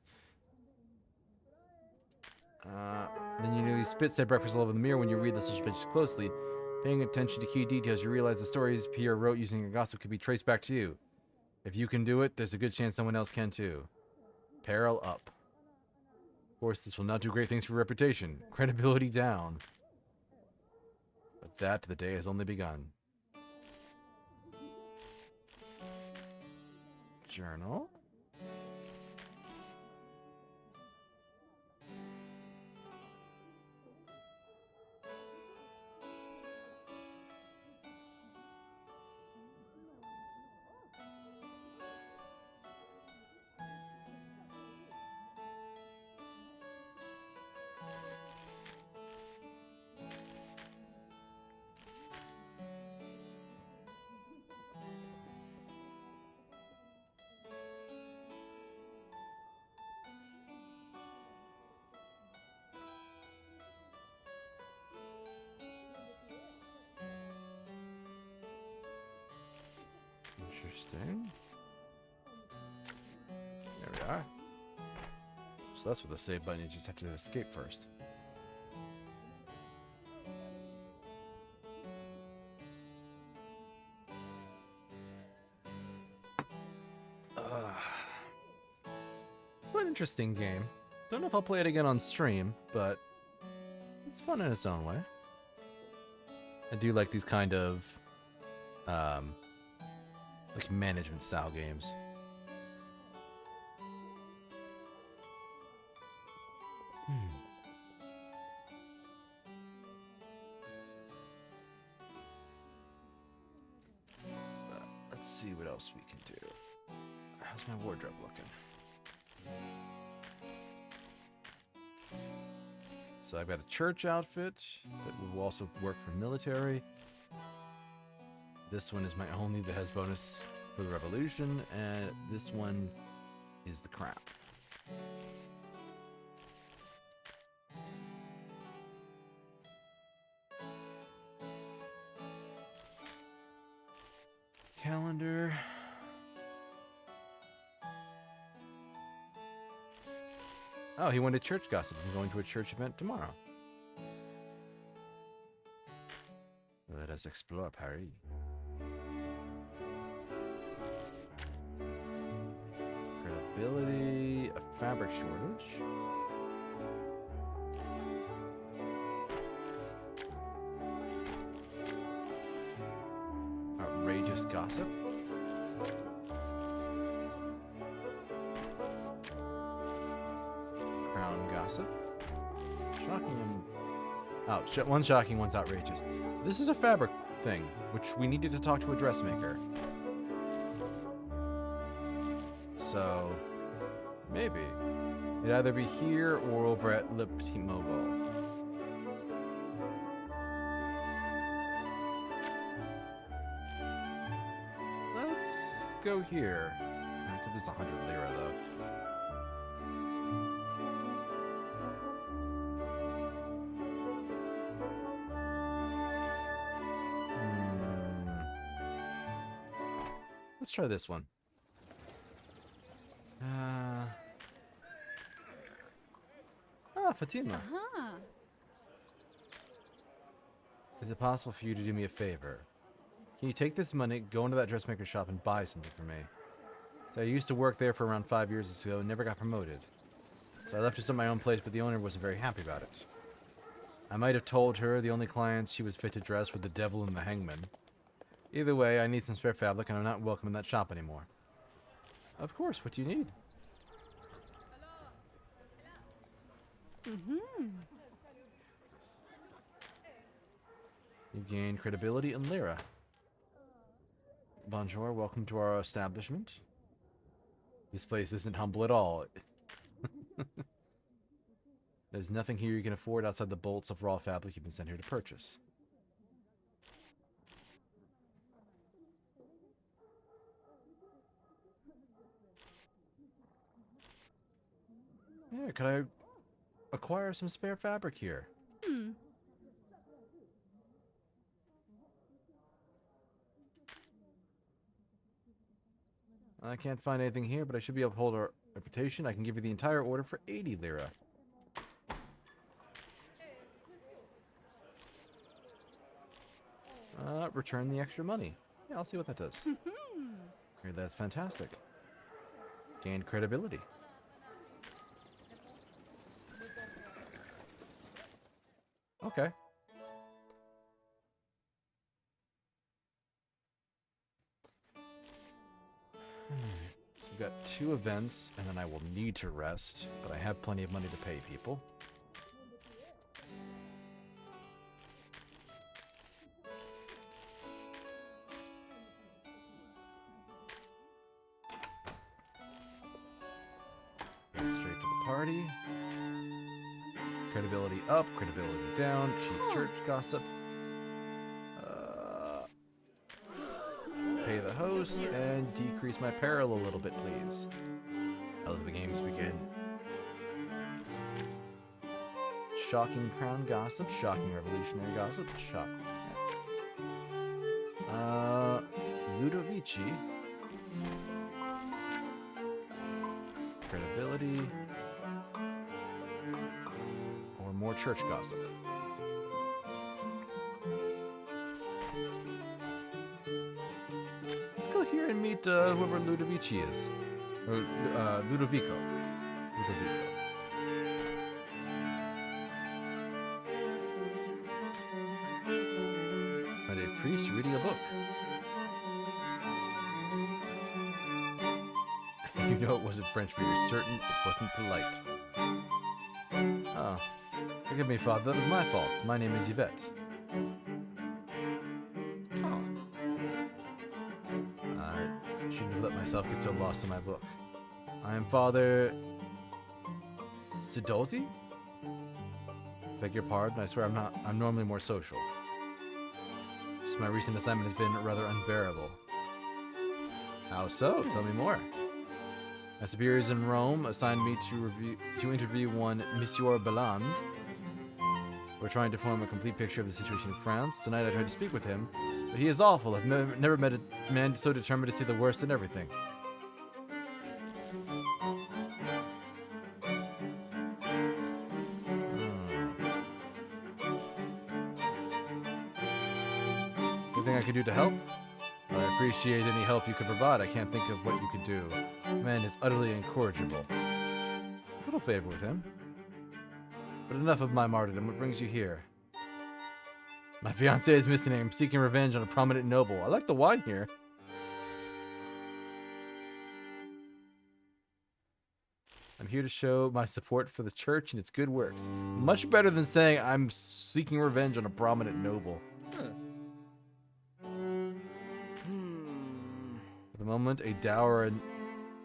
Then you nearly spit said breakfast all over the mirror when you read the social pages closely. Paying attention to key details, you realize the stories Pierre wrote using your gossip could be traced back to you. If you can do it, there's a good chance someone else can too. Peril up. Of course, this will not do great things for your reputation. Credibility down. But that, the day has only begun. Journal. Interesting. There we are. So that's with the save button, you just have to escape first. It's an interesting game. Don't know if I'll play it again on stream, but it's fun in its own way. I do like these kind of like management style games. else we can do? How's my wardrobe looking? So I've got a church outfit that will also work for military. This one is my only that has bonus for the revolution, and this one is the crown. Calendar. Oh, he went to church gossip. I'm going to a church event tomorrow. Let us explore Paris. Credibility, a fabric shortage. Outrageous gossip. Crown gossip. Shocking and... Oh, one's shocking, one's outrageous. This is a fabric thing, which we needed to talk to a dressmaker. So, maybe. It'd either be here or over at Le Petit Mobile. Let's go here. I could lose 100 lira, though. Let's try this one. Fatima. Is it possible for you to do me a favor? Can you take this money, go into that dressmaker shop, and buy something for me? So I used to work there for around 5 years ago and never got promoted. So I left just at my own place, but the owner wasn't very happy about it. I might have told her the only clients she was fit to dress were the devil and the hangman. Either way, I need some spare fabric, and I'm not welcome in that shop anymore. Of course, what do you need? You gain credibility and lira. Bonjour, welcome to our establishment. This place isn't humble at all. There's nothing here you can afford outside the bolts of raw fabric you've been sent here to purchase. Yeah, could I acquire some spare fabric here? I can't find anything here, but I should be able to hold our reputation. I can give you the entire order for 80 lira. Return the extra money. Yeah, I'll see what that does. Here, that's fantastic. Gain credibility. Okay. So we've got 2 events, and then I will need to rest, but I have plenty of money to pay people. Straight to the party. Credibility up, credibility down, cheap church gossip. Pay the host, and decrease my peril a little bit, please. I let the games begin. Shocking crown gossip, shocking revolutionary gossip, shock. Ludovici. Credibility. Or more church gossip. Let's go here and meet whoever Ludovici is. Or Ludovico. Ludovico. And a priest reading a book. You know it wasn't French, but you're certain it wasn't polite. Oh. Forgive me, Father. That was my fault. My name is Yvette. myself get so lost in my book. I am Father Sidolti? Beg your pardon, I swear I'm normally more social. Just my recent assignment has been rather unbearable. How so? Tell me more. My superiors in Rome assigned me to interview one Monsieur Belland. We're trying to form a complete picture of the situation in France. Tonight I tried to speak with him, but he is awful. I've never met a man so determined to see the worst in everything. Anything I can do to help? I appreciate any help you could provide. I can't think of what you could do. Man is utterly incorrigible. A little favor with him. But enough of my martyrdom. What brings you here? My fiancée is missing and I'm seeking revenge on a prominent noble. I like the wine here. I'm here to show my support for the church and its good works. Much better than saying I'm seeking revenge on a prominent noble. At the moment, a dour and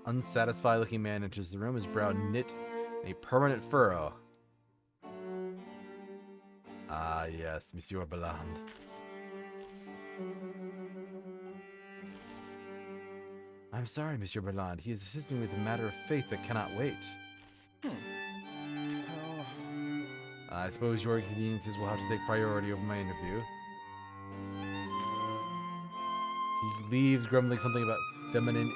unsatisfied-looking man enters the room, his brow knit in a permanent furrow. Ah, yes, Monsieur Belland. I'm sorry, Monsieur Belland. He is assisting with a matter of faith that cannot wait. I suppose your inconveniences will have to take priority over my interview. He leaves, grumbling something about feminine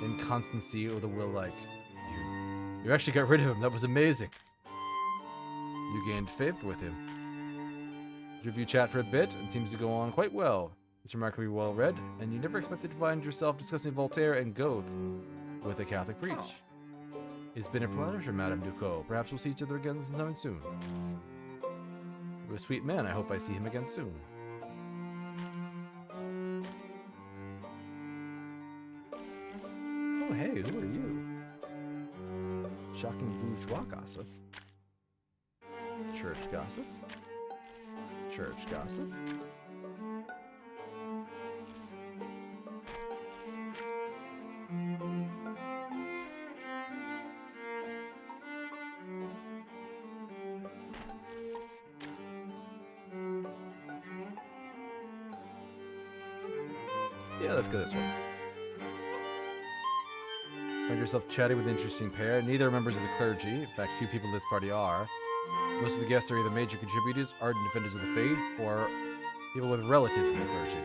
inconstancy or the will like. You actually got rid of him. That was amazing. You gained favor with him. The review chat for a bit and seems to go on quite well. It's remarkably well read, and you never expected to find yourself discussing Voltaire and Goethe with a Catholic priest. It's been a pleasure, Madame Ducot. Perhaps we'll see each other again sometime soon. You're a sweet man. I hope I see him again soon. Oh, hey, who are you? Shocking bourgeois gossip. Church gossip. Church gossip. Yeah, let's go this way. Find yourself chatting with an interesting pair. Neither are members of the clergy. In fact, few people in this party are. Most of the guests are either major contributors, ardent defenders of the faith, or people with relatives in the clergy.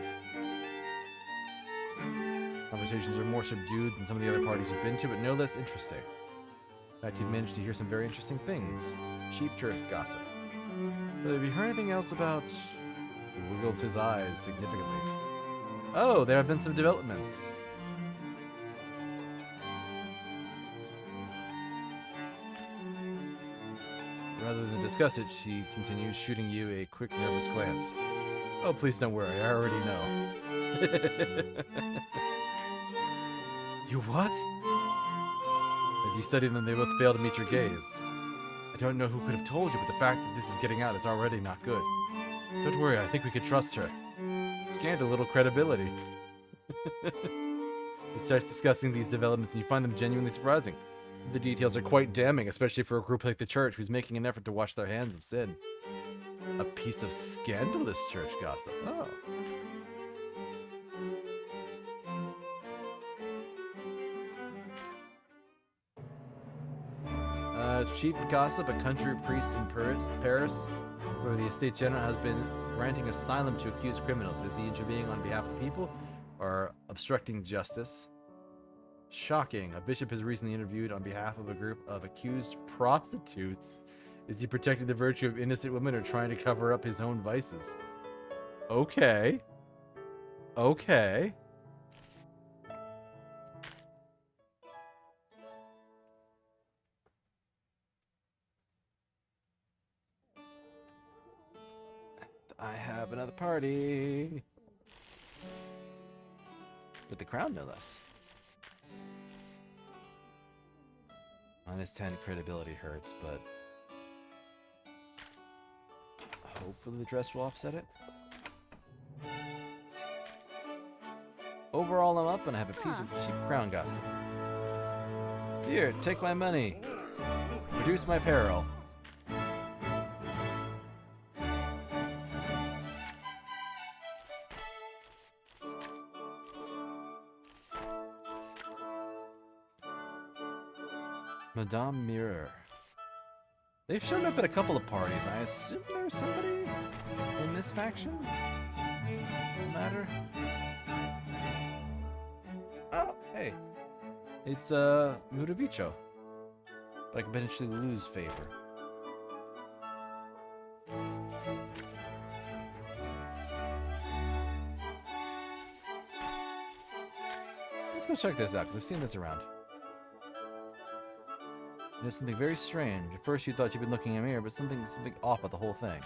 Conversations are more subdued than some of the other parties you've been to, but no less interesting. In fact, you've managed to hear some very interesting things. Cheap church gossip. But have you heard anything else about... He wiggles his eyes significantly. Oh, there have been some developments. Rather than discuss it, she continues, shooting you a quick, nervous glance. Oh, please don't worry, I already know. You what? As you study them, they both fail to meet your gaze. I don't know who could have told you, but the fact that this is getting out is already not good. Don't worry, I think we could trust her. Gained a little credibility. He starts discussing these developments and you find them genuinely surprising. The details are quite damning, especially for a group like the church who's making an effort to wash their hands of sin. A piece of scandalous church gossip. Oh. Cheap gossip, a country priest in Paris, where the Estates General has been granting asylum to accused criminals. Is he intervening on behalf of the people or obstructing justice? Shocking. A bishop has recently interviewed on behalf of a group of accused prostitutes. Is he protecting the virtue of innocent women or trying to cover up his own vices? Okay. Okay. I have another party. With the crown, no less. -10 credibility hurts, but hopefully the dress will offset it. overall I'm up and I have a piece of cheap crown gossip. Here, take my money. Reduce my peril. Madame Mirror. They've shown up at a couple of parties. I assume there's somebody in this faction? No matter. Oh, hey. It's, Murubicho. But I could potentially lose favor. Let's go check this out, because I've seen this around. There's something very strange. At first you thought you'd been looking in a mirror, but something off about the whole thing.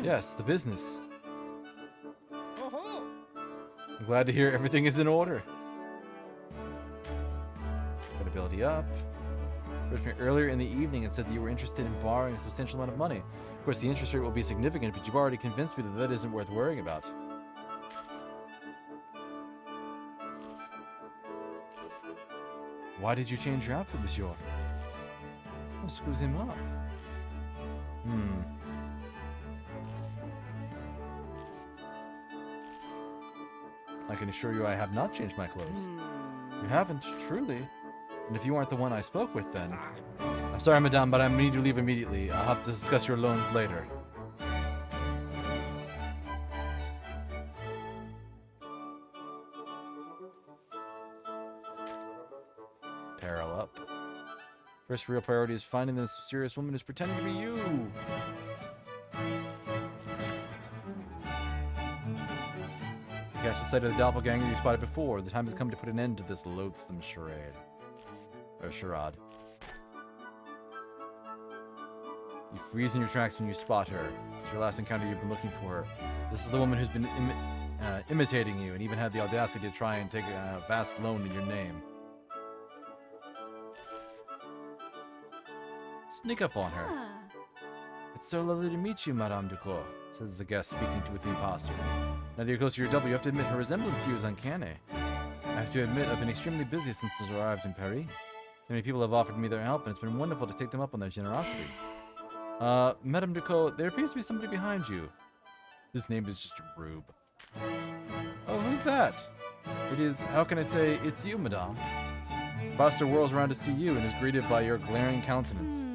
Yes, the business. I'm glad to hear everything is in order. Credibility up. Approached me earlier in the evening and said that you were interested in borrowing a substantial amount of money. Of course, the interest rate will be significant, but you've already convinced me that that isn't worth worrying about. Why did you change your outfit, monsieur? Excusez-moi. I can assure you I have not changed my clothes. You haven't, truly. And if you aren't the one I spoke with, then... I'm sorry, madame, but I need to leave immediately. I'll have to discuss your loans later. Peril up. First real priority is finding this mysterious woman who's pretending to be you. You catch the sight of the doppelganger you spotted before. The time has come to put an end to this loathsome charade. Or charade. You freeze in your tracks when you spot her. It's your last encounter. You've been looking for her. This is the woman who's been imitating you and even had the audacity to try and take a vast loan in your name. Sneak up on her. It's so lovely to meet you, Madame Ducour, says the guest speaking to the imposter. Now that you're close to your double, you have to admit her resemblance to you is uncanny. I have to admit I've been extremely busy since I arrived in Paris. So many people have offered me their help, and it's been wonderful to take them up on their generosity. Madame Ducot, there appears to be somebody behind you. His name is just Rube. Oh, who's that? It is, how can I say, it's you, madame. Buster whirls around to see you and is greeted by your glaring countenance.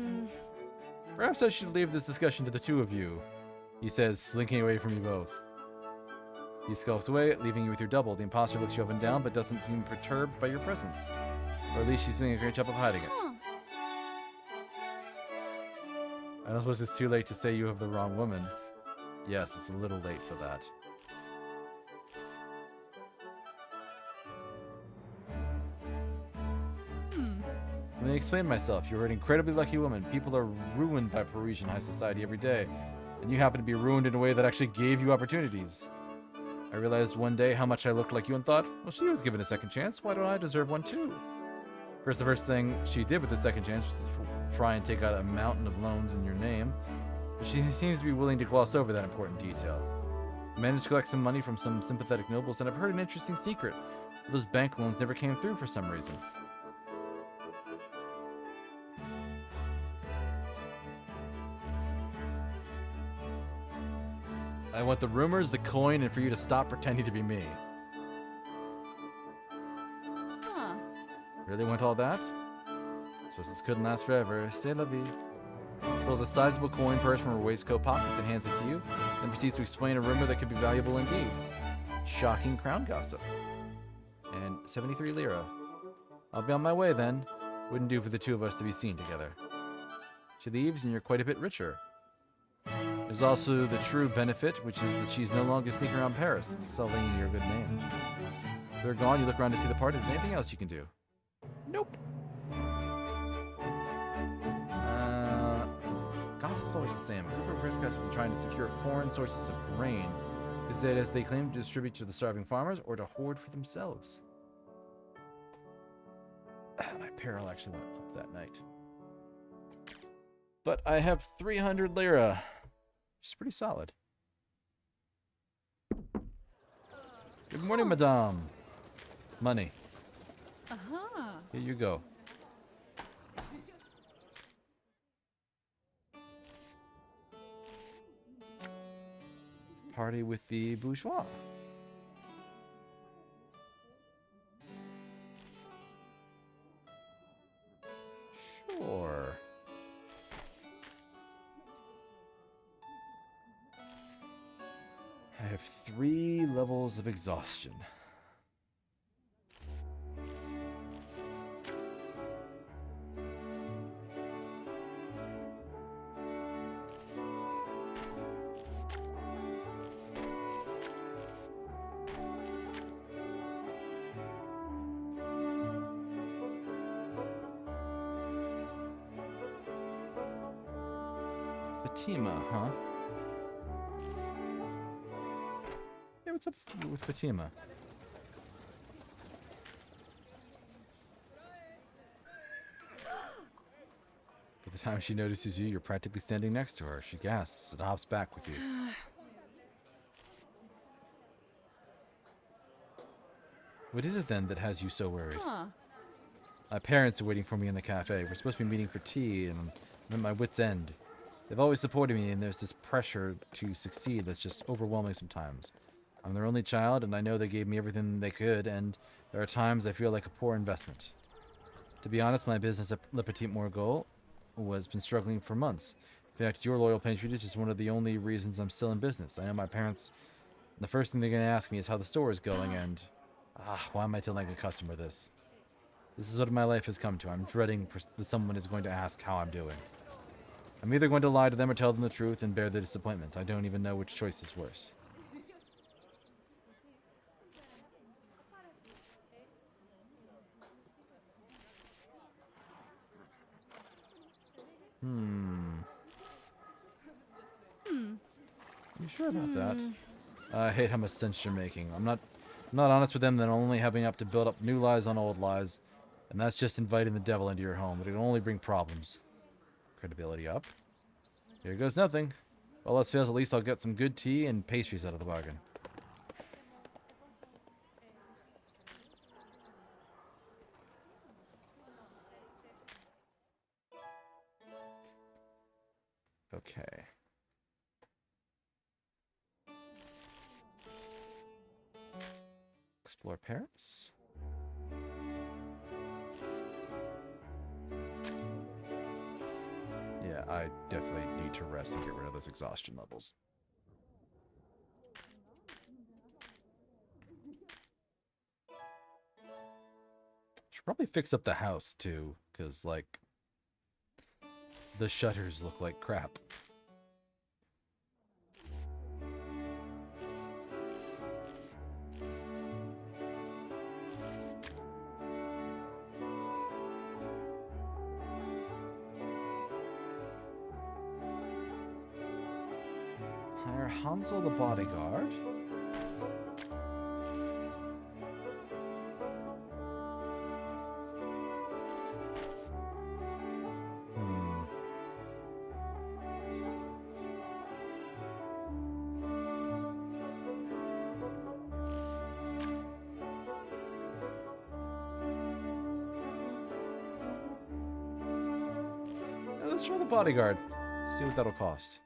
Perhaps I should leave this discussion to the two of you, he says, slinking away from you both. He skulks away, leaving you with your double. The imposter looks you up and down, but doesn't seem perturbed by your presence. Or at least she's doing a great job of hiding it. I don't suppose it's too late to say you have the wrong woman. Yes, it's a little late for that. Let me explain myself. You're an incredibly lucky woman. People are ruined by Parisian high society every day. And you happen to be ruined in a way that actually gave you opportunities. I realized one day how much I looked like you and thought, well, she was given a second chance. Why don't I deserve one too? The first thing she did with the second chance was to try and take out a mountain of loans in your name. But she seems to be willing to gloss over that important detail. I managed to collect some money from some sympathetic nobles, and I've heard an interesting secret. Those bank loans never came through for some reason. I want the rumors, the coin, and for you to stop pretending to be me. Huh. Really want all that? Suppose this couldn't last forever. C'est la vie. Pulls a sizable coin purse from her waistcoat pockets and hands it to you, then proceeds to explain a rumor that could be valuable indeed. Shocking crown gossip. And 73 lira. I'll be on my way then. Wouldn't do for the two of us to be seen together. She leaves and you're quite a bit richer. There's also the true benefit, which is that she's no longer sneaking around Paris, sullying your good name. They're gone, you look around to see the party. Is there anything else you can do? Nope. Gossip's always the same. Group of British guys have been trying to secure foreign sources of grain. Is it as they claim to distribute to the starving farmers or to hoard for themselves? My apparel actually went up that night. But I have 300 lira, which is pretty solid. Good morning, madame. Money. Uh-huh. Here you go. Party with the bourgeois. Sure. I have 3 levels of exhaustion. Fatima, huh? Yeah, what's up with Fatima? By the time she notices you, you're practically standing next to her. She gasps and hops back with you. What is it then that has you so worried? Huh. My parents are waiting for me in the cafe. We're supposed to be meeting for tea, and I'm at my wit's end. They've always supported me, and there's this pressure to succeed that's just overwhelming sometimes. I'm their only child, and I know they gave me everything they could, and there are times I feel like a poor investment. To be honest, my business at Le Petit Morgul has been struggling for months. In fact, your loyal patronage is one of the only reasons I'm still in business. I know my parents, the first thing they're going to ask me is how the store is going, and why am I telling a customer this? This is what my life has come to. I'm dreading that someone is going to ask how I'm doing. I'm either going to lie to them or tell them the truth and bear the disappointment. I don't even know which choice is worse. You sure about that? I hate how much sense you're making. I'm not honest with them, then only having up to build up new lies on old lies. And that's just inviting the devil into your home. It'll only bring problems. Credibility up. Here goes nothing. Well, let's fail. At least I'll get some good tea and pastries out of the bargain. Okay. Explore Paris. Yeah, I definitely need to rest and get rid of those exhaustion levels. Should probably fix up the house too, because like the shutters look like crap. Hire Hansel the bodyguard. Let's try the bodyguard. See what that'll cost.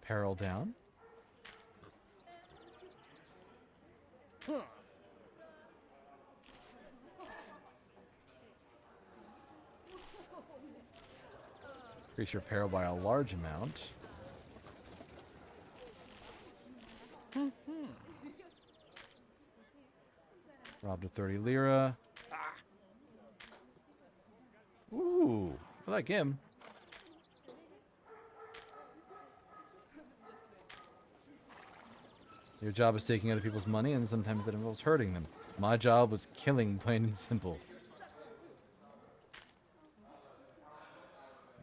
Apparel down. Increase your apparel by a large amount. Robbed of 30 lira. Ooh, I like him. Your job is taking other people's money, and sometimes that involves hurting them. My job was killing, plain and simple.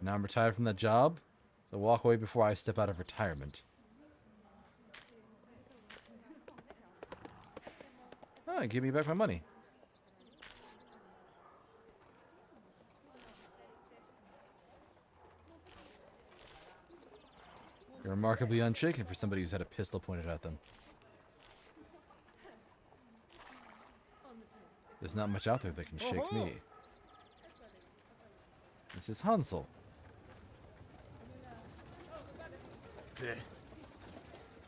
Now I'm retired from that job, so walk away before I step out of retirement. Oh, give me back my money. You're remarkably unshaken for somebody who's had a pistol pointed at them. There's not much out there that can shake me. This is Hansel.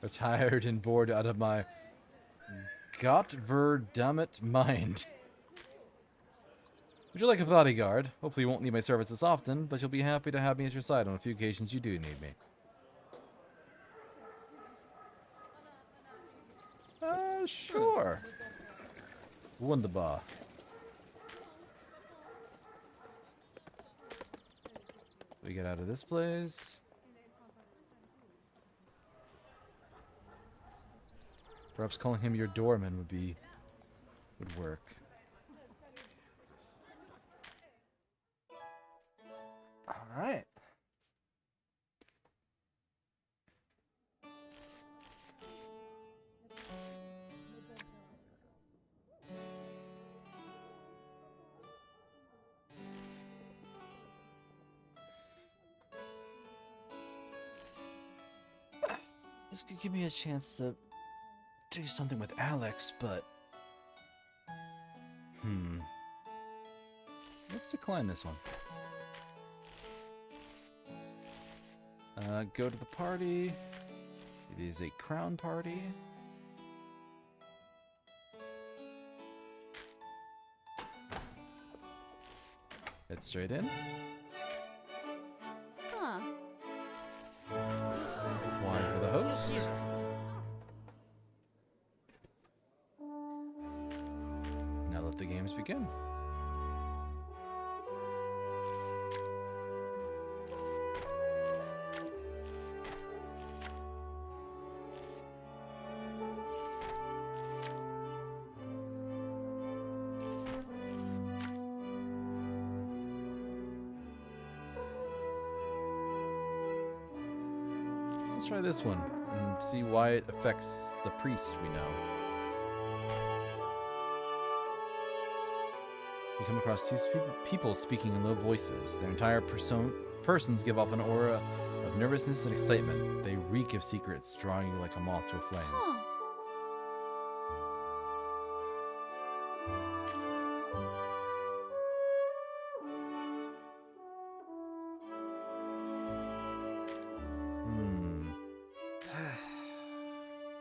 Retired and bored out of my Gottverdammt mind. Would you like a bodyguard? Hopefully you won't need my services often, but you'll be happy to have me at your side on a few occasions you do need me. Sure. Wunderbar. We get out of this place. Perhaps calling him your doorman would work. All right. This could give me a chance to do something with Alex, but... Let's decline this one. Go to the party. It is a crown party. Head straight in. Huh. Wine for the host. Now let the games begin. Let's try this one and see why it affects the priest we know. You come across two people speaking in low voices. Their entire persons give off an aura of nervousness and excitement. They reek of secrets, drawing you like a moth to a flame. Huh.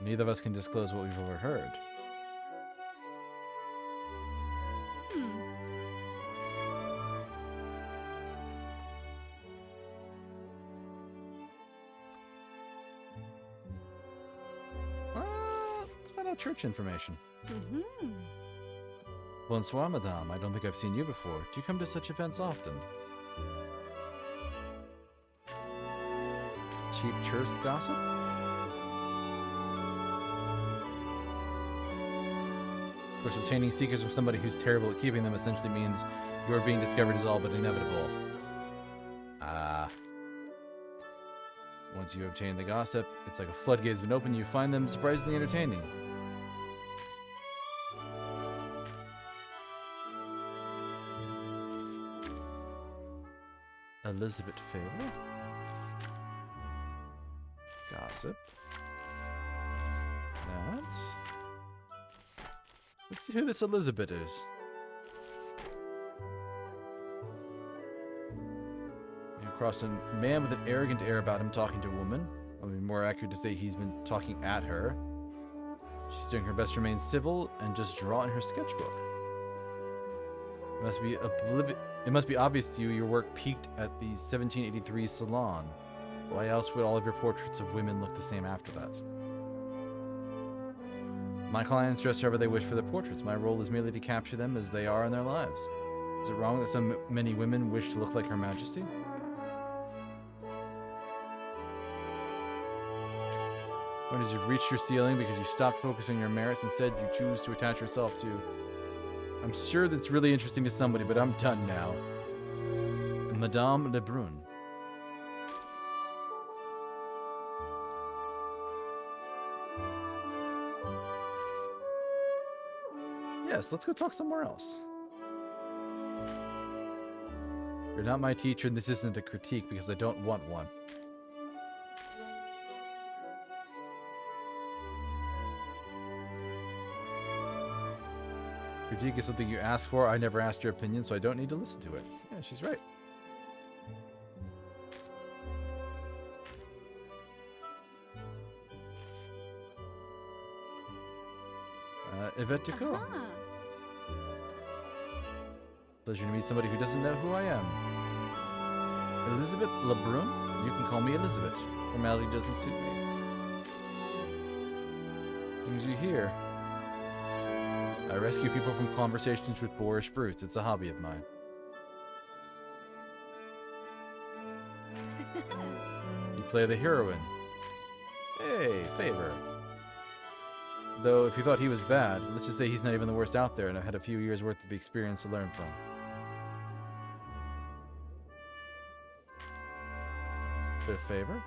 Neither of us can disclose what we've overheard. Let's find out church information. Bonsoir, madame. I don't think I've seen you before. Do you come to such events often? Cheap church gossip? Of course, obtaining secrets from somebody who's terrible at keeping them essentially means your being discovered is all but inevitable. Once you obtain the gossip, it's like a floodgate has been opened. You find them surprisingly entertaining. Elizabeth Fairley. Gossip. That. Let's see who this Elizabeth is. You cross a man with an arrogant air about him talking to a woman. I mean, more accurate to say he's been talking at her. She's doing her best to remain civil and just draw in her sketchbook. It must be obvious to you your work peaked at the 1783 salon. Why else would all of your portraits of women look the same after that? My clients dress however they wish for their portraits. My role is merely to capture them as they are in their lives. Is it wrong that so many women wish to look like Her Majesty? Or did you reach your ceiling because you stopped focusing on your merits? Instead, you choose to attach yourself to... I'm sure that's really interesting to somebody, but I'm done now. Madame Lebrun. Yes, let's go talk somewhere else. You're not my teacher, and this isn't a critique because I don't want one. Critique is something you ask for. I never asked your opinion, so I don't need to listen to it. Yeah, she's right. Yvette Ducot. Pleasure to meet somebody who doesn't know who I am. Elizabeth Lebrun? You can call me Elizabeth. Formality doesn't suit me. Things you hear. I rescue people from conversations with boorish brutes. It's a hobby of mine. You play the heroine. Hey, favor. Though, if you thought he was bad, let's just say he's not even the worst out there, and I've had a few years' worth of experience to learn from. Bit of favor?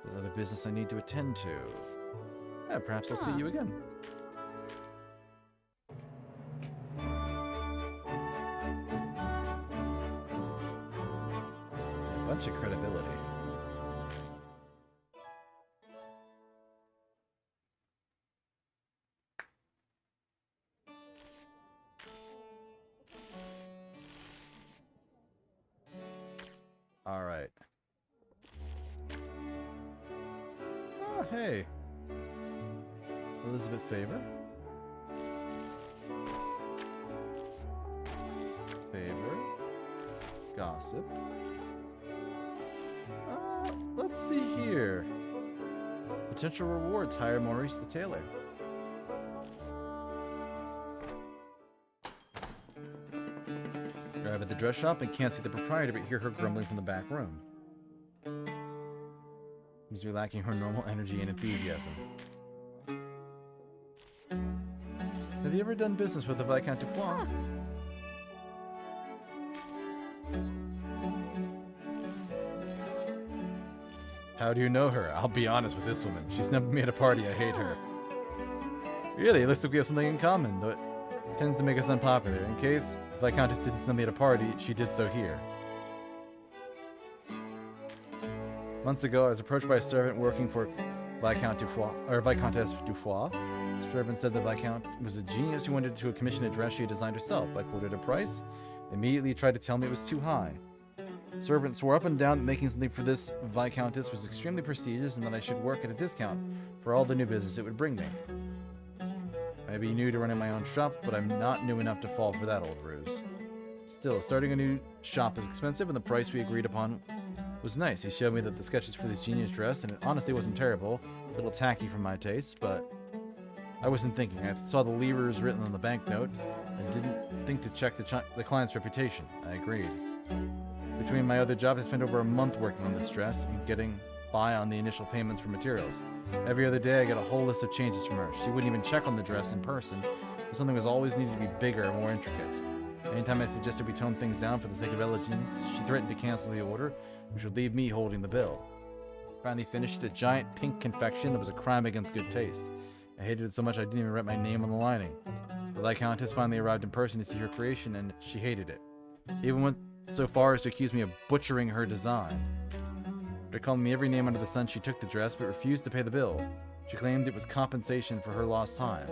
There's other business I need to attend to. Yeah, perhaps I'll see you again. A bunch of credibility. All right. Oh, hey. Elizabeth Favor. Favor. Gossip. Let's see here. Potential rewards. Hire Maurice the tailor. Arrive at the dress shop and can't see the proprietor but hear her grumbling from the back room. Seems to be lacking her normal energy and enthusiasm. Have you ever done business with the Viscount Dufois? How do you know her? I'll be honest with this woman. She snubbed me at a party. I hate her. Really? It looks like we have something in common, though it tends to make us unpopular. In case the Viscountess didn't snub me at a party, she did so here. Months ago, I was approached by a servant working for Viscount Dufois, or Viscountess Dufois. The servant said the Viscount was a genius who wanted to commission a dress she had designed herself. I quoted a price. Immediately tried to tell me it was too high. The servant swore up and down that making something for this Viscountess was extremely prestigious and that I should work at a discount for all the new business it would bring me. I may be new to running my own shop, but I'm not new enough to fall for that old ruse. Still, starting a new shop is expensive, and the price we agreed upon was nice. He showed me that the sketches for this genius dress, and it honestly wasn't terrible. A little tacky for my taste, but I wasn't thinking. I saw the levers written on the banknote and didn't think to check the client's reputation. I agreed. Between my other jobs, I spent over a month working on this dress and getting by on the initial payments for materials. Every other day, I got a whole list of changes from her. She wouldn't even check on the dress in person, but something was always needed to be bigger and more intricate. Anytime I suggested we tone things down for the sake of elegance, she threatened to cancel the order, which would leave me holding the bill. Finally finished a giant pink confection that was a crime against good taste. I hated it so much I didn't even write my name on the lining. The Viscountess finally arrived in person to see her creation, and she hated it. Even went so far as to accuse me of butchering her design. After calling me every name under the sun, she took the dress, but refused to pay the bill. She claimed it was compensation for her lost time.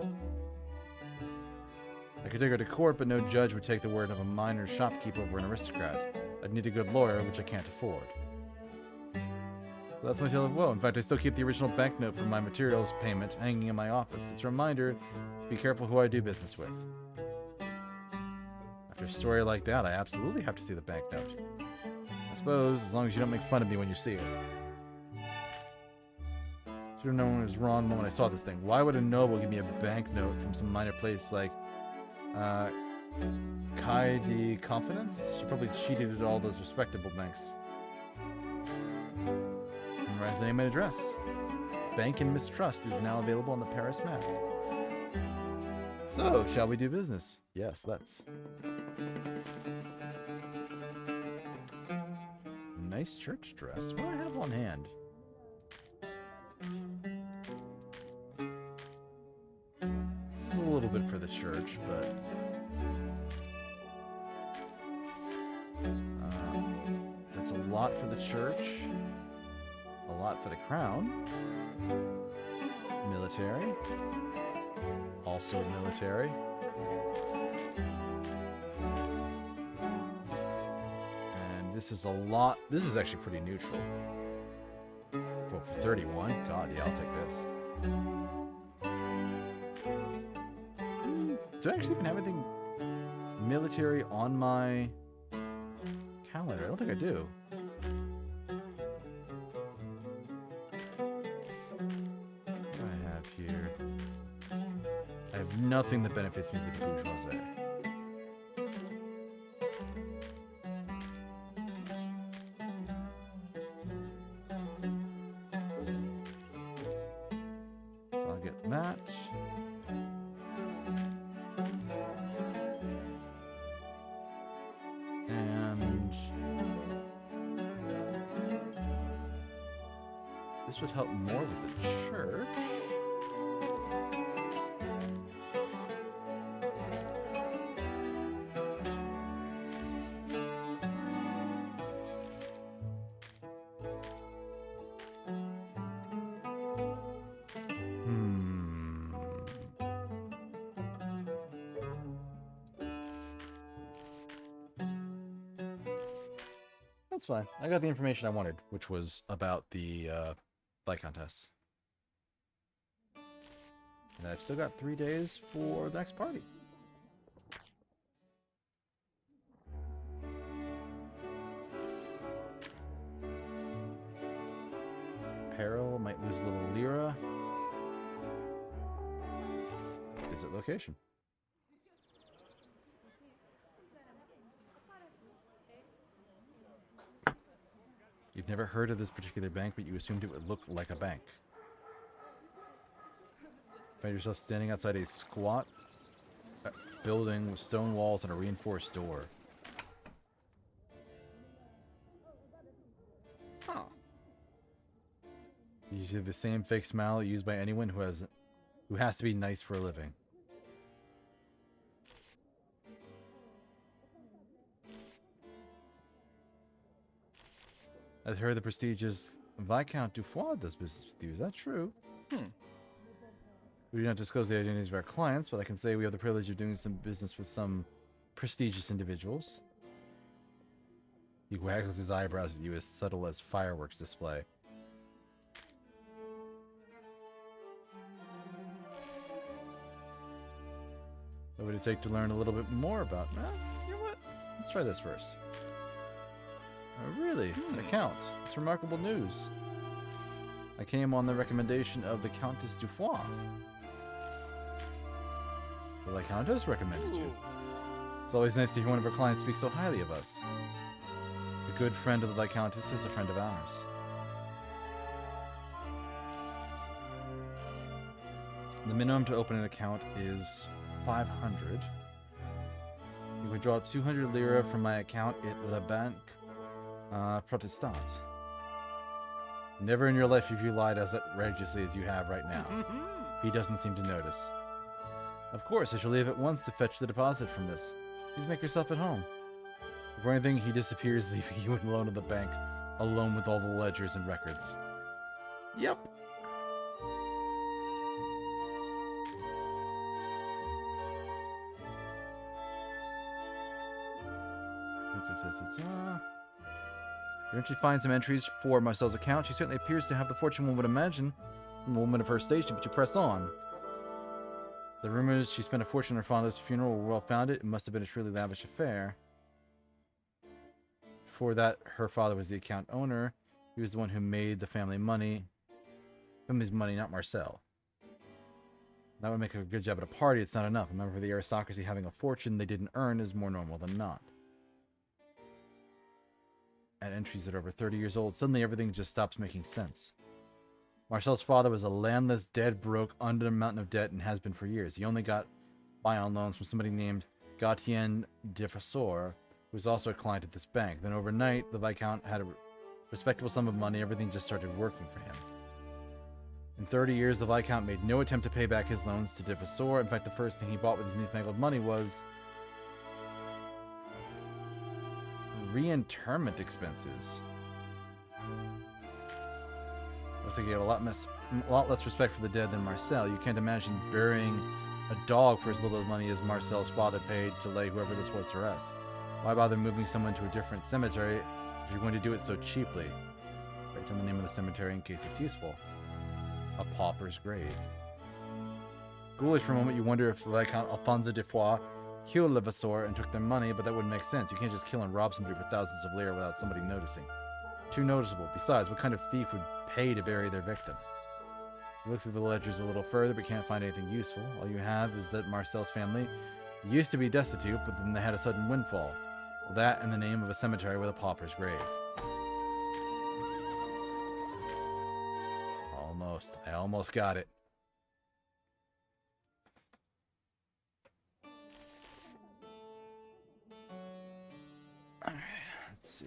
I could take her to court, but no judge would take the word of a minor shopkeeper over an aristocrat. I'd need a good lawyer, which I can't afford. So that's my tale of woe. In fact, I still keep the original banknote from my materials payment hanging in my office. It's a reminder to be careful who I do business with. After a story like that, I absolutely have to see the banknote. I suppose, as long as you don't make fun of me when you see it. Should have known it was wrong the moment I saw this thing. Why would a noble give me a banknote from some minor place like Kai de Confidence? She probably cheated at all those respectable banks. Memorize the name and address. Bank and Mistrust is now available on the Paris map. So, shall we do business? Yes, let's. Nice church dress. What do I have on hand? bit for the church, but that's a lot for the church, a lot for the crown, military, also military, and this is a lot. This is actually pretty neutral. Well, for 31, God, yeah, I'll take this. Do I actually even have anything military on my calendar? I don't think I do. What do I have here? I have nothing that benefits me with the bourgeoisie. So I'll get that. And this would help more with the church. That's fine. I got the information I wanted, which was about the flight contest. And I've still got 3 days for the next party. Peril might lose a little lira. Visit location. You've never heard of this particular bank, but you assumed it would look like a bank. Find yourself standing outside a squat building with stone walls and a reinforced door. Huh. You see the same fake smile used by anyone who has to be nice for a living. I've heard the prestigious Viscount Dufois does business with you. Is that true? We do not disclose the identities of our clients, but I can say we have the privilege of doing some business with some prestigious individuals. He waggles his eyebrows at you as subtle as fireworks display. What would it take to learn a little bit more about... you know what? Let's try this first. Oh, really? An account. It's remarkable news. I came on the recommendation of the Countess Dufois. The Viscountess recommended you. It's always nice to hear one of our clients speak so highly of us. A good friend of the Viscountess is a friend of ours. The minimum to open an account is 500. You would draw 200 lira from my account at La Banque Protestant. Never in your life have you lied as outrageously as you have right now. He doesn't seem to notice. Of course, I shall leave at once to fetch the deposit from this. Please make yourself at home. Before anything, he disappears, leaving you alone at the bank, alone with all the ledgers and records. Yep. Didn't you find some entries for Marcel's account? She certainly appears to have the fortune one would imagine from a woman of her station, but you press on. The rumors she spent a fortune on her father's funeral were well founded. It must have been a truly lavish affair. Before that, her father was the account owner. He was the one who made the family money. Family's money, not Marcel. That would make a good job at a party. It's not enough. Remember, for the aristocracy, having a fortune they didn't earn is more normal than not. At entries that are over 30 years old, suddenly everything just stops making sense. Marcel's father was a landless, dead broke, under a mountain of debt, and has been for years. He only got by on loans from somebody named Guillotine de Fassor, who was also a client at this bank. Then overnight, the Viscount had a respectable sum of money. Everything just started working for him. In 30 years, the Viscount made no attempt to pay back his loans to Deuscain. In fact, the first thing he bought with his newfangled money was reinterment expenses. Looks like he had a lot less respect for the dead than Marcel. You can't imagine burying a dog for as little money as Marcel's father paid to lay whoever this was to rest. Why bother moving someone to a different cemetery if you're going to do it so cheaply? Write down the name of the cemetery in case it's useful. A pauper's grave. Ghoulish for a moment, you wonder if Viscount Alphonse de Foix killed Levasseur and took their money, but that wouldn't make sense. You can't just kill and rob somebody for thousands of lire without somebody noticing. Too noticeable. Besides, what kind of thief would pay to bury their victim? You look through the ledgers a little further, but can't find anything useful. All you have is that Marcel's family used to be destitute, but then they had a sudden windfall. Well, that and the name of a cemetery with a pauper's grave. Almost. I almost got it. Alright, let's see.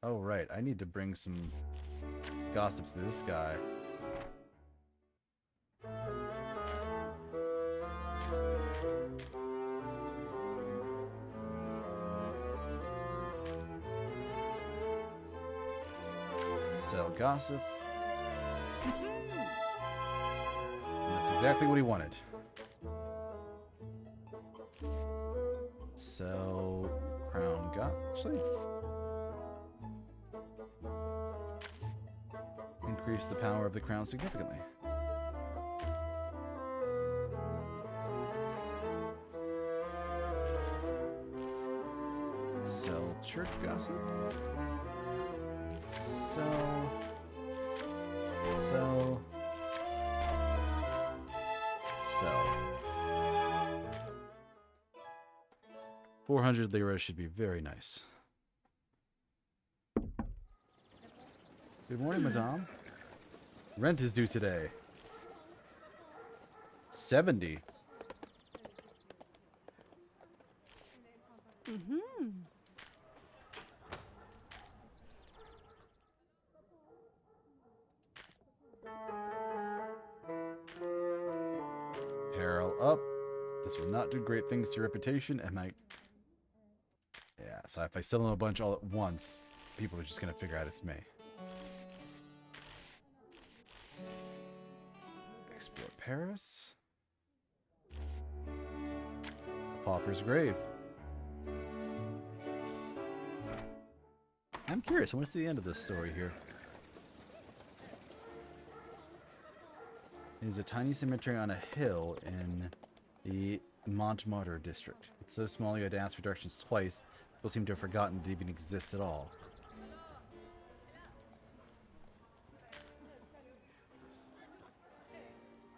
Oh, right. I need to bring some gossip to this guy. Sell gossip. And that's exactly what he wanted. Sell crown actually. Increase the power of the crown significantly. Sell church gossip. Sell. 400 lira should be very nice. Good morning, madame. Rent is due today. 70. Peril up. This will not do great things to your reputation, and yeah, so if I sell them a bunch all at once, people are just gonna figure out it's me. Explore Paris. A pauper's grave. I'm curious, what's the end of this story here? It is a tiny cemetery on a hill in the Montmartre district. It's so small you had to ask for directions twice. People seem to have forgotten it even exists at all.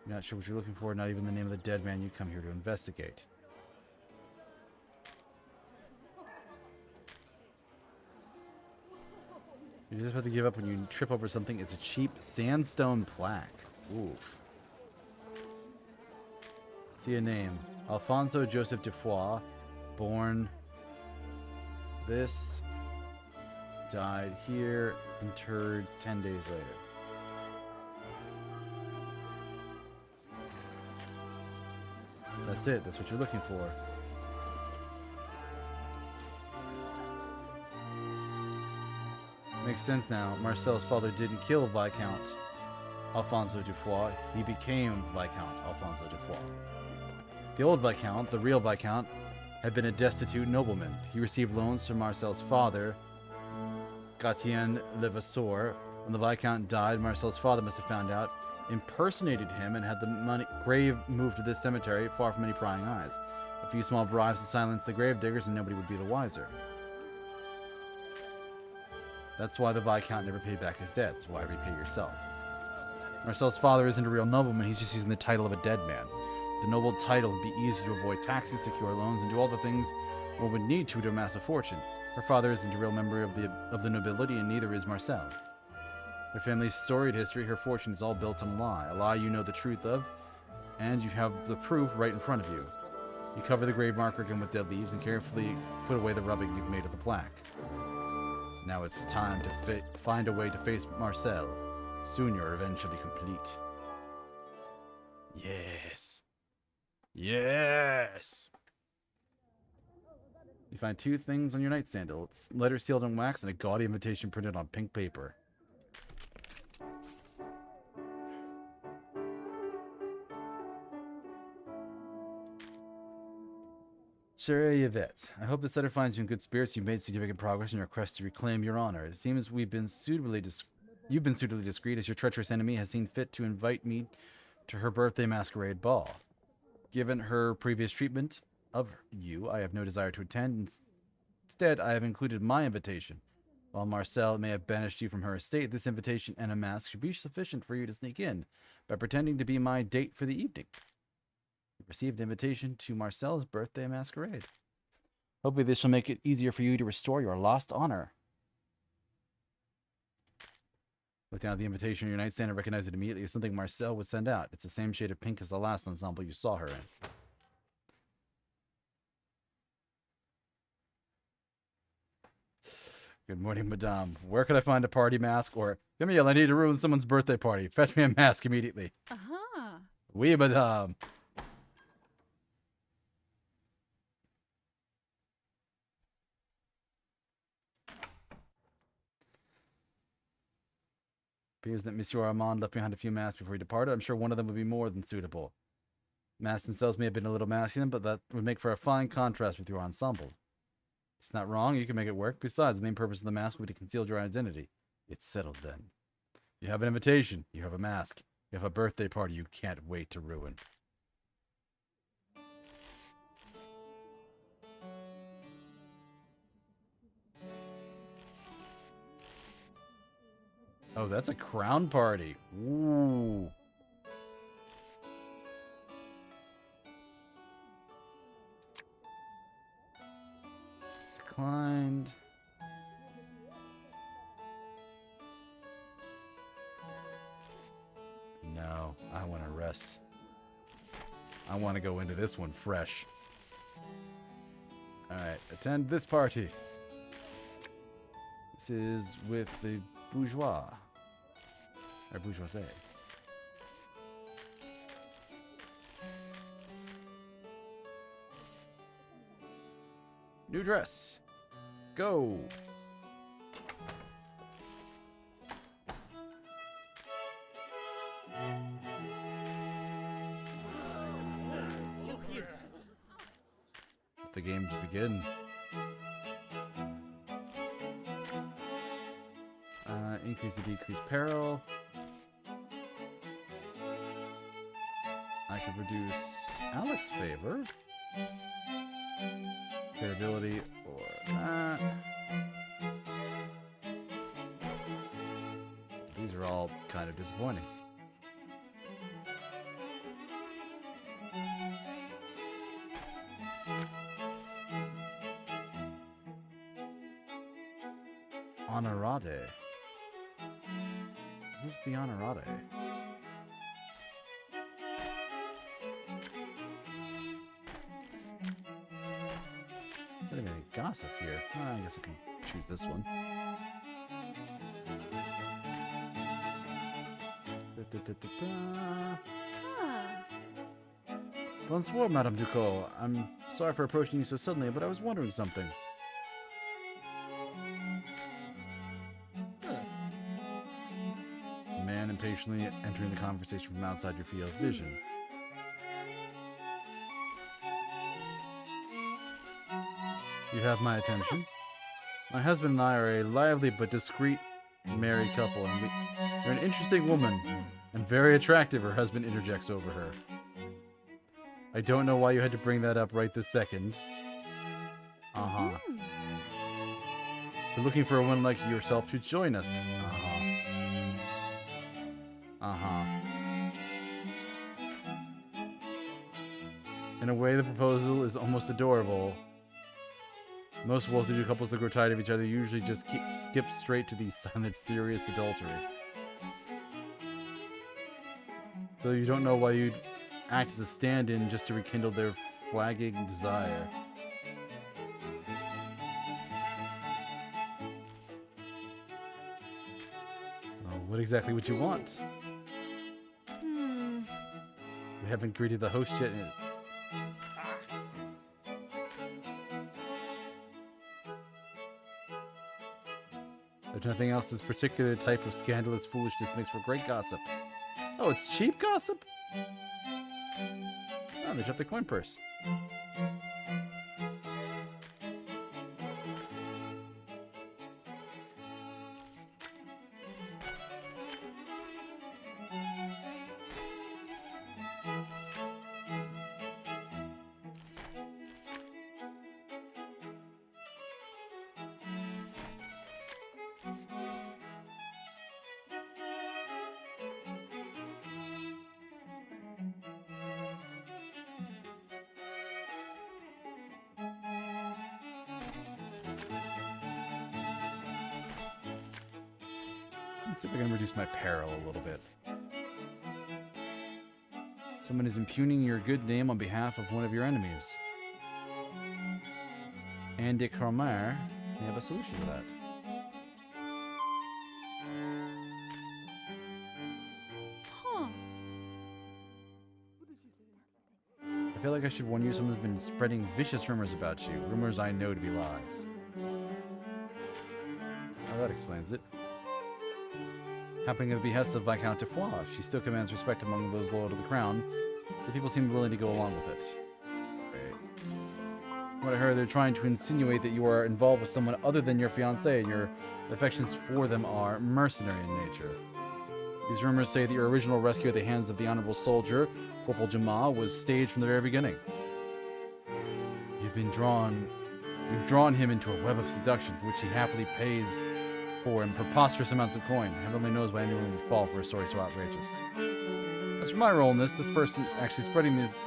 You're not sure what you're looking for, not even the name of the dead man you come here to investigate. You're just about to give up when you trip over something. It's a cheap sandstone plaque. Oof. See a name. Alfonso Joseph de Foix, born this, died here, interred 10 days later. That's it. That's what you're looking for. Makes sense now. Marcel's father didn't kill Viscount Alfonso de Foix. He became Viscount Alfonso de Foix. The old Viscount, the real Viscount, had been a destitute nobleman. He received loans from Marcel's father, Gatien Levasseur. When the Viscount died, Marcel's father must have found out, impersonated him, and had the grave moved to this cemetery, far from any prying eyes. A few small bribes to silence the grave diggers, and nobody would be the wiser. That's why the Viscount never paid back his debts. Why repay yourself? Marcel's father isn't a real nobleman. He's just using the title of a dead man. The noble title would be easy to avoid taxes, secure loans, and do all the things one would need to amass a fortune. Her father isn't a real member of the nobility, and neither is Marcel. Her family's storied history, her fortune is all built on a lie you know the truth of, and you have the proof right in front of you. You cover the grave marker again with dead leaves and carefully put away the rubbing you've made of the plaque. Now it's time to find a way to face Marcel. Soon your revenge shall be complete. Yes. Yes! You find 2 things on your nightstand. It's letters sealed in wax and a gaudy invitation printed on pink paper. Chère Yvette, I hope this letter finds you in good spirits. You've made significant progress in your quest to reclaim your honor. It seems you've been suitably discreet as your treacherous enemy has seen fit to invite me to her birthday masquerade ball. Given her previous treatment of you, I have no desire to attend. Instead, I have included my invitation. While Marcel may have banished you from her estate, this invitation and a mask should be sufficient for you to sneak in by pretending to be my date for the evening. You received an invitation to Marcel's birthday masquerade. Hopefully this will make it easier for you to restore your lost honor. Look down at the invitation on your nightstand and recognize it immediately as something Marcel would send out. It's the same shade of pink as the last ensemble you saw her in. Good morning, madame. Where could I find a party mask? Or, Camille, I need to ruin someone's birthday party. Fetch me a mask immediately. Uh-huh. Oui, madame. Appears that Monsieur Armand left behind a few masks before he departed. I'm sure one of them would be more than suitable. Masks themselves may have been a little masculine, but that would make for a fine contrast with your ensemble. It's not wrong. You can make it work. Besides, the main purpose of the mask would be to conceal your identity. It's settled then. You have an invitation. You have a mask. You have a birthday party you can't wait to ruin. Oh, that's a crown party. Ooh. Declined. No, I want to rest. I want to go into this one fresh. Alright, attend this party. This is with the bourgeois. Or bourgeoisie. New dress. Go. Let the games begin. Increase or decrease peril. I could reduce Alex's favor. Favorability or that. These are all kind of disappointing. Honorade. Who's the Honorade? Is there any gossip here? I guess I can choose this one. Bonsoir, Madame Ducot. I'm sorry for approaching you so suddenly, but I was wondering something. Man impatiently entering the conversation from outside your field of vision. You have my attention. My husband and I are a lively but discreet married couple, and you're an interesting woman, and very attractive, her husband interjects over her. I don't know why you had to bring that up right this second. Uh-huh. We're looking for a woman like yourself to join us. Uh-huh. Uh-huh. In a way, the proposal is almost adorable. Most well-to-do couples that grow tired of each other usually just skip straight to the silent, furious adultery. So you don't know why you'd act as a stand-in just to rekindle their flagging desire. Well, what exactly would you want? We haven't greeted the host yet. If nothing else, this particular type of scandalous foolishness makes for great gossip. Oh, it's cheap gossip? Oh, they dropped the coin purse. Let's see if I can reduce my peril a little bit. Someone is impugning your good name on behalf of one of your enemies. Andy Cromer may have a solution to that. Huh. I feel like I should warn you, someone's been spreading vicious rumors about you. Rumors I know to be lies. Oh, that explains it. Happening at the behest of Viscount de Foix, she still commands respect among those loyal to the crown, so people seem willing to go along with it. Great. What I heard, they're trying to insinuate that you are involved with someone other than your fiancé, and your affections for them are mercenary in nature. These rumors say that your original rescue at the hands of the honorable soldier, Corporal Jamal, was staged from the very beginning. You've drawn him into a web of seduction for which he happily pays for in preposterous amounts of coin. Heaven only knows why anyone would fall for a story so outrageous. As for my role in this person actually spreading this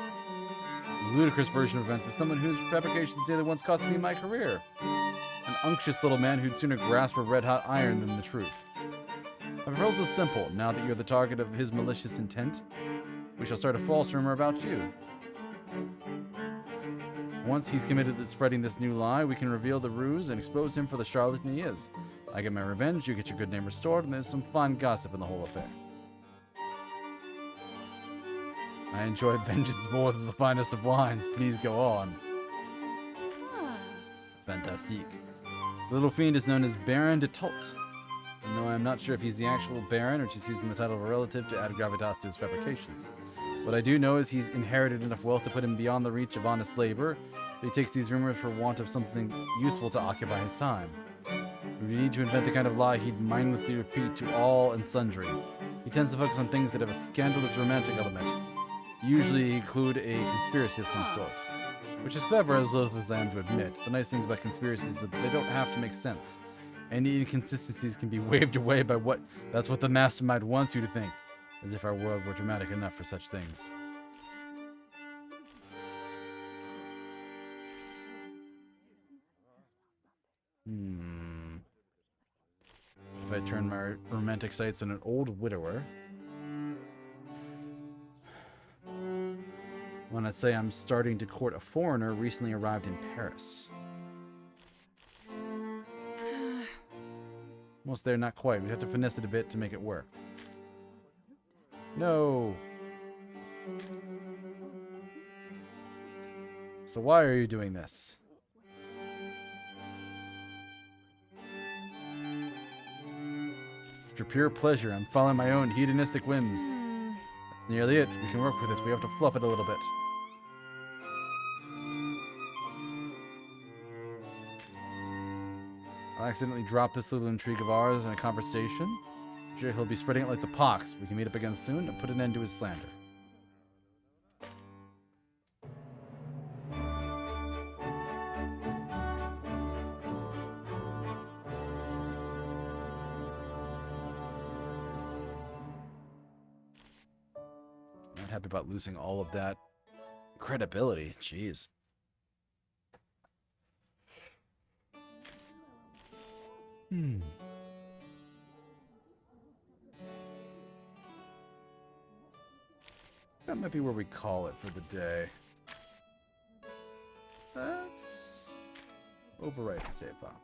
ludicrous version of events is someone whose fabrications daily once cost me my career. An unctuous little man who'd sooner grasp a red-hot iron than the truth. My proposal is simple. Now that you're the target of his malicious intent, we shall start a false rumor about you. Once he's committed to spreading this new lie, we can reveal the ruse and expose him for the charlatan he is. I get my revenge, you get your good name restored, and there's some fun gossip in the whole affair. I enjoy vengeance more than the finest of wines. Please go on. Huh. Fantastique. The little fiend is known as Baron de Tot. And though I'm not sure if he's the actual Baron or just using the title of a relative to add gravitas to his fabrications. What I do know is he's inherited enough wealth to put him beyond the reach of honest labor, but he takes these rumors for want of something useful to occupy his time. If we need to invent the kind of lie he'd mindlessly repeat to all and sundry. He tends to focus on things that have a scandalous romantic element, usually include a conspiracy of some sort. Which is clever, as loath as I am to admit. The nice things about conspiracies is that they don't have to make sense. Any inconsistencies can be waved away by that's what the mastermind wants you to think. As if our world were dramatic enough for such things. If I turn my romantic sights on an old widower. When I say I'm starting to court a foreigner recently arrived in Paris. Almost there, not quite. We have to finesse it a bit to make it work. No. So why are you doing this? For pure pleasure, I'm following my own hedonistic whims. That's nearly it. We can work with this. We have to fluff it a little bit. I'll accidentally drop this little intrigue of ours in a conversation. I'm sure he'll be spreading it like the pox. We can meet up again soon and put an end to his slander. Not happy about losing all of that credibility. Jeez. That might be where we call it for the day. Overwrite the save file.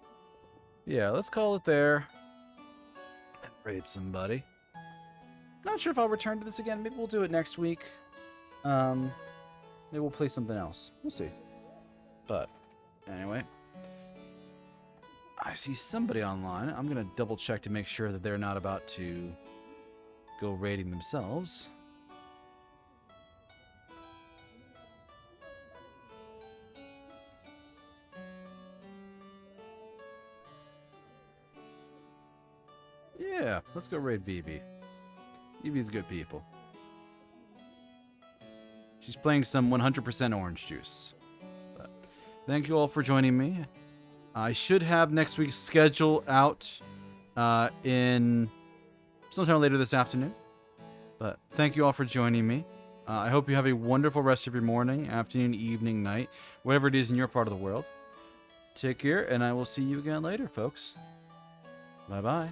Yeah, let's call it there. And raid somebody. Not sure if I'll return to this again. Maybe we'll do it next week. Maybe we'll play something else. We'll see. But, anyway. I see somebody online. I'm going to double check to make sure that they're not about to go raiding themselves. Yeah, let's go raid Vivi. Vivi's good people. She's playing some 100% orange juice. But thank you all for joining me. I should have next week's schedule out in sometime later this afternoon. But thank you all for joining me. I hope you have a wonderful rest of your morning, afternoon, evening, night, whatever it is in your part of the world. Take care, and I will see you again later, folks. Bye-bye.